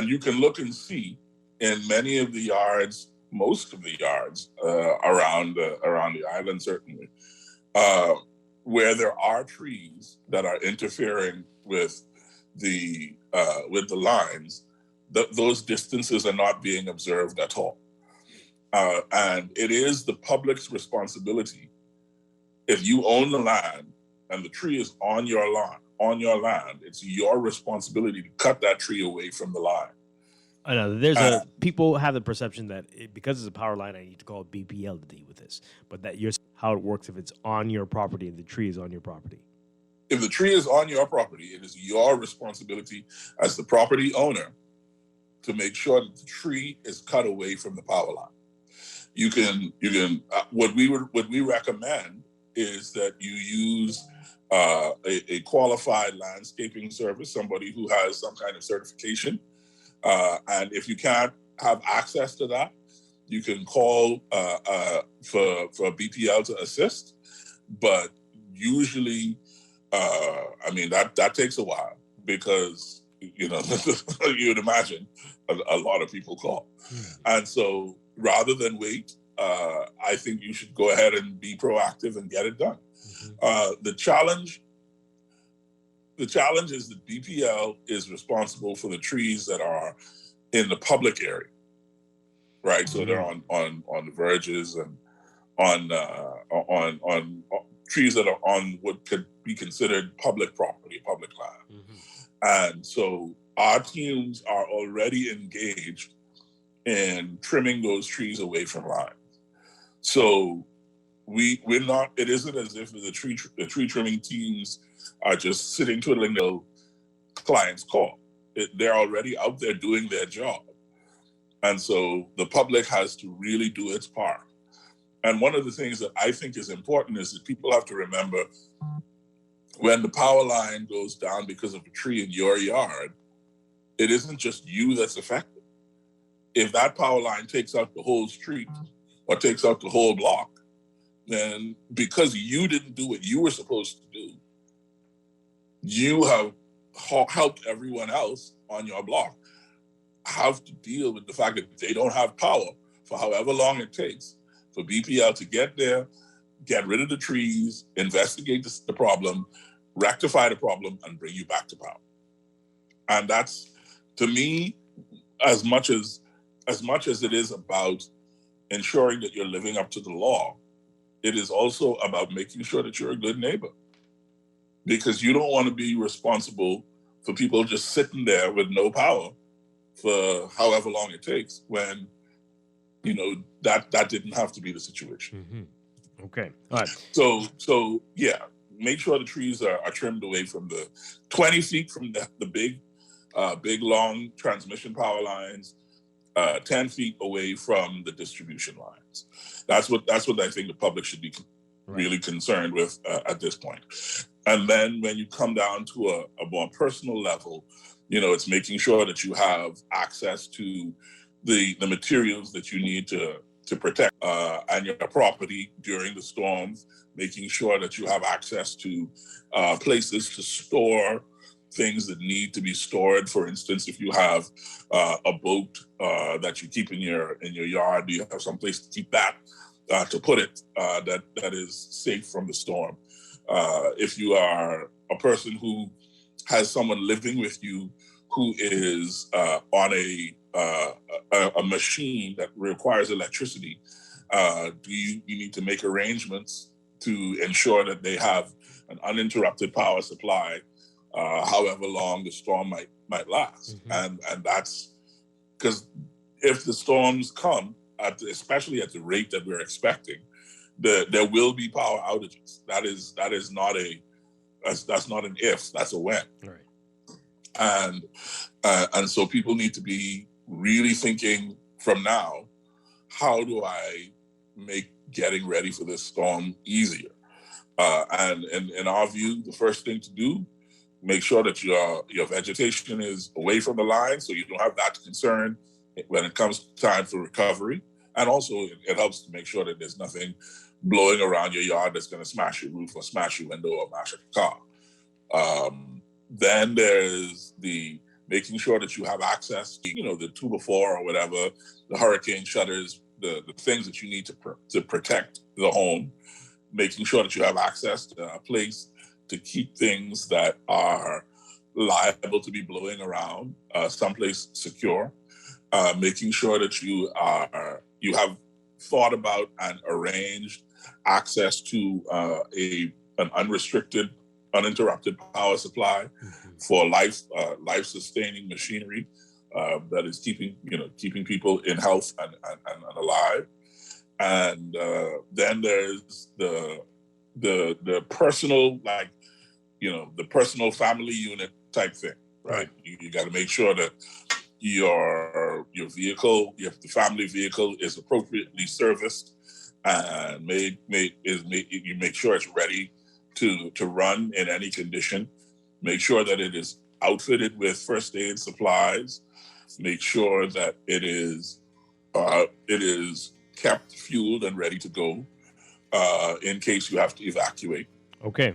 you can look and see in many of the yards, most of the yards around the island, certainly, where there are trees that are interfering with the lines, those distances are not being observed at all. And it is the public's responsibility. If you own the land and the tree is on your land, it's your responsibility to cut that tree away from the line. I know people have the perception that because it's a power line, I need to call BPL to deal with this. But that's how it works if it's on your property and the tree is on your property. If the tree is on your property, it is your responsibility as the property owner to make sure that the tree is cut away from the power line. You can. What we recommend is that you use a qualified landscaping service, somebody who has some kind of certification. And if you can't have access to that, you can call for BPL to assist. But usually, that takes a while because, you'd imagine a lot of people call. And so rather than wait, I think you should go ahead and be proactive and get it done. The challenge is that BPL is responsible for the trees that are in the public area, right? So they're on the verges and on trees that are on what could be considered public property, public land. And so our teams are already engaged in trimming those trees away from lines. So we're not. It isn't as if the tree trimming teams are just sitting twiddling their clients' call. They're already out there doing their job, and so the public has to really do its part. And one of the things that I think is important is that people have to remember when the power line goes down because of a tree in your yard, it isn't just you that's affected. If that power line takes out the whole street or takes out the whole block, then because you didn't do what you were supposed to do, you have helped everyone else on your block have to deal with the fact that they don't have power for however long it takes for BPL to get there, get rid of the trees, investigate the problem, rectify the problem, and bring you back to power. And that's, to me, as much as it is about ensuring that you're living up to the law, it is also about making sure that you're a good neighbor. Because you don't want to be responsible for people just sitting there with no power for however long it takes when, that didn't have to be the situation. Mm-hmm. Okay. All right. So yeah, make sure the trees are trimmed away from the 20 feet from the big big, long transmission power lines 10 feet away from the distribution lines. That's what I think the public should be really concerned with at this point. And then when you come down to a more personal level, it's making sure that you have access to the materials that you need to protect and your property during the storms, making sure that you have access to places to store things that need to be stored. For instance, if you have a boat that you keep in your yard, do you have some place to keep that, to put it, that is safe from the storm? If you are a person who has someone living with you who is on a machine that requires electricity, you need to make arrangements to ensure that they have an uninterrupted power supply however long the storm might last. And that's because if the storms come, especially at the rate that we're expecting, there will be power outages. That's not an if, that's a when. Right. And so people need to be really thinking from now, how do I make getting ready for this storm easier? And in our view, the first thing to do, make sure that your vegetation is away from the line so you don't have that concern when it comes time for recovery. And also it helps to make sure that there's nothing blowing around your yard that's going to smash your roof or smash your window or smash your car. Then there's the making sure that you have access to, the 2x4 or whatever, the hurricane shutters, the things that you need to protect the home, making sure that you have access to a place to keep things that are liable to be blowing around, someplace secure, making sure that you have thought about and arranged access to an unrestricted, uninterrupted power supply for life-sustaining machinery that is keeping people in health and alive. And then there's the personal, the personal family unit type thing, right? You got to make sure that your vehicle, the family vehicle, is appropriately serviced and you make sure it's ready to run in any condition. Make sure that it is outfitted with first aid supplies. Make sure that it is kept fueled and ready to go in case you have to evacuate. Okay.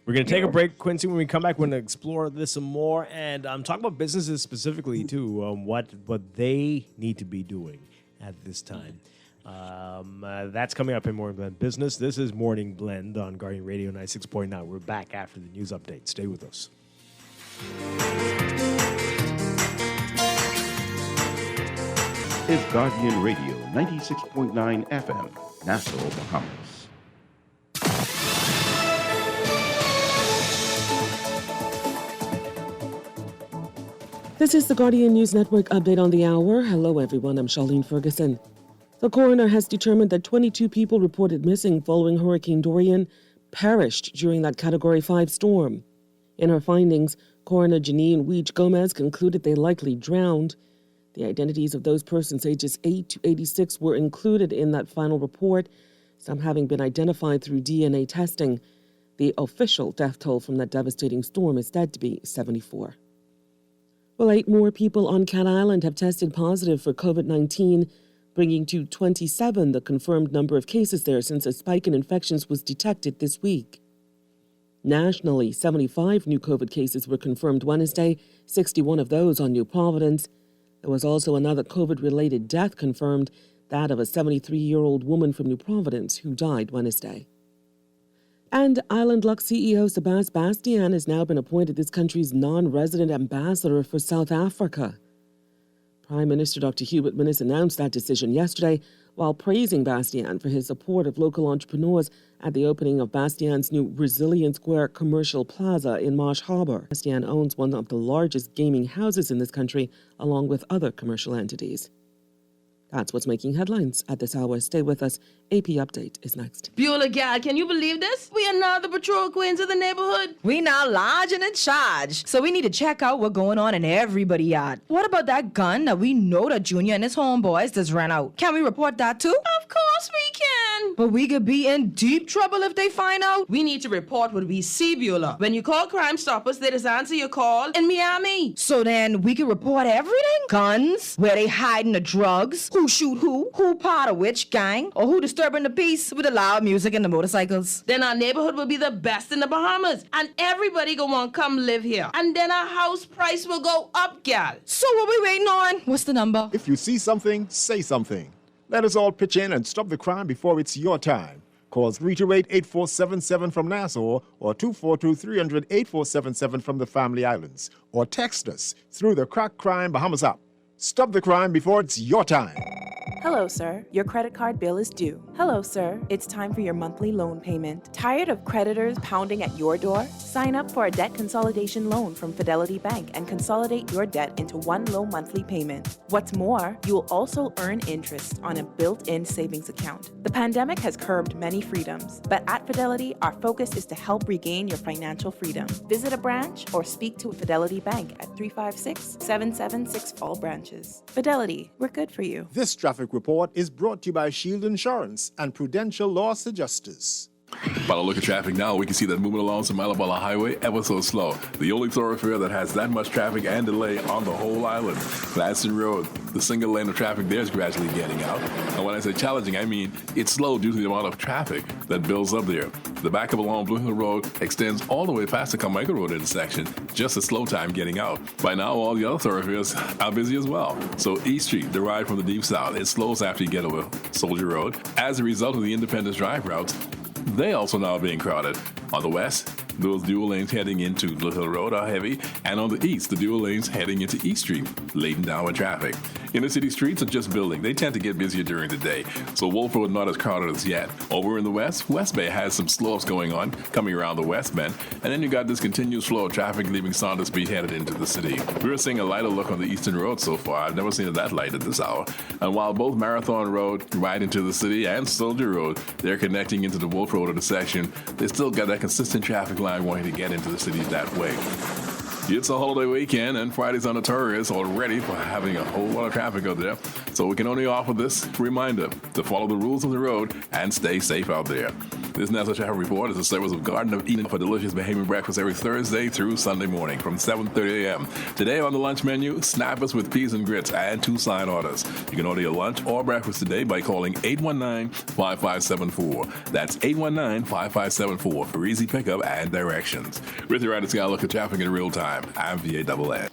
We're going to take a break, Quincy. When we come back, we're going to explore this some more and talk about businesses specifically, too, what they need to be doing at this time. That's coming up in Morning Blend Business. This is Morning Blend on Guardian Radio 96.9. We're back after the news update. Stay with us. It's Guardian Radio 96.9 FM, Nassau, Bahamas. This is the Guardian News Network update on the hour. Hello, everyone. I'm Charlene Ferguson. The coroner has determined that 22 people reported missing following Hurricane Dorian perished during that Category 5 storm. In her findings, Coroner Janine Weech Gomez concluded they likely drowned. The identities of those persons ages 8 to 86 were included in that final report, some having been identified through DNA testing. The official death toll from that devastating storm is said to be 74. Well, 8 more people on Cat Island have tested positive for COVID-19, bringing to 27 the confirmed number of cases there since a spike in infections was detected this week. Nationally, 75 new COVID cases were confirmed Wednesday, 61 of those on New Providence. There was also another COVID-related death confirmed, that of a 73-year-old woman from New Providence who died Wednesday. And Island Luck CEO Sebas Bastian has now been appointed this country's non-resident ambassador for South Africa. Prime Minister Dr. Hubert Minnis announced that decision yesterday while praising Bastian for his support of local entrepreneurs at the opening of Bastian's new Resilient Square commercial plaza in Marsh Harbour. Bastian owns one of the largest gaming houses in this country, along with other commercial entities. That's what's making headlines at this hour. Stay with us. AP Update is next. Beulah gal, can you believe this? We are now the patrol queens of the neighborhood. We now large and in charge. So we need to check out what's going on in everybody's yard. What about that gun that we know that Junior and his homeboys just ran out? Can we report that too? Of course we can. But we could be in deep trouble if they find out. We need to report what we see, Beulah. When you call Crime Stoppers, they just answer your call in Miami. So then we can report everything? Guns, where they hiding the drugs, who shoot who part of which gang, or who disturbing the peace with the loud music and the motorcycles. Then our neighborhood will be the best in the Bahamas, and everybody gonna want to come live here. And then our house price will go up, gal. So what we waiting on? What's the number? If you see something, say something. Let us all pitch in and stop the crime before it's your time. Call 328-8477 from Nassau or 242-300-8477 from the Family Islands. Or text us through the Crack Crime Bahamas app. Stop the crime before it's your time. Hello, sir. Your credit card bill is due. Hello, sir. It's time for your monthly loan payment. Tired of creditors pounding at your door? Sign up for a debt consolidation loan from Fidelity Bank and consolidate your debt into one low monthly payment. What's more, you will also earn interest on a built-in savings account. The pandemic has curbed many freedoms, but at Fidelity, our focus is to help regain your financial freedom. Visit a branch or speak to Fidelity Bank at 356-776 all branches. Fidelity, we're good for you. This traffic report is brought to you by Shield Insurance and Prudential Loss Adjusters. By the look at traffic now, we can see that moving along Samalabala Highway ever so slow. The only thoroughfare that has that much traffic and delay on the whole island. Gladstone Road, the single lane of traffic there is gradually getting out. And when I say challenging, I mean it's slow due to the amount of traffic that builds up there. The backup along Blue Hill Road extends all the way past the Carmichael Road intersection, just a slow time getting out. By now, all the other thoroughfares are busy as well. So East Street, the ride from the deep south, it slows after you get over Soldier Road. As a result of the Independence Drive routes, they also now being crowded. On the west, those dual lanes heading into Blue Hill Road are heavy, and on the east, the dual lanes heading into East Street, laden down with traffic. Inner city streets are just building. They tend to get busier during the day, so Wolf Road not as crowded as yet. Over in the west, West Bay has some slow-ups going on, coming around the West Bend, and then you got this continuous flow of traffic leaving Saunders Beach headed into the city. We're seeing a lighter look on the Eastern Road so far. I've never seen it that light at this hour. And while both Marathon Road, right into the city, and Soldier Road, they're connecting into the Wolf Road intersection, they still got that consistent traffic line wanting to get into the city that way. It's a holiday weekend, and Friday's on the tourists already for having a whole lot of traffic out there. So we can only offer this reminder to follow the rules of the road and stay safe out there. This National Traffic Report is a service of Garden of Eden for delicious Bahamian breakfast every Thursday through Sunday morning from 7:30 a.m. Today on the lunch menu, snappers with peas and grits and 2 side orders. You can order your lunch or breakfast today by calling 819-5574. That's 819-5574 for easy pickup and directions. With your right, it's got a look at traffic in real time. I'm VANN.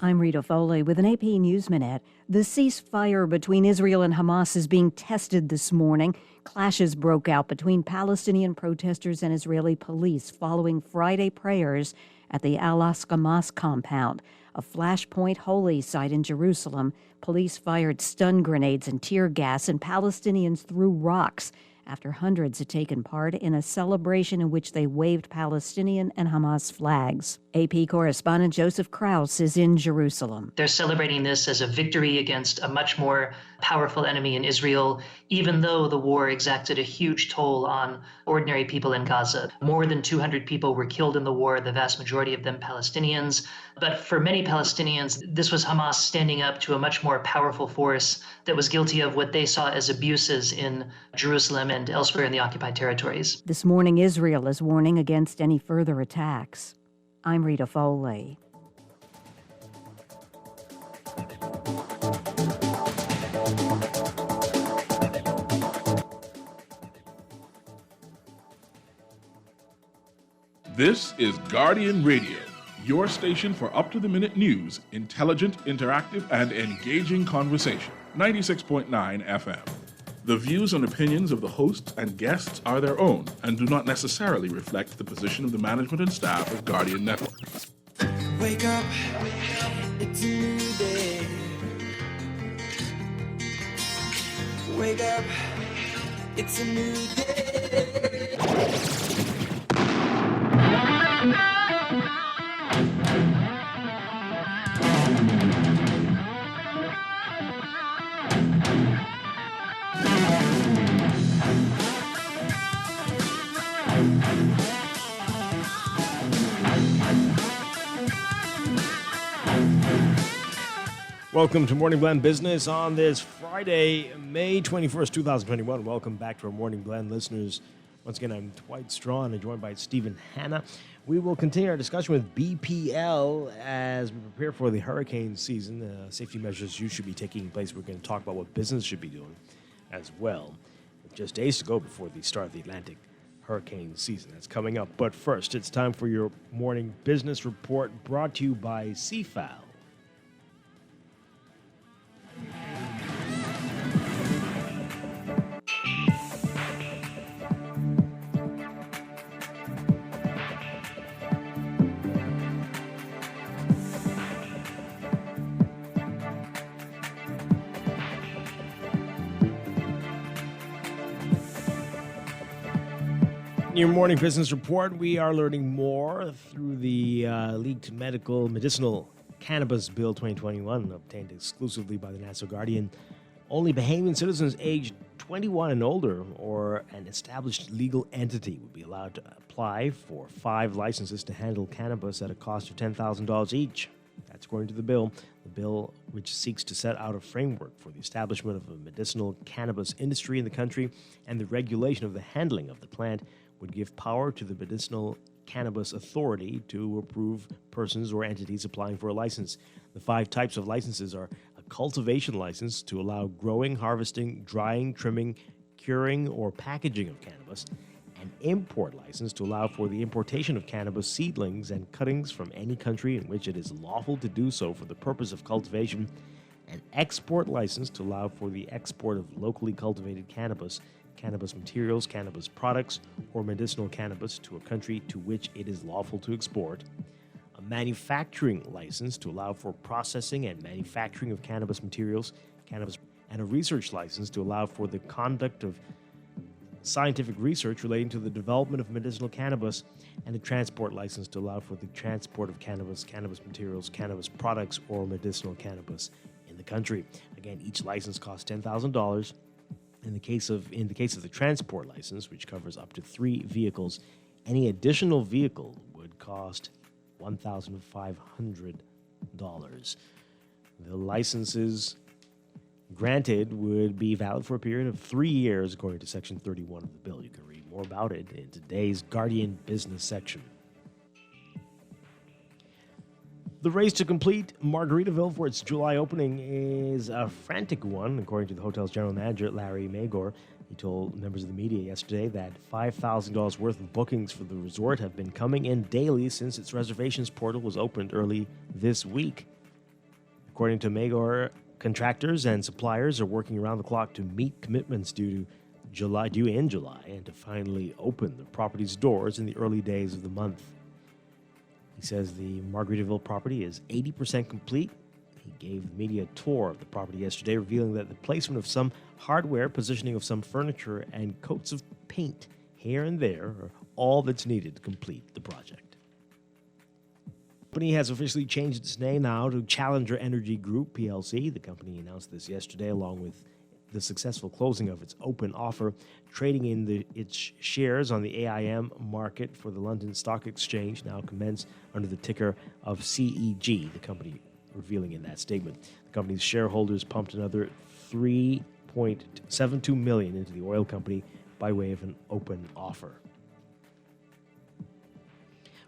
I'm Rita Foley with an AP News Minute. The ceasefire between Israel and Hamas is being tested this morning. Clashes broke out between Palestinian protesters and Israeli police following Friday prayers at the Al-Aqsa Mosque compound, a flashpoint holy site in Jerusalem. Police fired stun grenades and tear gas, and Palestinians threw rocks after hundreds had taken part in a celebration in which they waved Palestinian and Hamas flags. AP correspondent Joseph Krause is in Jerusalem. They're celebrating this as a victory against a much more powerful enemy in Israel, even though the war exacted a huge toll on ordinary people in Gaza. More than 200 people were killed in the war, the vast majority of them Palestinians. But for many Palestinians, this was Hamas standing up to a much more powerful force that was guilty of what they saw as abuses in Jerusalem and elsewhere in the occupied territories. This morning, Israel is warning against any further attacks. I'm Rita Foley. This is Guardian Radio, your station for up-to-the-minute news, intelligent, interactive, and engaging conversation. 96.9 FM. The views and opinions of the hosts and guests are their own and do not necessarily reflect the position of the management and staff of Guardian Network. Wake up, it's a new day. Wake up, it's a new day. Welcome to Morning Blend Business on this Friday, May 21st, 2021. Welcome back to our Morning Blend listeners. Once again, I'm Dwight Strachan and joined by Stephen Hanna. We will continue our discussion with BPL as we prepare for the hurricane season. Safety measures you should be taking place. We're going to talk about what business should be doing as well. With just days to go before the start of the Atlantic hurricane season. That's coming up. But first, it's time for your morning business report brought to you by CFAL. In your morning business report, we are learning more through the leaked medicinal cannabis bill 2021, obtained exclusively by the Nassau Guardian. Only Bahamian citizens aged 21 and older or an established legal entity would be allowed to apply for 5 licenses to handle cannabis at a cost of $10,000 each. That's according to the bill which seeks to set out a framework for the establishment of a medicinal cannabis industry in the country and the regulation of the handling of the plant would give power to the Medicinal Cannabis Authority to approve persons or entities applying for a license. The 5 types of licenses are a cultivation license to allow growing, harvesting, drying, trimming, curing, or packaging of cannabis, an import license to allow for the importation of cannabis seedlings and cuttings from any country in which it is lawful to do so for the purpose of cultivation, an export license to allow for the export of locally cultivated cannabis, cannabis materials, cannabis products, or medicinal cannabis to a country to which it is lawful to export, a manufacturing license to allow for processing and manufacturing of cannabis materials, and a research license to allow for the conduct of scientific research relating to the development of medicinal cannabis, and a transport license to allow for the transport of cannabis, cannabis materials, cannabis products, or medicinal cannabis in the country. Again, each license costs $10,000. In the case of the transport license, which covers up to 3 vehicles, any additional vehicle would cost $1,500. The licenses granted would be valid for a period of 3 years, according to Section 31 of the bill. You can read more about it in today's Guardian Business section. The race to complete Margaritaville for its July opening is a frantic one, according to the hotel's general manager, Larry Magor. He told members of the media yesterday that $5,000 worth of bookings for the resort have been coming in daily since its reservations portal was opened early this week. According to Magor, contractors and suppliers are working around the clock to meet commitments due in July and to finally open the property's doors in the early days of the month. He says the Margaritaville property is 80% complete. He gave the media a tour of the property yesterday, revealing that the placement of some hardware, positioning of some furniture, and coats of paint here and there are all that's needed to complete the project. The company has officially changed its name now to Challenger Energy Group, PLC. The company announced this yesterday, along with the successful closing of its open offer. Trading in its shares on the AIM market for the London Stock Exchange now commence under the ticker of CEG, the company revealing in that statement. The company's shareholders pumped another $3.72 million into the oil company by way of an open offer.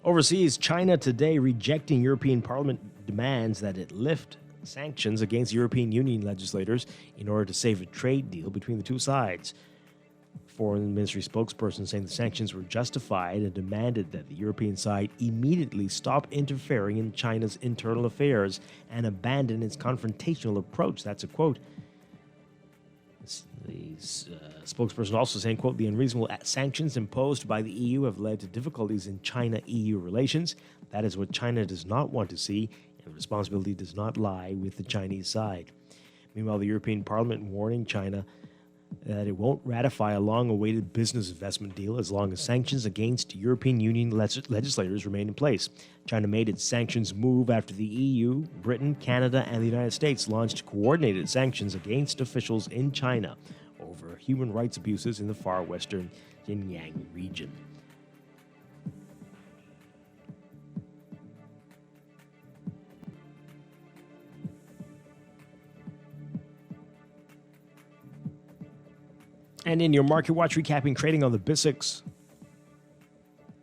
Overseas, China today rejecting European Parliament demands that it lift sanctions against European Union legislators in order to save a trade deal between the two sides. Foreign Ministry spokesperson saying the sanctions were justified and demanded that the European side immediately stop interfering in China's internal affairs and abandon its confrontational approach. That's a quote. The spokesperson also saying, quote, the unreasonable sanctions imposed by the EU have led to difficulties in China-EU relations. That is what China does not want to see, and the responsibility does not lie with the Chinese side. Meanwhile, the European Parliament warning China that it won't ratify a long-awaited business investment deal as long as sanctions against European Union legislators remain in place. China made its sanctions move after the EU, Britain, Canada, and the United States launched coordinated sanctions against officials in China over human rights abuses in the far western Xinjiang region. And in your Market Watch, recapping trading on the BISX.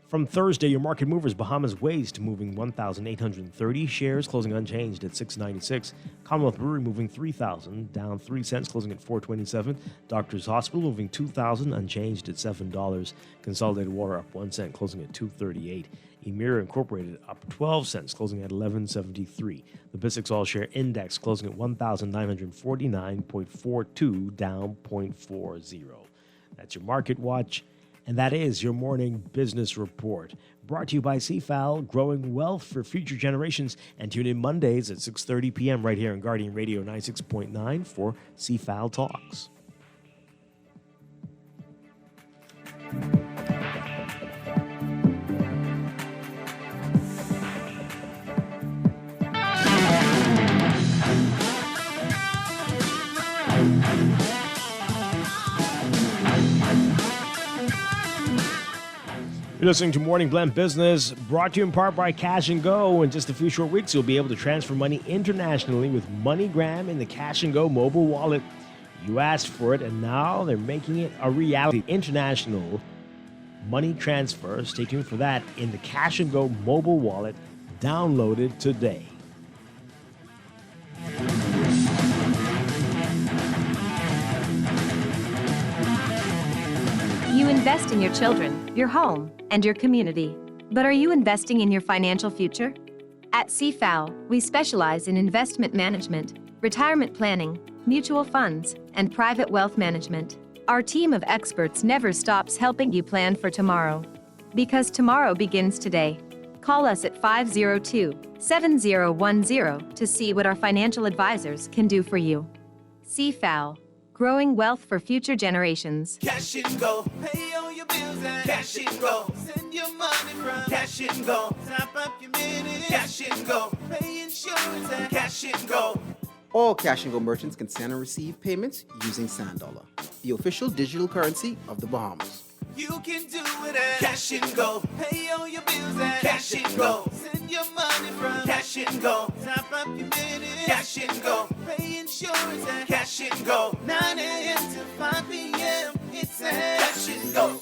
From Thursday, your market movers, Bahamas Waste moving 1,830 shares, closing unchanged at 696. Commonwealth Brewery moving 3,000, down 3 cents, closing at 427. Doctors Hospital moving 2,000, unchanged at $7. Consolidated Water up 1 cent, closing at 238. Emira Incorporated up 12 cents, closing at 1173. The BISX All Share Index closing at 1,949.42, down 0.40. That's your Market Watch. And that is your morning business report. Brought to you by CFAL, growing wealth for future generations. And tune in Mondays at 6:30 p.m. right here on Guardian Radio 96.9 for CFAL Talks. You're listening to Morning Blend Business, brought to you in part by Cash and Go. In just a few short weeks, you'll be able to transfer money internationally with MoneyGram in the Cash and Go mobile wallet. You asked for it, and now they're making it a reality. International money transfer. Stay tuned for that in the Cash and Go mobile wallet. Download it today. You invest in your children, your home, and your community. But are you investing in your financial future? At CFAL, we specialize in investment management, retirement planning, mutual funds, and private wealth management. Our team of experts never stops helping you plan for tomorrow. Because tomorrow begins today. Call us at 502-7010 to see what our financial advisors can do for you. CFAL, growing wealth for future generations. Cash and go, pay all your bills and cash and go. Send your money from cash and go. Top up your minutes, cash and go. Pay insurance and cash and go. All Cash and Go merchants can send and receive payments using Sand Dollar, the official digital currency of the Bahamas. You can do it at cash and go. Pay all your bills at cash and go. Send your money from cash and go. Top up your minutes, cash and go. Pay insurance at cash and go. 9 a.m. to 5 p.m. It's at cash and go.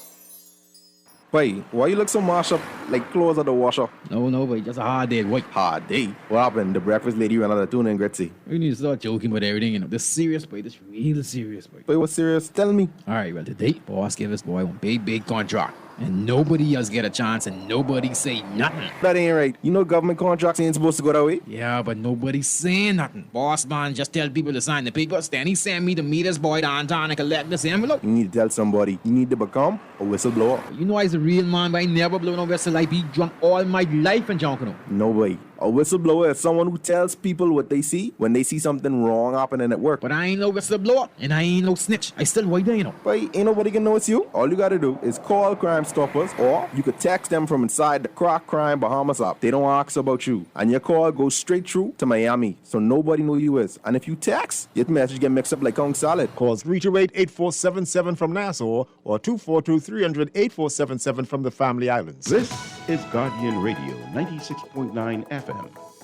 Boy, why you look so mashed up like clothes at the washer? No, boy, just a hard day, boy. Hard day? What happened? The breakfast lady ran out of tuna and gritty. We need to start joking with everything, you know. This serious, boy. This real serious, boy. Boy, what's serious? Tell me. All right, well, today, boss gave us, boy, one big contract. And nobody else get a chance and nobody say nothing. That ain't right. You know government contracts ain't supposed to go that way. Yeah, but nobody saying nothing. Boss man just tell people to sign the papers. Then he send me to meet his boy downtown and collect this envelope. You need to tell somebody. You need to become a whistleblower. You know I's a real man, but I never blow no whistle. I be drunk all my life and junk, you know. No way. A whistleblower is someone who tells people what they see when they see something wrong happening at work. But I ain't no whistleblower, and I ain't no snitch. I still white there, you know. But ain't nobody can know it's you. All you gotta do is call Crime Stoppers, or you could text them from inside the Crack Crime Bahamas app. They don't ask about you. And your call goes straight through to Miami, so nobody know you is. And if you text, your message get mixed up like Kong Salad. Call 328-8477 from Nassau or 242-300-8477 from the Family Islands. This is Guardian Radio 96.9 FM.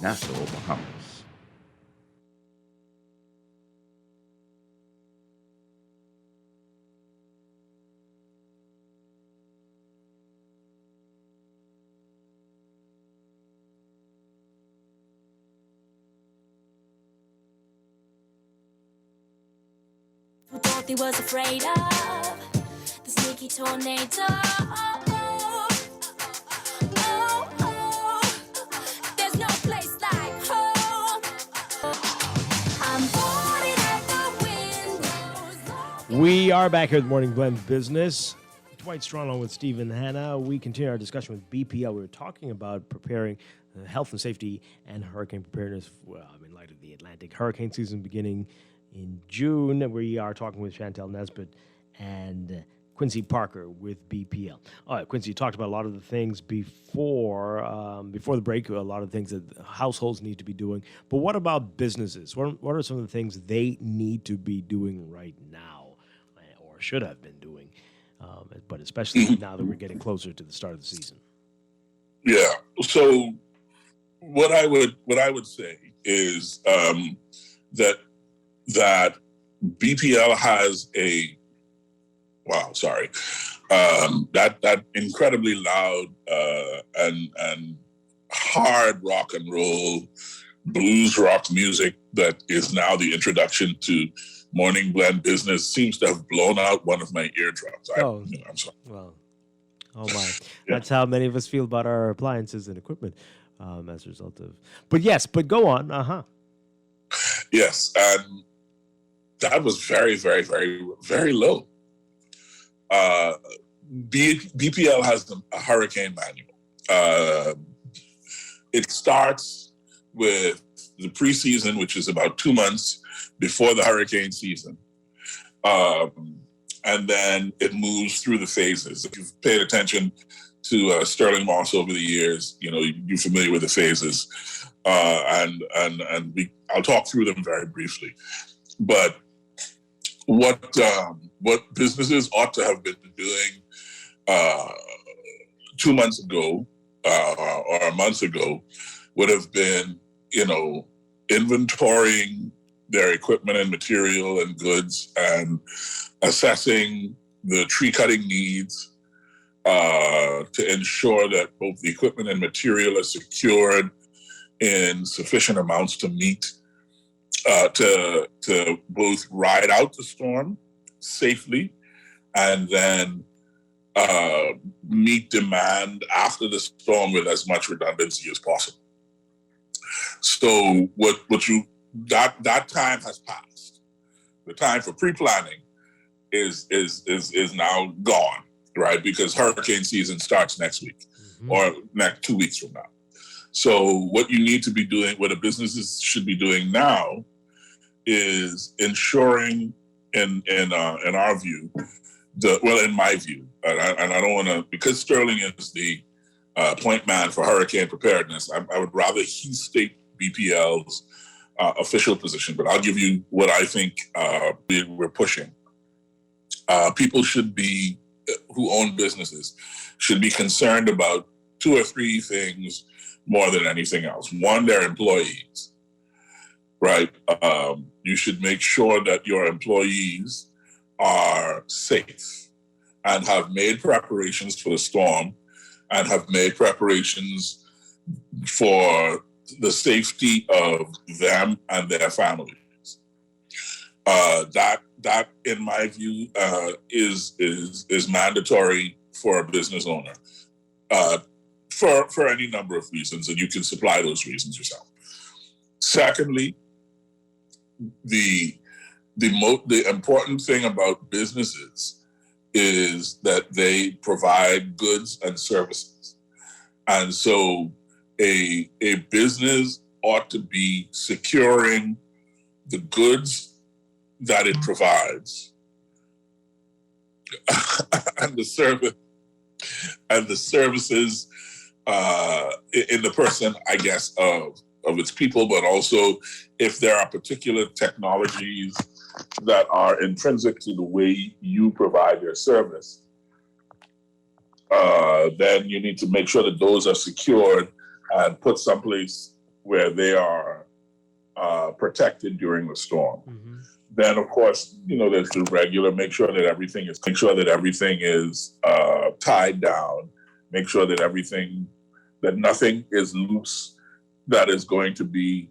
Nassau, Bahamas. Who thought he was afraid of the sneaky tornado? There's no place like home. I'm boarded at the windows. We are back here with Morning Blend Business. Dwight Strachan with Stephen Hanna. We continue our discussion with BPL. We were talking about preparing health and safety and hurricane preparedness in light of the Atlantic hurricane season beginning in June. We are talking with Chantel Nesbitt and Quincy Parker with BPL. All right, Quincy, you talked about a lot of the things before the break, a lot of things that households need to be doing. But what about businesses? What are some of the things they need to be doing right now or should have been doing? But especially now that we're getting closer to the start of the season. Yeah. So what I would say is that BPL has a wow, sorry. That incredibly loud and hard rock and roll, blues rock music that is now the introduction to morning blend business seems to have blown out one of my eardrums. I'm sorry. Well, oh my. That's how many of us feel about our appliances and equipment as a result of. But go on. Yes, and that was very, very, very, very low. BPL has a hurricane manual. It starts with the preseason, which is about 2 months before the hurricane season. And then it moves through the phases. If you've paid attention to Sterling Moss over the years, you're familiar with the phases. I'll talk through them very briefly. But what businesses ought to have been doing 2 months ago or a month ago would have been, inventorying their equipment and material and goods and assessing the tree cutting needs to ensure that both the equipment and material are secured in sufficient amounts to meet to both ride out the storm safely and then meet demand after the storm with as much redundancy as possible. So that time has passed. The time for pre-planning is now gone, right? Because hurricane season starts next week or next 2 weeks from now. So what you need to be doing, what the businesses should be doing now, is ensuring, in our view, in my view, and I don't want to, because Sterling is the point man for hurricane preparedness, I would rather he state BPL's official position, but I'll give you what I think we're pushing. People should be, who own businesses, should be concerned about 2 or 3 things more than anything else. One, their employees, right? You should make sure that your employees are safe and have made preparations for the storm and have made preparations for the safety of them and their families. That, in my view, is mandatory for a business owner for any number of reasons, and you can supply those reasons yourself. Secondly, the important thing about businesses is that they provide goods and services. And so a business ought to be securing the goods that it provides and the services in the person, I guess, of its people, but also if there are particular technologies that are intrinsic to the way you provide your service, then you need to make sure that those are secured and put someplace where they are protected during the storm. Then, of course, there's the regular, make sure that everything is tied down, make sure that nothing is loose that is going to be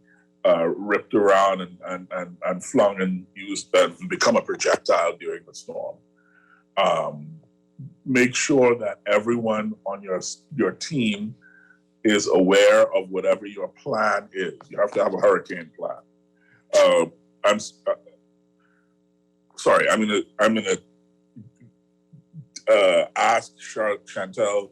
ripped around and flung and used and become a projectile during the storm. Make sure that everyone on your team is aware of whatever your plan is. You have to have a hurricane plan. I'm gonna ask Chantel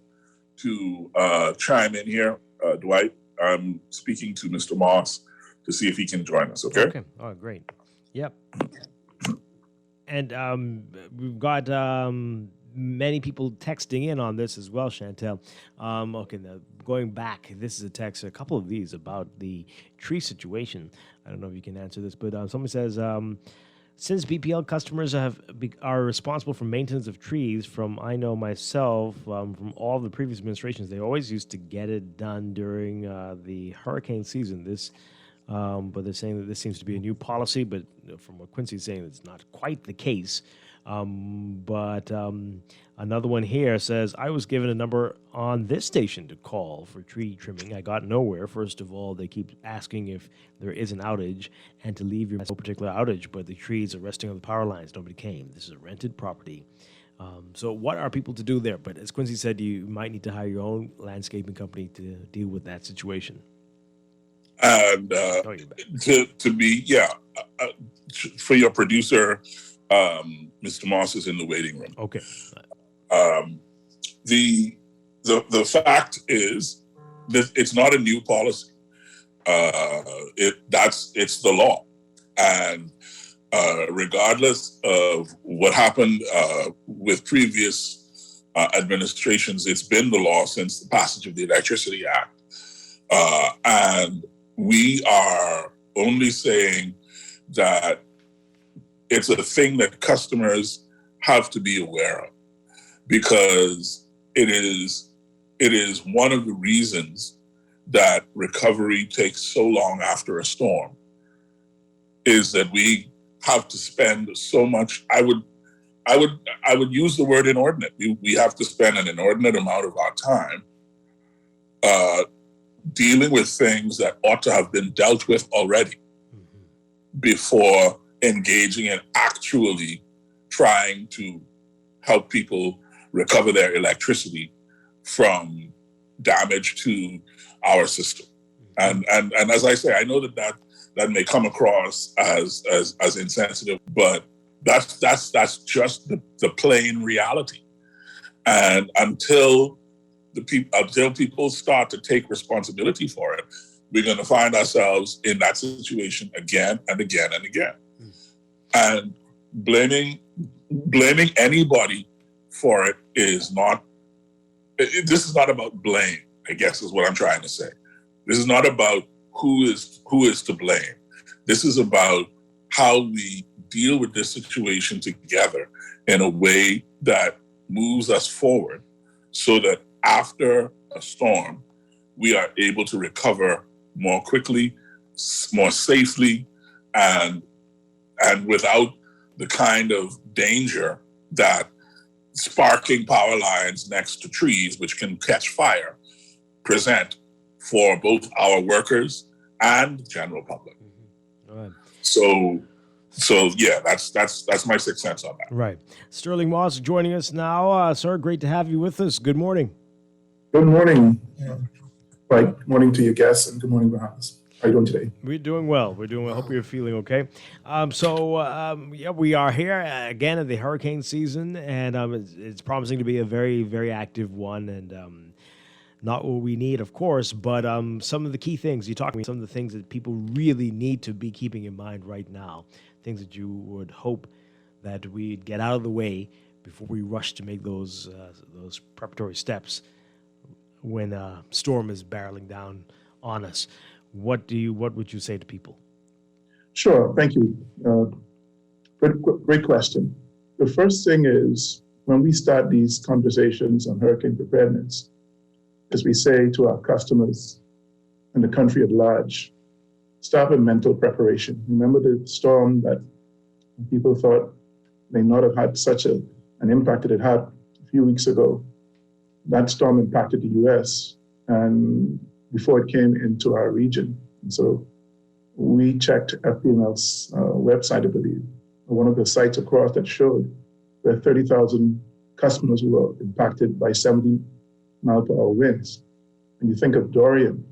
to chime in here. Dwight, I'm speaking to Mr. Moss to see if he can join us. Okay. Okay. Oh, great. Yep. And we've got many people texting in on this as well, Chantel. Okay, now going back, this is a text, a couple of these about the tree situation. I don't know if you can answer this, but someone says, since BPL customers are responsible for maintenance of trees, I know myself, from all the previous administrations, they always used to get it done during the hurricane season. But they're saying that this seems to be a new policy, but from what Quincy's saying, it's not quite the case. But another one here says, I was given a number on this station to call for tree trimming. I got nowhere. First of all, they keep asking if there is an outage and to leave your particular outage, but the trees are resting on the power lines. Nobody came. This is a rented property. So what are people to do there? But as Quincy said, you might need to hire your own landscaping company to deal with that situation. And for your producer, Mr. Moss is in the waiting room. Okay. The fact is that it's not a new policy. It's the law, and regardless of what happened with previous administrations, it's been the law since the passage of the Electricity Act, and we are only saying that it's a thing that customers have to be aware of, because it is one of the reasons that recovery takes so long after a storm, is that we have to spend so much. I would use the word inordinate. We have to spend an inordinate amount of our time dealing with things that ought to have been dealt with already before engaging in actually trying to help people recover their electricity from damage to our system. And as I say, I know that may come across as insensitive, but that's just the plain reality. And until people start to take responsibility for it, we're going to find ourselves in that situation again and again and again. And blaming anybody for it is not. This is not about blame, I guess is what I'm trying to say. This is not about who is to blame. This is about how we deal with this situation together in a way that moves us forward, so that after a storm, we are able to recover more quickly, more safely, and without the kind of danger that sparking power lines next to trees, which can catch fire, present for both our workers and the general public. Right. So yeah, that's my 6 cents on that. Right. Sterling Moss joining us now. Sir, great to have you with us. Good morning. Good morning. Right. Good morning to your guests, and good morning, Bahamas. How are you doing today? We're doing well. Hope you're feeling okay. We are here again at the hurricane season, and it's promising to be a very, very active one, and not what we need, of course, but some of the key things you talked about, some of the things that people really need to be keeping in mind right now, things that you would hope that we'd get out of the way before we rush to make those preparatory steps when a storm is barreling down on us. What would you say to people? Sure, thank you. Great question. The first thing is, when we start these conversations on hurricane preparedness, as we say to our customers and the country at large, start with mental preparation. Remember the storm that people thought may not have had such an impact that it had a few weeks ago. That storm impacted the U.S. and before it came into our region. And so we checked FPNL's website, I believe, one of the sites across that showed where 30,000 customers were impacted by 70 mile per hour winds. And you think of Dorian,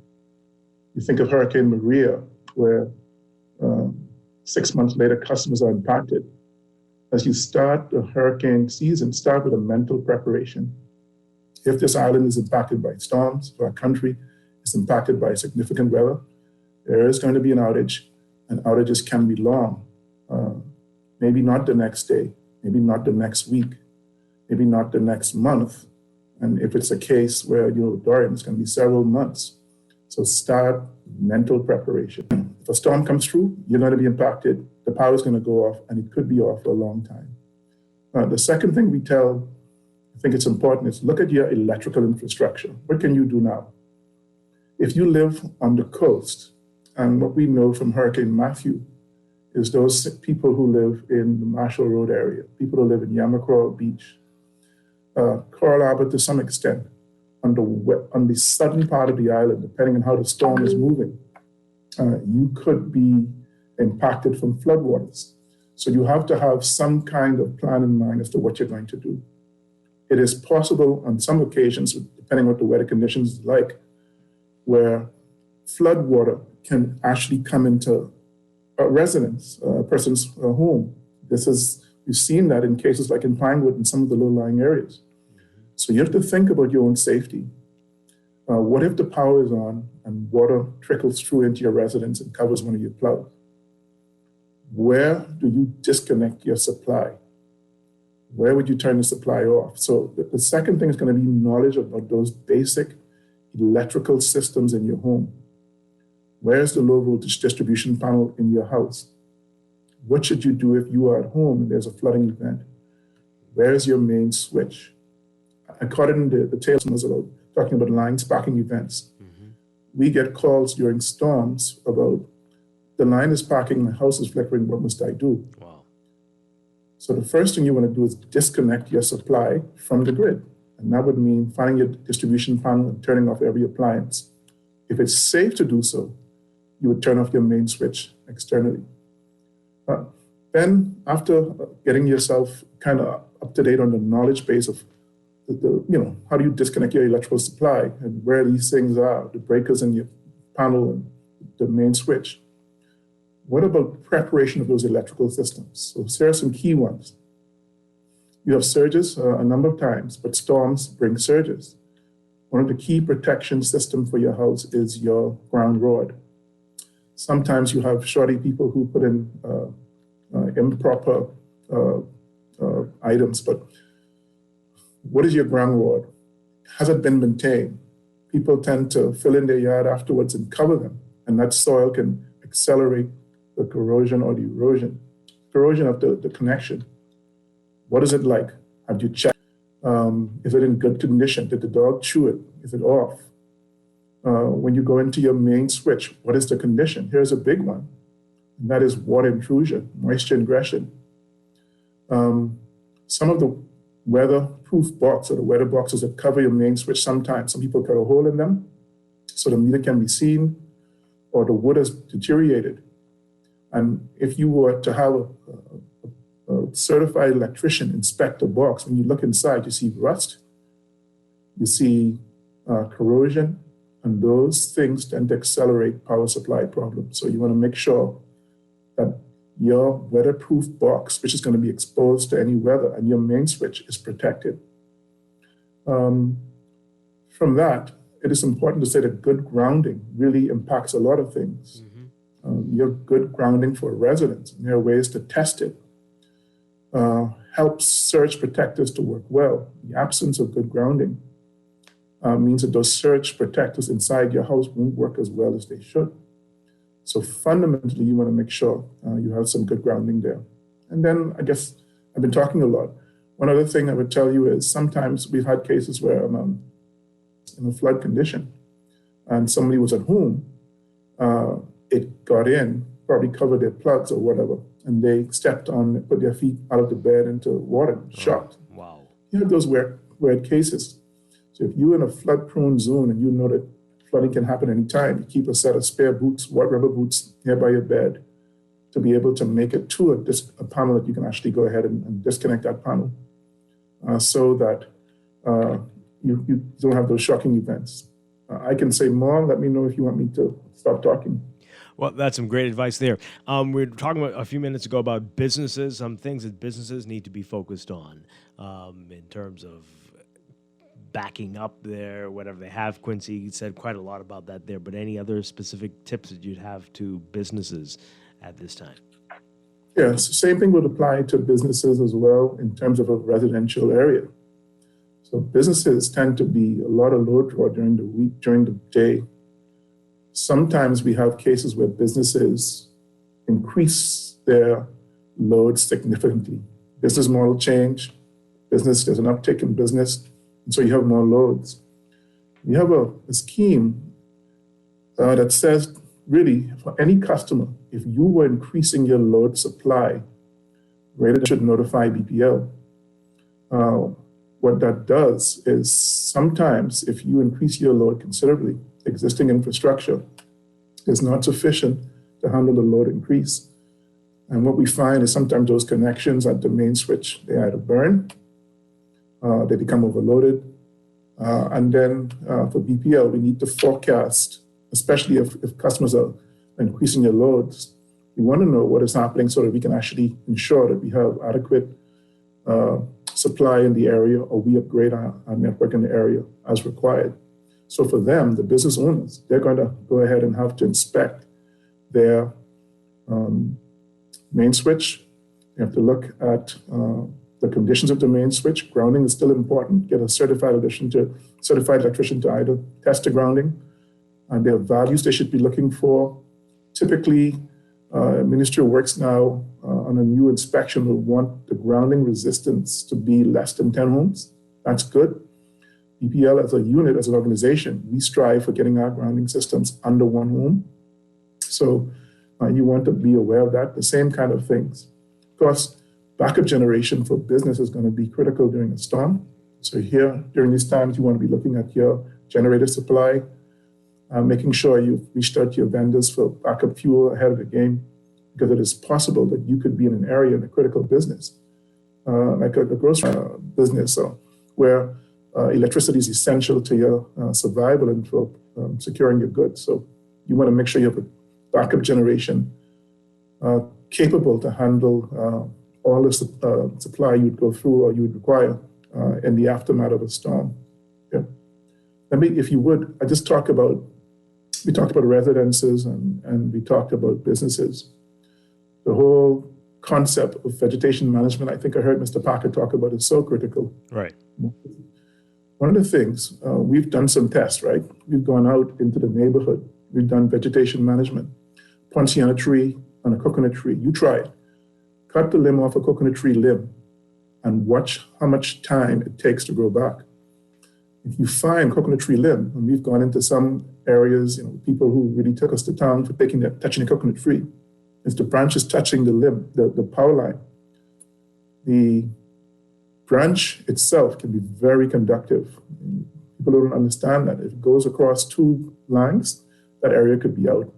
you think of Hurricane Maria, where 6 months later, customers are impacted. As you start the hurricane season, start with a mental preparation. If this island is impacted by storms, if our country is impacted by significant weather, there is going to be an outage, and outages can be long. Maybe not the next day, maybe not the next week, maybe not the next month. And if it's a case where, Dorian, it's going to be several months. So start mental preparation. If a storm comes through, you're going to be impacted. The power is going to go off, and it could be off for a long time. The second thing we tell, I think it's important, is look at your electrical infrastructure. What can you do now? If you live on the coast, and what we know from Hurricane Matthew is those people who live in the Marshall Road area, people who live in Yamacraw Beach, Coral Harbor to some extent, on the southern part of the island, depending on how the storm is moving, you could be impacted from floodwaters. So you have to have some kind of plan in mind as to what you're going to do. It is possible on some occasions, depending on what the weather conditions is like, where floodwater can actually come into a residence, a person's home. We've seen that in cases like in Pinewood and some of the low-lying areas. So you have to think about your own safety. What if the power is on and water trickles through into your residence and covers one of your plugs? Where do you disconnect your supply? Where would you turn the supply off? So the second thing is going to be knowledge about those basic electrical systems in your home. Where's the low voltage distribution panel in your house? What should you do if you are at home and there's a flooding event? Where's your main switch? According to the tales was about talking about line sparking events. We get calls during storms about the line is sparking, my house is flickering, what must I do? Wow. So the first thing you want to do is disconnect your supply from the grid. And that would mean finding your distribution panel and turning off every appliance. If it's safe to do so, you would turn off your main switch externally. Then after getting yourself kind of up to date on the knowledge base of how do you disconnect your electrical supply and where these things are, the breakers in your panel and the main switch. What about preparation of those electrical systems? So here are some key ones. You have surges a number of times, but storms bring surges. One of the key protection systems for your house is your ground rod. Sometimes you have shoddy people who put in improper items, but what is your ground rod? Has it been maintained? People tend to fill in their yard afterwards and cover them, and that soil can accelerate the corrosion or the erosion of the connection. What is it like? Have you checked? Is it in good condition? Did the dog chew it? Is it off? When you go into your main switch, what is the condition? Here's a big one, and that is water intrusion, moisture ingression. Some of the weatherproof box or the weather boxes that cover your main switch, sometimes some people cut a hole in them so the meter can be seen, or the wood has deteriorated. And if you were to have a certified electrician inspect the box, when you look inside, you see rust, you see corrosion, and those things tend to accelerate power supply problems. So you want to make sure that your weatherproof box, which is going to be exposed to any weather, and your main switch is protected. From that, it is important to say that good grounding really impacts a lot of things. Your good grounding for residents, and there are ways to test it, helps surge protectors to work well. The absence of good grounding means that those surge protectors inside your house won't work as well as they should. So fundamentally, you want to make sure you have some good grounding there. And then I guess I've been talking a lot. One other thing I would tell you is sometimes we've had cases where I'm in a flood condition and somebody was at home, it got in, probably covered their plugs or whatever, and they stepped on, put their feet out of the bed into water and shocked. Wow. You have those weird cases. So if you're in a flood-prone zone and you know that flooding can happen anytime, you keep a set of spare boots, rubber boots nearby your bed to be able to make it to a panel that you can actually go ahead and disconnect that panel so that you don't have those shocking events. I can say more. Let me know if you want me to stop talking. Well, that's some great advice there. We were talking about a few minutes ago about businesses, some things that businesses need to be focused on in terms of backing up there, whatever they have. Quincy said quite a lot about that there, but any other specific tips that you'd have to businesses at this time? Yes, same thing would apply to businesses as well in terms of a residential area. So businesses tend to be a lot of load draw during the week, during the day. Sometimes we have cases where businesses increase their load significantly. Business model change, there's an uptick in business, and so you have more loads. We have a scheme that says, really, for any customer, if you were increasing your load supply, Radar should notify BPL. What that does is sometimes if you increase your load considerably, existing infrastructure is not sufficient to handle the load increase. And what we find is sometimes those connections at the main switch, they either burn, they become overloaded. And then for BPL, we need to forecast, especially if customers are increasing their loads, we want to know what is happening so that we can actually ensure that we have adequate supply in the area, or we upgrade our network in the area as required. So for them, the business owners, they're going to go ahead and have to inspect their main switch. They have to look at the conditions of the main switch. Grounding is still important. Get a certified electrician to either test the grounding, and there are values they should be looking for. Typically, Ministry of Works now on a new inspection will want the grounding resistance to be less than 10 ohms. That's good. BPL as a unit, as an organization, we strive for getting our grounding systems under 1 ohm. So you want to be aware of that, the same kind of things. Of course, backup generation for business is going to be critical during a storm. So here, during these times, you want to be looking at your generator supply, making sure you've reached out to your vendors for backup fuel ahead of the game, because it is possible that you could be in an area in a critical business, like a grocery business, where electricity is essential to your survival and for securing your goods. So you want to make sure you have a backup generation capable to handle all the supply you'd go through or you would require in the aftermath of a storm. Yeah. Let me, if you would, we talked about residences and we talked about businesses. The whole concept of vegetation management, I think I heard Mr. Parker talk about, is so critical. Right. One of the things, we've done some tests, right? We've gone out into the neighborhood. We've done vegetation management. Poinciana tree and a coconut tree. You try it. Cut the limb off a coconut tree limb and watch how much time it takes to grow back. If you find coconut tree limb, and we've gone into some areas, people who really took us to town for touching the coconut tree, is the branches touching the limb, the power line. The branch itself can be very conductive. People don't understand that. If it goes across 2 lines, that area could be out.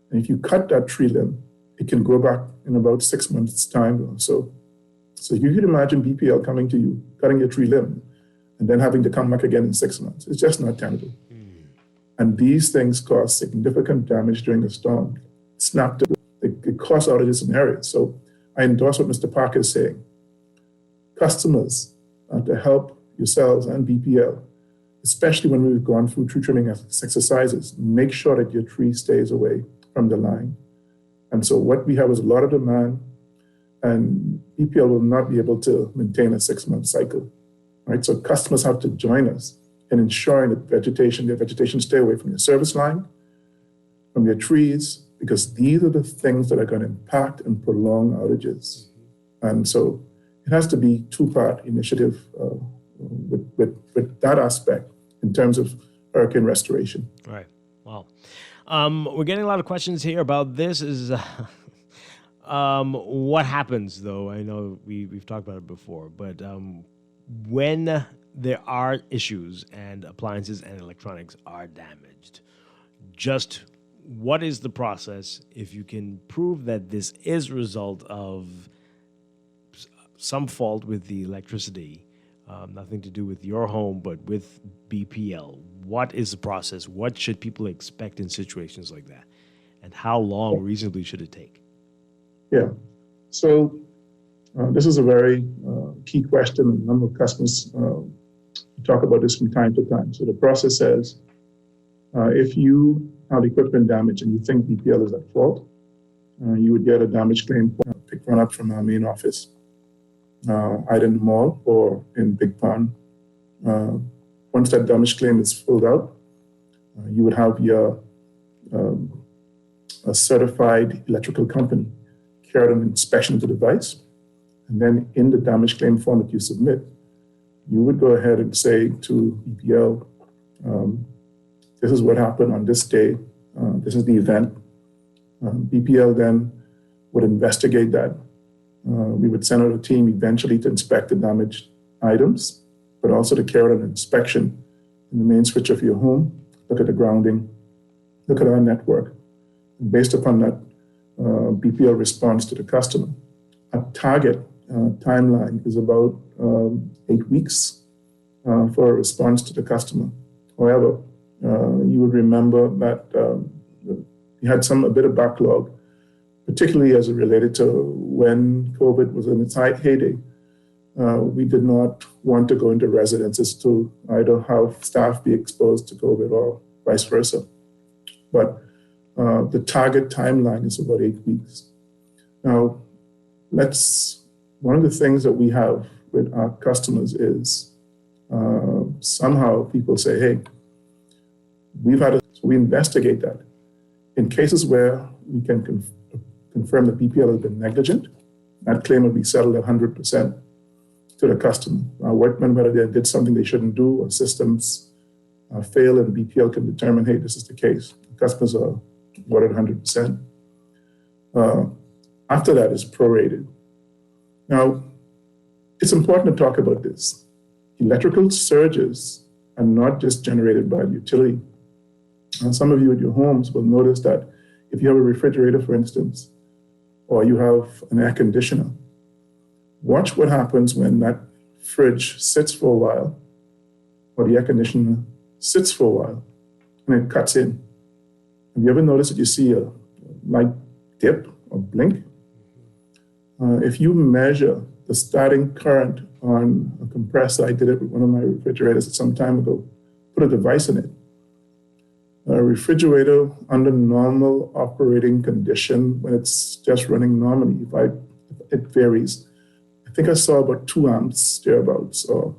And if you cut that tree limb, it can grow back in about 6 months' time. So you could imagine BPL coming to you, cutting your tree limb, and then having to come back again in 6 months. It's just not tenable. And these things cause significant damage during a storm. It cause outages in areas. So I endorse what Mr. Parker is saying. Customers, to help yourselves and BPL, especially when we've gone through tree trimming exercises, make sure that your tree stays away from the line. And so what we have is a lot of demand, and BPL will not be able to maintain a 6-month cycle, right? So customers have to join us in ensuring that their vegetation stay away from your service line, from your trees, because these are the things that are going to impact and prolong outages. And so it has to be 2-part initiative with that aspect in terms of hurricane restoration. Right. Wow. We're getting a lot of questions here about this. What happens, though? I know we've talked about it before, but when there are issues and appliances and electronics are damaged, just what is the process if you can prove that this is a result of some fault with the electricity, nothing to do with your home, but with BPL? What is the process? What should people expect in situations like that? And how long reasonably should it take? Yeah. So this is a very key question. A number of customers talk about this from time to time. So the process says, if you have equipment damage and you think BPL is at fault, you would get a damage claim, pick one up from our main office, either in the mall or in Big Pond. Once that damage claim is filled out, you would have your a certified electrical company carry out an inspection of the device. And then in the damage claim form that you submit, you would go ahead and say to BPL, this is what happened on this day. This is the event. BPL then would investigate that. We would send out a team eventually to inspect the damaged items, but also to carry out an inspection in the main switch of your home, look at the grounding, look at our network. And based upon that, BPL response to the customer. A target timeline is about 8 weeks for a response to the customer. However, you would remember that we had a bit of backlog, particularly as it related to when COVID was in its heyday. We did not want to go into residences to either have staff be exposed to COVID or vice versa. But the target timeline is about 8 weeks. Now, one of the things that we have with our customers is somehow people say, hey, so we investigate that. In cases where we can confirm that BPL has been negligent, that claim will be settled 100% to the customer. Our workmen, whether they did something they shouldn't do or systems fail, and BPL can determine, hey, this is the case. The customers are awarded 100%. After that is prorated. Now, it's important to talk about this. Electrical surges are not just generated by the utility. Some of you at your homes will notice that if you have a refrigerator, for instance, or you have an air conditioner, watch what happens when that fridge sits for a while, or the air conditioner sits for a while, and it cuts in. Have you ever noticed that you see a light dip or blink? If you measure the starting current on a compressor, I did it with one of my refrigerators some time ago, put a device in it. A refrigerator under normal operating condition, when it's just running normally, it varies. I think I saw about 2 amps thereabouts, or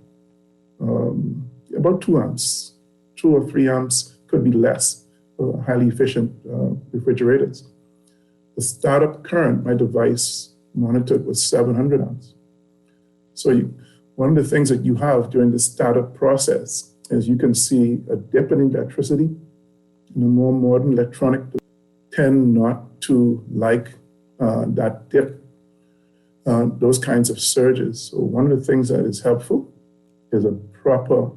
about 2 amps. 2 or 3 amps, could be less for highly efficient refrigerators. The startup current my device monitored was 700 amps. So one of the things that you have during the startup process is you can see a dip in electricity. And the more modern electronic tend not to like that dip, those kinds of surges. So one of the things that is helpful is a proper,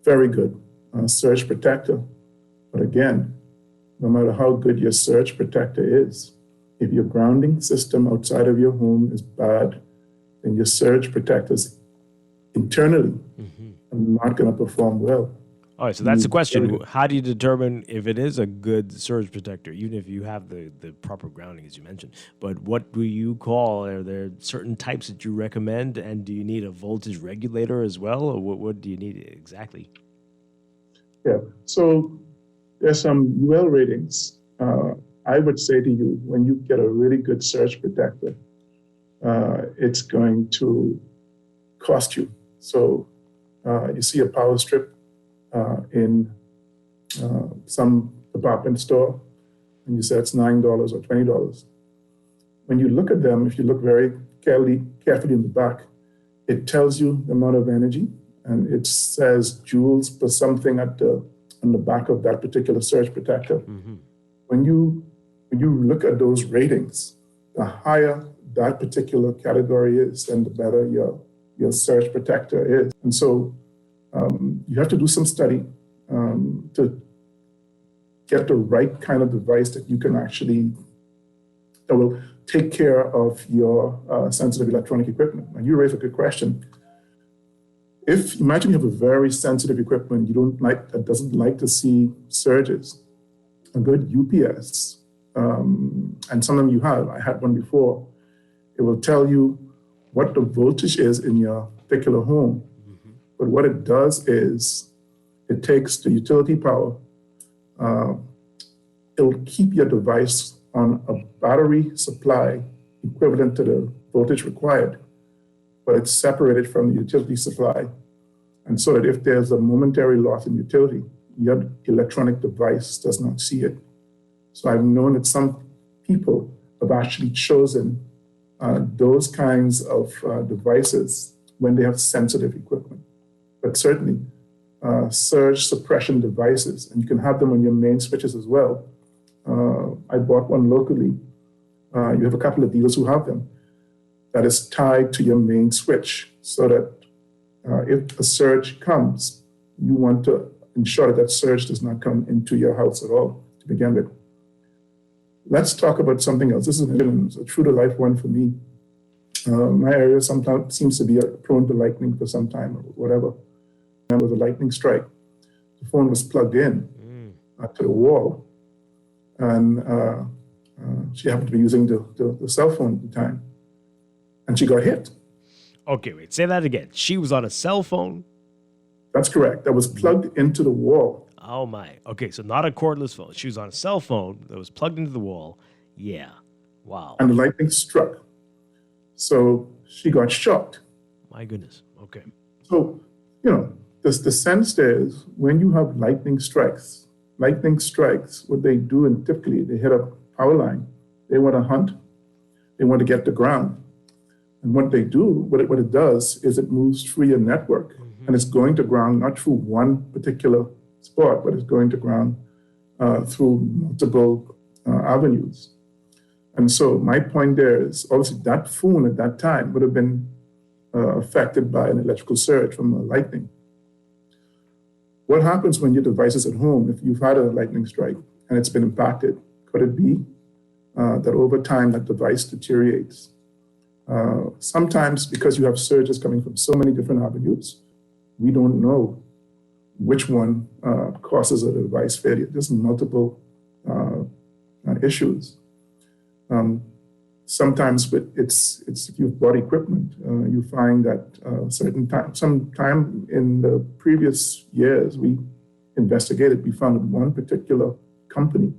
very good surge protector. But again, no matter how good your surge protector is, if your grounding system outside of your home is bad, then your surge protectors internally are not going to perform well. All right, so that's the question. How do you determine if it is a good surge protector, even if you have the proper grounding, as you mentioned? But what do you call? Are there certain types that you recommend, and do you need a voltage regulator as well, or what do you need exactly? Yeah, so there's some UL ratings. I would say to you, when you get a really good surge protector, it's going to cost you. So you see a power strip in some department store, and you say it's $9 or $20. When you look at them, if you look very carefully in the back, it tells you the amount of energy, and it says joules per something on the back of that particular surge protector. When you look at those ratings, the higher that particular category is, then the better your surge protector is. And so you have to do some study to get the right kind of device that you can that will take care of your sensitive electronic equipment. And you raise a good question. Imagine you have a very sensitive equipment that doesn't like to see surges. A good UPS, and some of them you have, I had one before, it will tell you what the voltage is in your particular home. But what it does is it takes the utility power, it'll keep your device on a battery supply equivalent to the voltage required, but it's separated from the utility supply. And so that if there's a momentary loss in utility, your electronic device does not see it. So I've known that some people have actually chosen those kinds of devices when they have sensitive equipment. But certainly, surge suppression devices, and you can have them on your main switches as well, I bought one locally. You have a couple of dealers who have them. That is tied to your main switch, so that if a surge comes, you want to ensure that surge does not come into your house at all to begin with. Let's talk about something else. This is a true-to-life one for me. My area sometimes seems to be prone to lightning for some time or whatever. And with a lightning strike, the phone was plugged in to the wall, and she happened to be using the cell phone at the time, and she got hit. Okay, wait, say that again. She was on a cell phone? That's correct. That was plugged into the wall. Oh, my. Okay, so not a cordless phone. She was on a cell phone that was plugged into the wall. Yeah. Wow. And the lightning struck. So she got shocked. My goodness. Okay. So, the sense there is when you have lightning strikes, what they do, and typically they hit a power line. They want to hunt. They want to get the ground. And what they do, what it does is it moves through your network, and it's going to ground not through one particular spot, but it's going to ground through multiple avenues. And so my point there is obviously that phone at that time would have been affected by an electrical surge from a lightning. What happens when your device is at home, if you've had a lightning strike and it's been impacted? Could it be that over time that device deteriorates? Sometimes because you have surges coming from so many different avenues, we don't know which one causes a device failure. There's multiple issues. Sometimes it's if you've bought equipment, you find that sometime in the previous years we investigated, we found that one particular company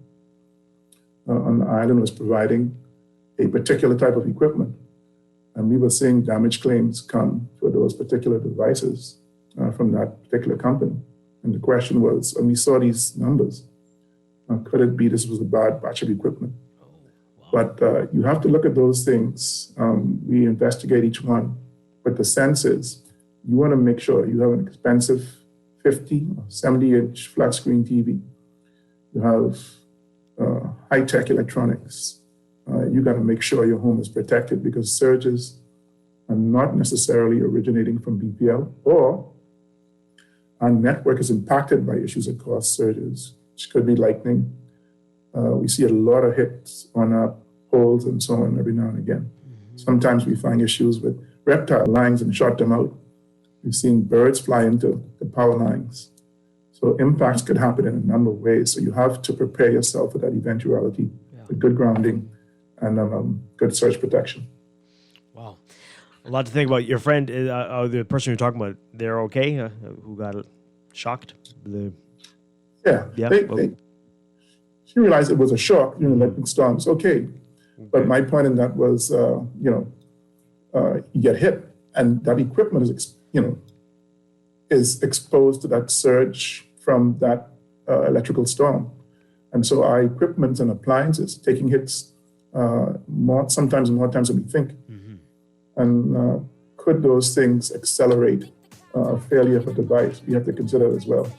on the island was providing a particular type of equipment. And we were seeing damage claims come for those particular devices from that particular company. And the question was, and we saw these numbers, could it be this was a bad batch of equipment? But you have to look at those things. We investigate each one. But the sense is, you want to make sure you have an expensive 50 or 70-inch flat screen TV. You have high-tech electronics. You got to make sure your home is protected, because surges are not necessarily originating from BPL, or our network is impacted by issues that cause surges, which could be lightning. We see a lot of hits on our poles and so on every now and again. Sometimes we find issues with reptile lines and shut them out. We've seen birds fly into the power lines. So impacts could happen in a number of ways. So you have to prepare yourself for that eventuality with good grounding and good surge protection. Wow. A lot to think about. Your friend, the person you're talking about, they're okay? Who got shocked? She realized it was a shock, lightning storms. Okay. But my point in that was, you get hit, and that equipment is exposed to that surge from that electrical storm. And so our equipment and appliances taking hits sometimes more times than we think. And could those things accelerate failure of a device? We have to consider as well.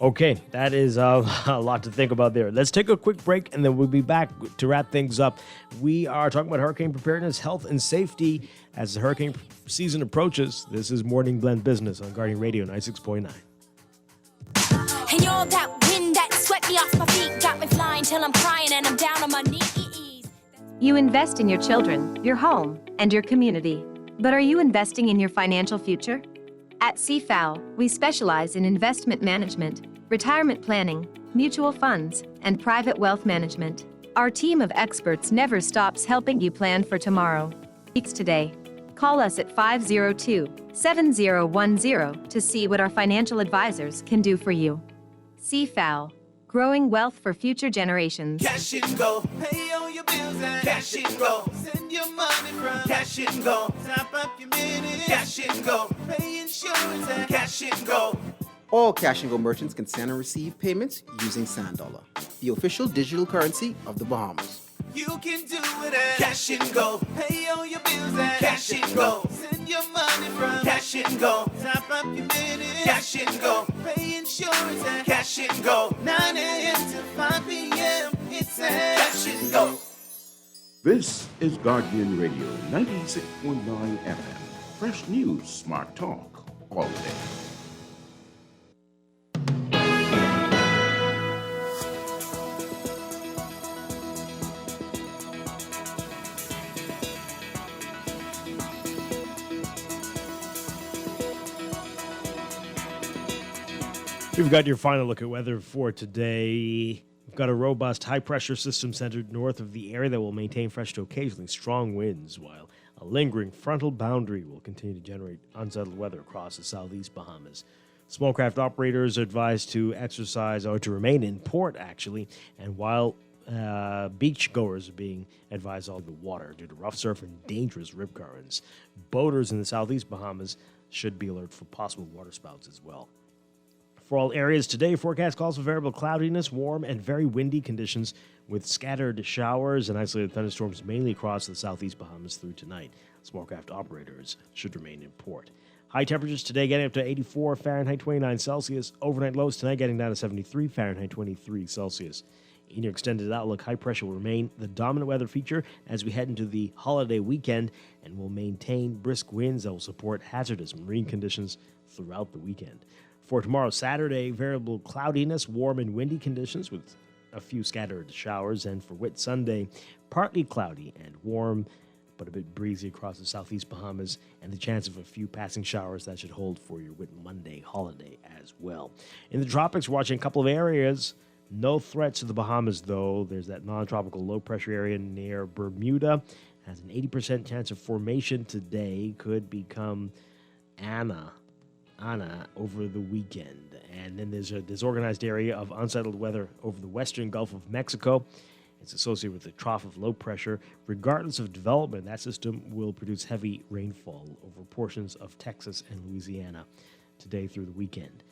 Okay, that is a lot to think about there. Let's take a quick break, and then we'll be back to wrap things up. We are talking about hurricane preparedness, health, and safety as the hurricane season approaches. This is Morning Blend Business on Guardian Radio 96.9. And all that wind that swept me off my feet got me flying till I'm crying and I'm down on my knees. You invest in your children, your home, and your community. But are you investing in your financial future? At CFAL, we specialize in investment management, retirement planning, mutual funds, and private wealth management. Our team of experts never stops helping you plan for tomorrow. It's today. Call us at 502-7010 to see what our financial advisors can do for you. CFAL, growing wealth for future generations. Cash it and go. Pay all your bills and cash it and go. Send your money from cash it and go. Top up your minutes. Cash it and go. Pay insurance and cash it and go. All Cash and Go merchants can send and receive payments using Sand Dollar, the official digital currency of the Bahamas. You can do it and cash it and go. Pay all your bills and cash it and go. Send your money from cash it and go. Top up your minutes. Cash it and go. Pay insurance and cash it and go. 9 a.m. to 5 p.m. This is Guardian Radio 96.9 FM. Fresh news, smart talk, all day. We've got your final look at weather for today. We've got a robust high-pressure system centered north of the area that will maintain fresh to occasionally strong winds, while a lingering frontal boundary will continue to generate unsettled weather across the southeast Bahamas. Small craft operators are advised to exercise or to remain in port, actually, and while beach goers are being advised all the water due to rough surf and dangerous rip currents. Boaters in the southeast Bahamas should be alert for possible waterspouts as well. For all areas today, forecast calls for variable cloudiness, warm and very windy conditions with scattered showers and isolated thunderstorms mainly across the southeast Bahamas through tonight. Small craft operators should remain in port. High temperatures today getting up to 84 Fahrenheit, 29 Celsius. Overnight lows tonight getting down to 73 Fahrenheit, 23 Celsius. In your extended outlook, high pressure will remain the dominant weather feature as we head into the holiday weekend and will maintain brisk winds that will support hazardous marine conditions throughout the weekend. For tomorrow, Saturday, variable cloudiness, warm and windy conditions with a few scattered showers. And for Whit Sunday, partly cloudy and warm, but a bit breezy across the southeast Bahamas, and the chance of a few passing showers that should hold for your Whit Monday holiday as well. In the tropics, we're watching a couple of areas. No threats to the Bahamas, though. There's that non-tropical low-pressure area near Bermuda. Has an 80% chance of formation today. Could become Ana over the weekend. And then there's a disorganized area of unsettled weather over the western Gulf of Mexico. It's associated with a trough of low pressure. Regardless of development, that system will produce heavy rainfall over portions of Texas and Louisiana today through the weekend.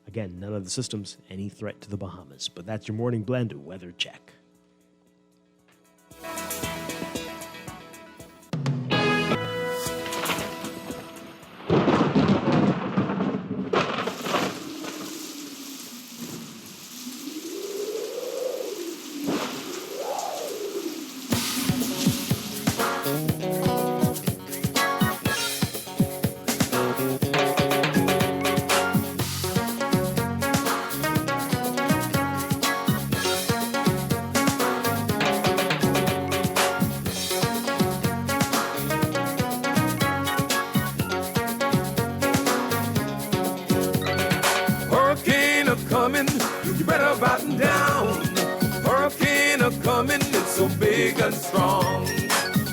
Again, none of the systems any threat to the Bahamas. But that's your morning blend weather check. You better batten down. Hurricane a coming, it's so big and strong.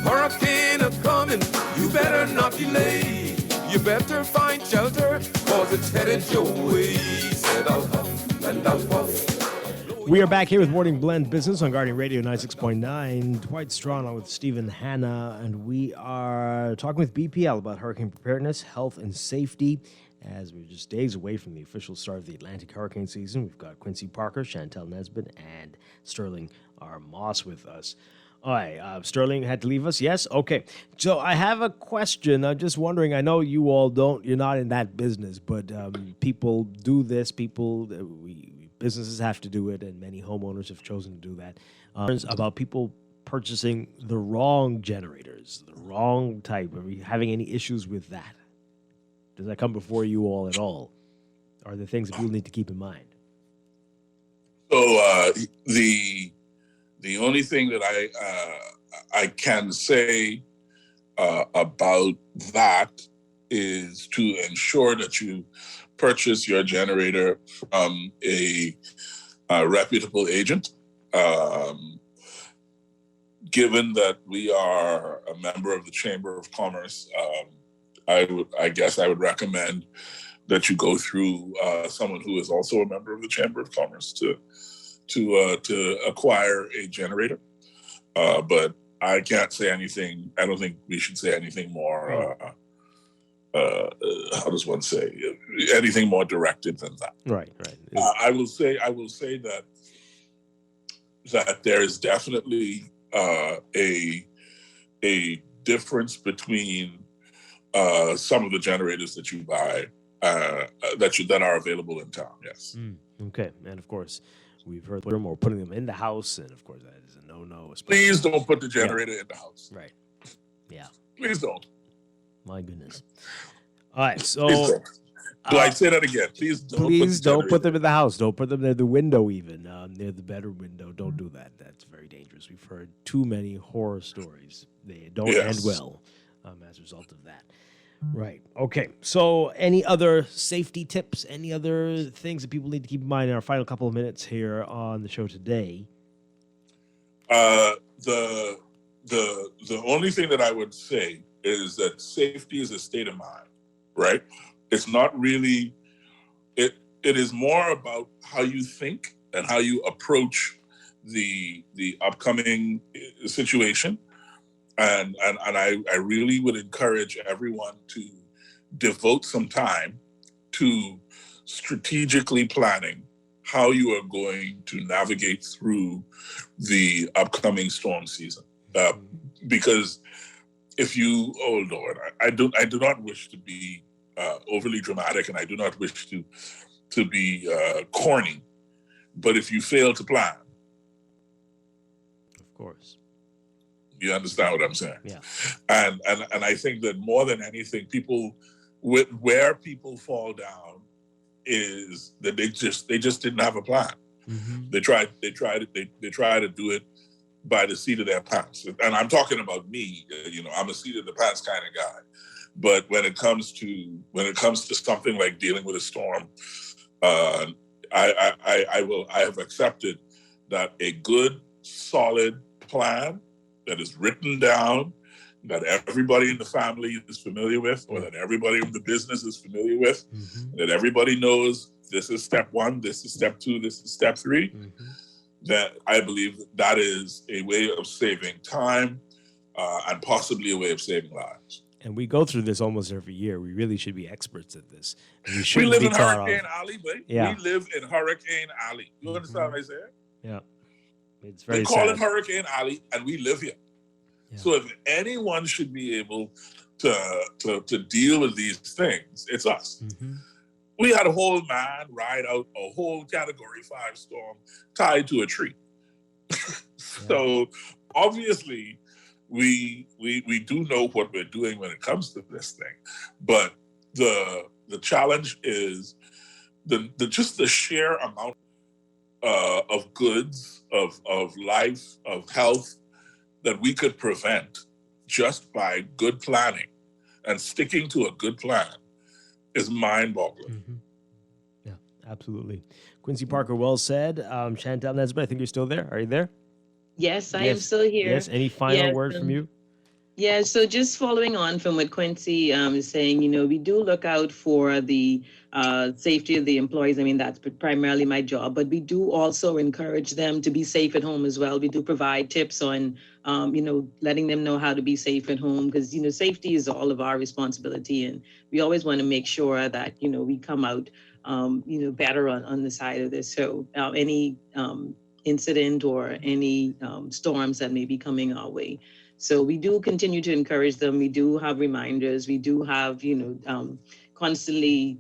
Hurricane a coming, you better not delay. You better find shelter, cause it's headed your way. Said I'll huff and I'll puff. We are back here with Morning Blend Business on Guardian Radio 96.9. Dwight Strachan with Stephen Hanna, and we are talking with BPL about hurricane preparedness, health, and safety. As we're just days away from the official start of the Atlantic hurricane season, we've got Quincy Parker, Chantel Nesbitt, and Sterling R. Moss with us. All right, Sterling had to leave us, yes? Okay, so I have a question. I'm just wondering, I know you all you're not in that business, but people do this, businesses have to do it, and many homeowners have chosen to do that. About people purchasing the wrong generators, the wrong type. Are we having any issues with that? Does that come before you all at all? Are there things that people need to keep in mind? So the only thing that I can say about that is to ensure that you purchase your generator from a reputable agent. Given that we are a member of the Chamber of Commerce, I guess I would recommend that you go through someone who is also a member of the Chamber of Commerce to acquire a generator. But I can't say anything. I don't think we should say anything more. How does one say anything more directed than that? Right. I will say that there is definitely a difference between some of the generators that you buy that are available in town. Yes. Okay, and of course, we've heard them or putting them in the house, and of course that is a no-no. Please don't put the generator in the house. Right. Yeah. Please don't. My goodness. All right, so Please don't. Do I say that again? Please don't put them in the house. Don't put them near the window, even near the bedroom window. Don't do that. That's very dangerous. We've heard too many horror stories. They don't end well as a result of that. Right. Okay. So, any other safety tips? Any other things that people need to keep in mind in our final couple of minutes here on the show today? The only thing that I would say is that safety is a state of mind, right? It's not really, it is more about how you think and how you approach the upcoming situation. And I really would encourage everyone to devote some time to strategically planning how you are going to navigate through the upcoming storm season. Because if you, oh Lord, I do not wish to be overly dramatic, and I do not wish to be corny, but if you fail to plan, of course, you understand what I'm saying. Yeah. And I think that more than anything, where people fall down is that they just didn't have a plan. Mm-hmm. They try to do it by the seat of their pants. And I'm talking about me. I'm a seat of the pants kind of guy. But when it comes to something like dealing with a storm, I have accepted that a good, solid plan that is written down, that everybody in the family is familiar with, or that everybody in the business is familiar with, that everybody knows this is step 1, this is step 2, this is step 3, that I believe that is a way of saving time and possibly a way of saving lives. And we go through this almost every year. We really should be experts at this. We live in Hurricane Alley, but Yeah. we live in Hurricane Alley. You understand what I say? Yeah. It's very They call it sad. Hurricane Alley, and we live here. Yeah. So if anyone should be able to deal with these things, it's us. We had a whole man ride out a whole Category 5 storm tied to a tree. So obviously, we do know what we're doing when it comes to this thing, but the challenge is just the sheer amount of goods, of life, of health that we could prevent just by good planning and sticking to a good plan is mind-boggling. Yeah, absolutely. Quincy Parker, well said. Chantal Nesbitt, I think you're still there. Are you there? Yes, I am still here. Yes. Any final word from you? Yeah, so just following on from what Quincy is saying, we do look out for the safety of the employees. I mean, that's primarily my job, but we do also encourage them to be safe at home as well. We do provide tips on, letting them know how to be safe at home because, safety is all of our responsibility. And we always want to make sure that, we come out, better on the side of this. So any incident or any storms that may be coming our way. So we do continue to encourage them. We do have reminders. We do have, constantly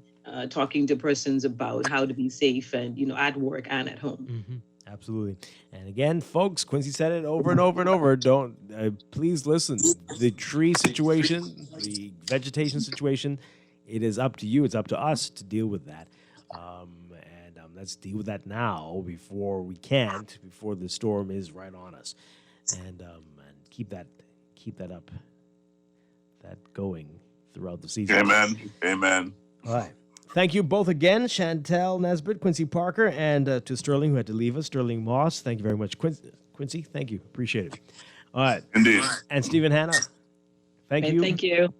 talking to persons about how to be safe and, at work and at home. Absolutely. And again, folks, Quincy said it over and over and over. Don't, please listen. The tree situation, the vegetation situation, it is up to you. It's up to us to deal with that. Let's deal with that now before the storm is right on us. And keep that up, that going throughout the season. Amen. All right. Thank you both again, Chantal Nesbitt, Quincy Parker, and to Sterling, who had to leave us, Sterling Moss. Thank you very much, Quincy. Thank you. Appreciate it. All right. Indeed. And Stephen Hanna, thank you. Thank you.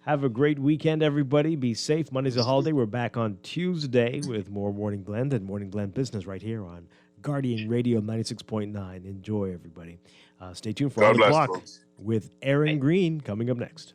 Have a great weekend, everybody. Be safe. Monday's a holiday. We're back on Tuesday with more Morning Blend and Morning Blend Business right here on Guardian Radio 96.9. Enjoy, everybody. Stay tuned for 8 o'clock with Aaron Green coming up next.